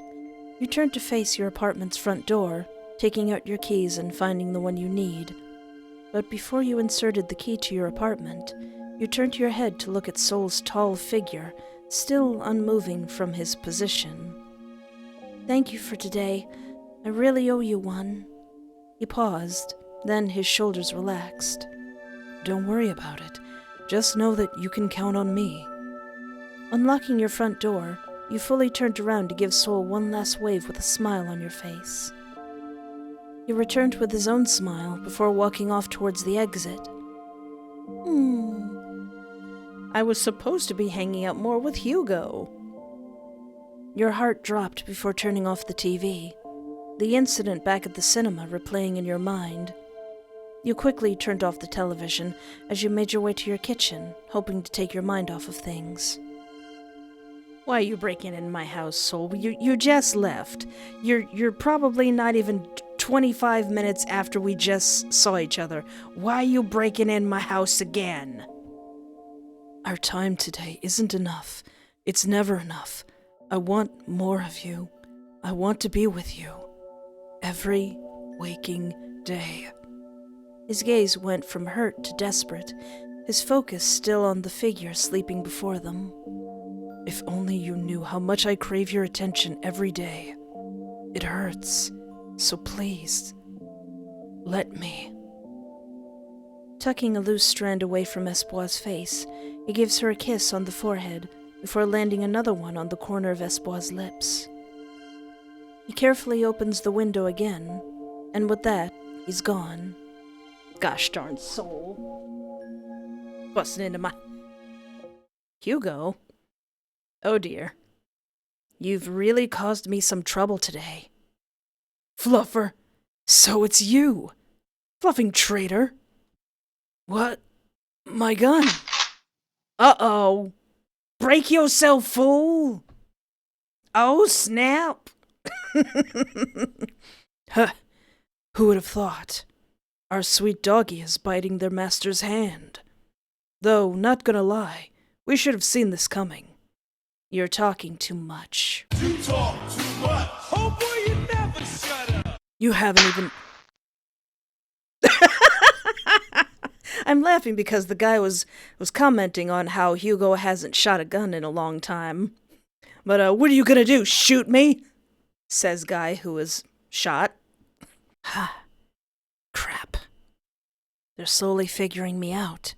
You turned to face your apartment's front door, taking out your keys and finding the one you need. But before you inserted the key to your apartment, you turned your head to look at Soul's tall figure, still unmoving from his position. Thank you for today. I really owe you one. He paused, then his shoulders relaxed. Don't worry about it. Just know that you can count on me. Unlocking your front door, you fully turned around to give Soul one last wave with a smile on your face. He returned with his own smile before walking off towards the exit. I was supposed to be hanging out more with Hyugo. Your heart dropped before turning off the TV, the incident back at the cinema replaying in your mind. You quickly turned off the television as you made your way to your kitchen, hoping to take your mind off of things. Why are you breaking in my house, Soul? You just left. You're probably not even 25 minutes after we just saw each other. Why are you breaking in my house again? Our time today isn't enough. It's never enough. I want more of you. I want to be with you. Every waking day. His gaze went from hurt to desperate, his focus still on the figure sleeping before them. If only you knew how much I crave your attention every day. It hurts, so please, let me. Tucking a loose strand away from Espoir's face, he gives her a kiss on the forehead before landing another one on the corner of Espoir's lips. He carefully opens the window again, and with that, he's gone. Gosh darn Soul. Busting into my... Hyugo? Oh dear. You've really caused me some trouble today. Fluffer, so it's you. Fluffing traitor. What? My gun. Uh-oh. Break yourself, fool. Oh, snap. Huh. Who would have thought? Our sweet doggy is biting their master's hand. Though, not gonna lie, we should have seen this coming. You're talking too much. You talk too much. Oh boy, you never shut up. You haven't even... I'm laughing because the guy was commenting on how Hyugo hasn't shot a gun in a long time. But, what are you gonna do, shoot me? Says guy who was shot. Crap. They're slowly figuring me out.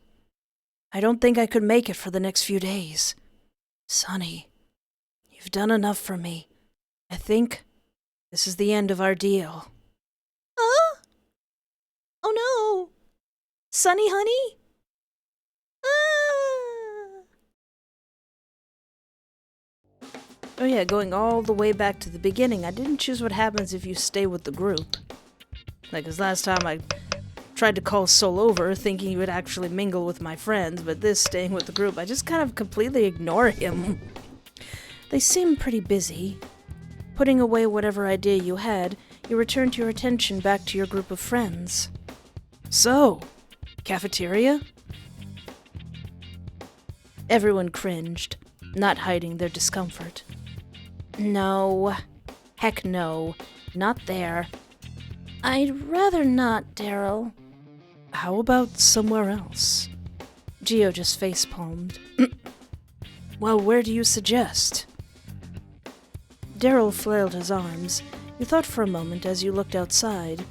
I don't think I could make it for the next few days. Sonny, you've done enough for me. I think this is the end of our deal. Huh? Oh no! Sonny, honey? Oh yeah, going all the way back to the beginning, I didn't choose what happens if you stay with the group. Like, 'cause last time I tried to call Soul over, thinking he would actually mingle with my friends, but this, staying with the group, I just kind of completely ignore him. They seem pretty busy. Putting away whatever idea you had, you returned your attention back to your group of friends. So, cafeteria? Everyone cringed, not hiding their discomfort. No. Heck no. Not there. I'd rather not, Deryl. How about somewhere else? Gio just face-palmed. Well, where do you suggest? Deryl flailed his arms. You thought for a moment as you looked outside.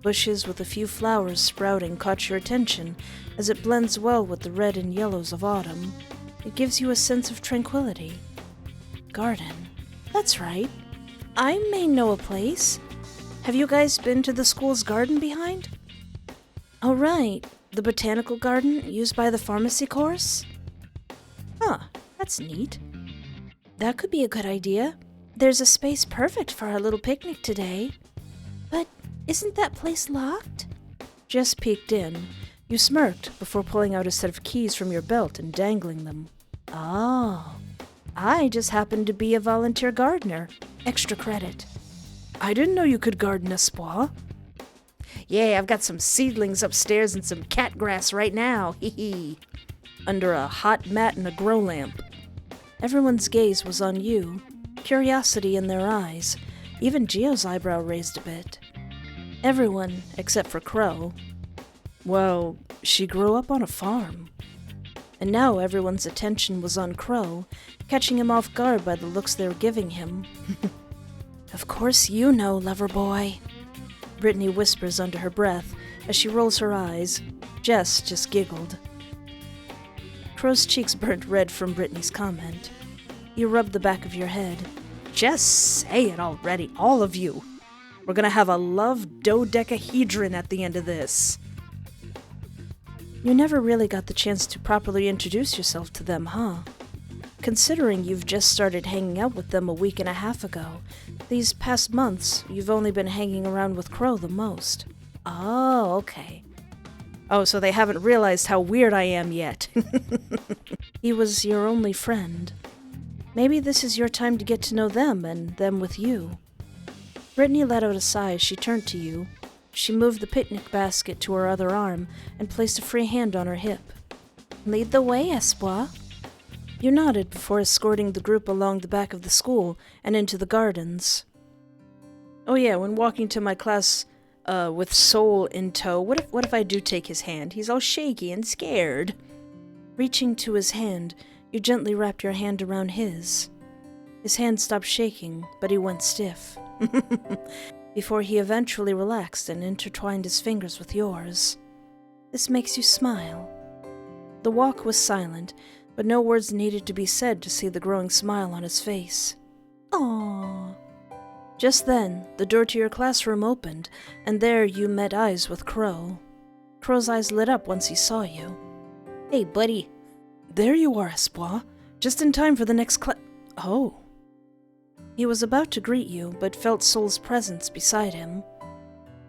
Bushes with a few flowers sprouting caught your attention as it blends well with the red and yellows of autumn. It gives you a sense of tranquility. Garden. That's right. I may know a place. Have you guys been to the school's garden behind? Oh, right. The botanical garden used by the pharmacy course? Huh, that's neat. That could be a good idea. There's a space perfect for our little picnic today. But isn't that place locked? Jess peeked in. You smirked before pulling out a set of keys from your belt and dangling them. Oh, I just happen to be a volunteer gardener. Extra credit. I didn't know you could garden, Espoir. Yeah, I've got some seedlings upstairs and some cat grass right now. Hee hee. Under a hot mat and a grow lamp. Everyone's gaze was on you, curiosity in their eyes. Even Gio's eyebrow raised a bit. Everyone, except for Crowe. Well, she grew up on a farm. And now everyone's attention was on Crowe, catching him off guard by the looks they were giving him. Of course you know, lover boy. Brittney whispers under her breath as she rolls her eyes. Jess just giggled. Crowe's cheeks burnt red from Brittney's comment. You rubbed the back of your head. Just say it already, all of you. We're gonna have a love dodecahedron at the end of this. You never really got the chance to properly introduce yourself to them, huh? Considering you've just started hanging out with them a week and a half ago, these past months you've only been hanging around with Crowe the most. Oh, okay. Oh, so they haven't realized how weird I am yet. He was your only friend. Maybe this is your time to get to know them and them with you. Brittney let out a sigh as she turned to you. She moved the picnic basket to her other arm and placed a free hand on her hip. Lead the way, Espoir. You nodded before escorting the group along the back of the school and into the gardens. Oh yeah, when walking to my class with Soul in tow, what if I do take his hand? He's all shaky and scared. Reaching to his hand, you gently wrapped your hand around his. His hand stopped shaking, but he went stiff. Before he eventually relaxed and intertwined his fingers with yours. This makes you smile. The walk was silent, but no words needed to be said to see the growing smile on his face. Aww. Just then, the door to your classroom opened, and there you met eyes with Crowe. Crowe's eyes lit up once he saw you. Hey, buddy. There you are, Espoir. Just in time for the next Oh. He was about to greet you, but felt Soul's presence beside him.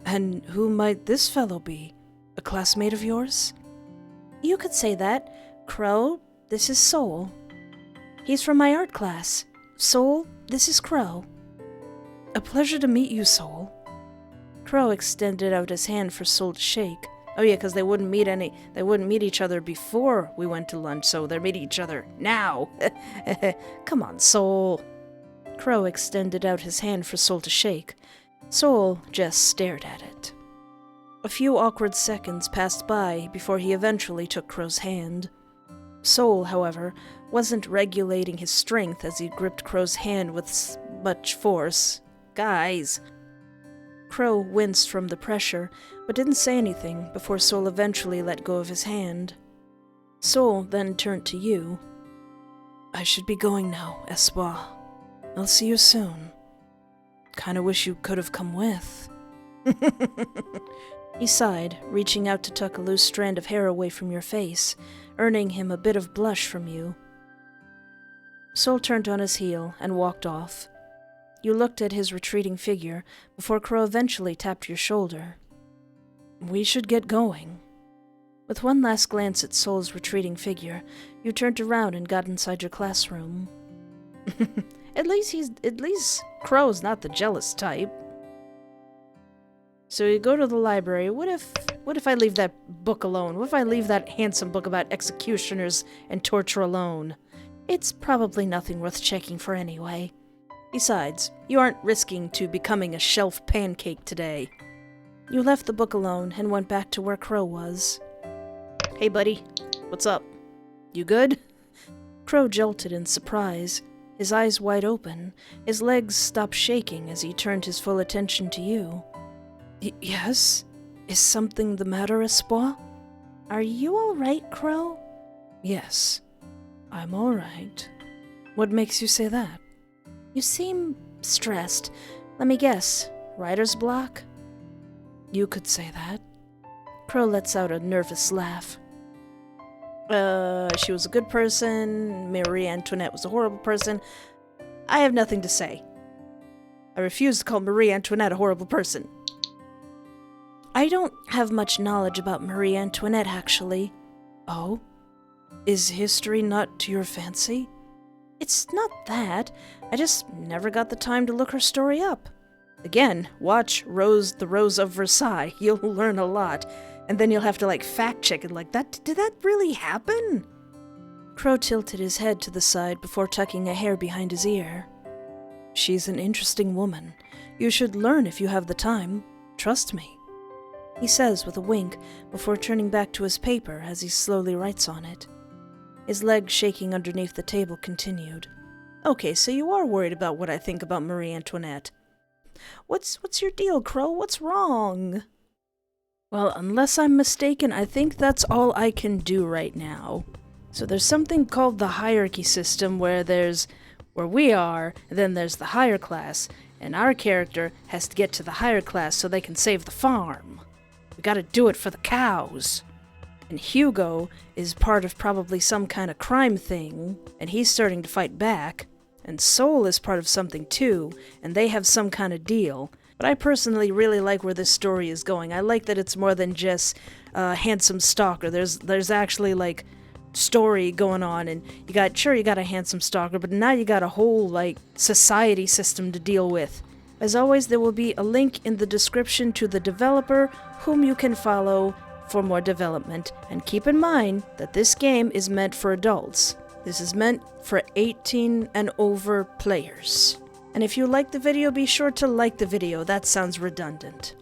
And who might this fellow be? A classmate of yours? You could say that. Crowe, this is Soul. He's from my art class. Soul, this is Crowe. A pleasure to meet you, Soul. Crowe extended out his hand for Soul to shake. Oh yeah, because they wouldn't meet each other before we went to lunch, so they're meeting each other now. Come on, Soul. Crowe extended out his hand for Soul to shake. Soul just stared at it. A few awkward seconds passed by before he eventually took Crowe's hand. Soul, however, wasn't regulating his strength as he gripped Crowe's hand with much force. Guys. Crowe winced from the pressure, but didn't say anything before Soul eventually let go of his hand. Soul then turned to you. I should be going now, Espoir. I'll see you soon. Kinda wish you could have come with. He sighed, reaching out to tuck a loose strand of hair away from your face, earning him a bit of blush from you. Soul turned on his heel and walked off. You looked at his retreating figure before Crowe eventually tapped your shoulder. We should get going. With one last glance at Soul's retreating figure, you turned around and got inside your classroom. At least Crowe's not the jealous type. So you go to the library. What if I leave that book alone? What if I leave that handsome book about executioners and torture alone? It's probably nothing worth checking for anyway. Besides, you aren't risking to becoming a shelf pancake today. You left the book alone and went back to where Crowe was. Hey, buddy. What's up? You good? Crowe jolted in surprise, his eyes wide open. His legs stopped shaking as he turned his full attention to you. Yes? Is something the matter, Espoir? Are you all right, Crowe? Yes, I'm all right. What makes you say that? You seem stressed. Let me guess. Writer's block? You could say that. Crowe lets out a nervous laugh. She was a good person. Marie Antoinette was a horrible person. I have nothing to say. I refuse to call Marie Antoinette a horrible person. I don't have much knowledge about Marie Antoinette, actually. Oh? Is history not to your fancy? It's not that. I just never got the time to look her story up. Again, watch The Rose of Versailles. You'll learn a lot. And then you'll have to, fact check it did that really happen? Crowe tilted his head to the side before tucking a hair behind his ear. She's an interesting woman. You should learn if you have the time. Trust me. He says with a wink before turning back to his paper as he slowly writes on it. His legs shaking underneath the table continued. Okay, so you are worried about what I think about Marie Antoinette. What's your deal, Crowe? What's wrong? Well, unless I'm mistaken, I think that's all I can do right now. So there's something called the hierarchy system where we are, and then there's the higher class, and our character has to get to the higher class so they can save the farm. We gotta do it for the cows. And Hyugo is part of probably some kind of crime thing, and he's starting to fight back. And Soul is part of something too, and they have some kind of deal. But I personally really like where this story is going. I like that it's more than just handsome stalker. There's actually story going on, and you got a handsome stalker, but now you got a whole society system to deal with. As always, there will be a link in the description to the developer whom you can follow for more development. And keep in mind that this game is meant for adults. This is meant for 18 and over players. And if you like the video, be sure to like the video. That sounds redundant.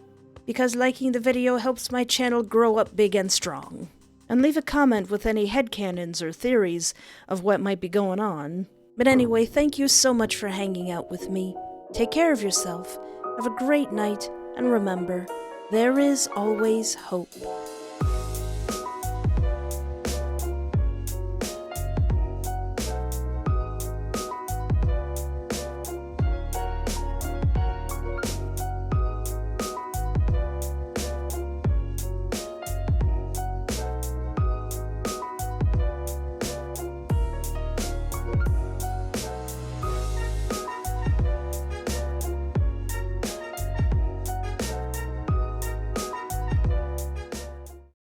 Because liking the video helps my channel grow up big and strong. And leave a comment with any headcanons or theories of what might be going on. But anyway, thank you so much for hanging out with me. Take care of yourself. Have a great night. And remember, there is always hope.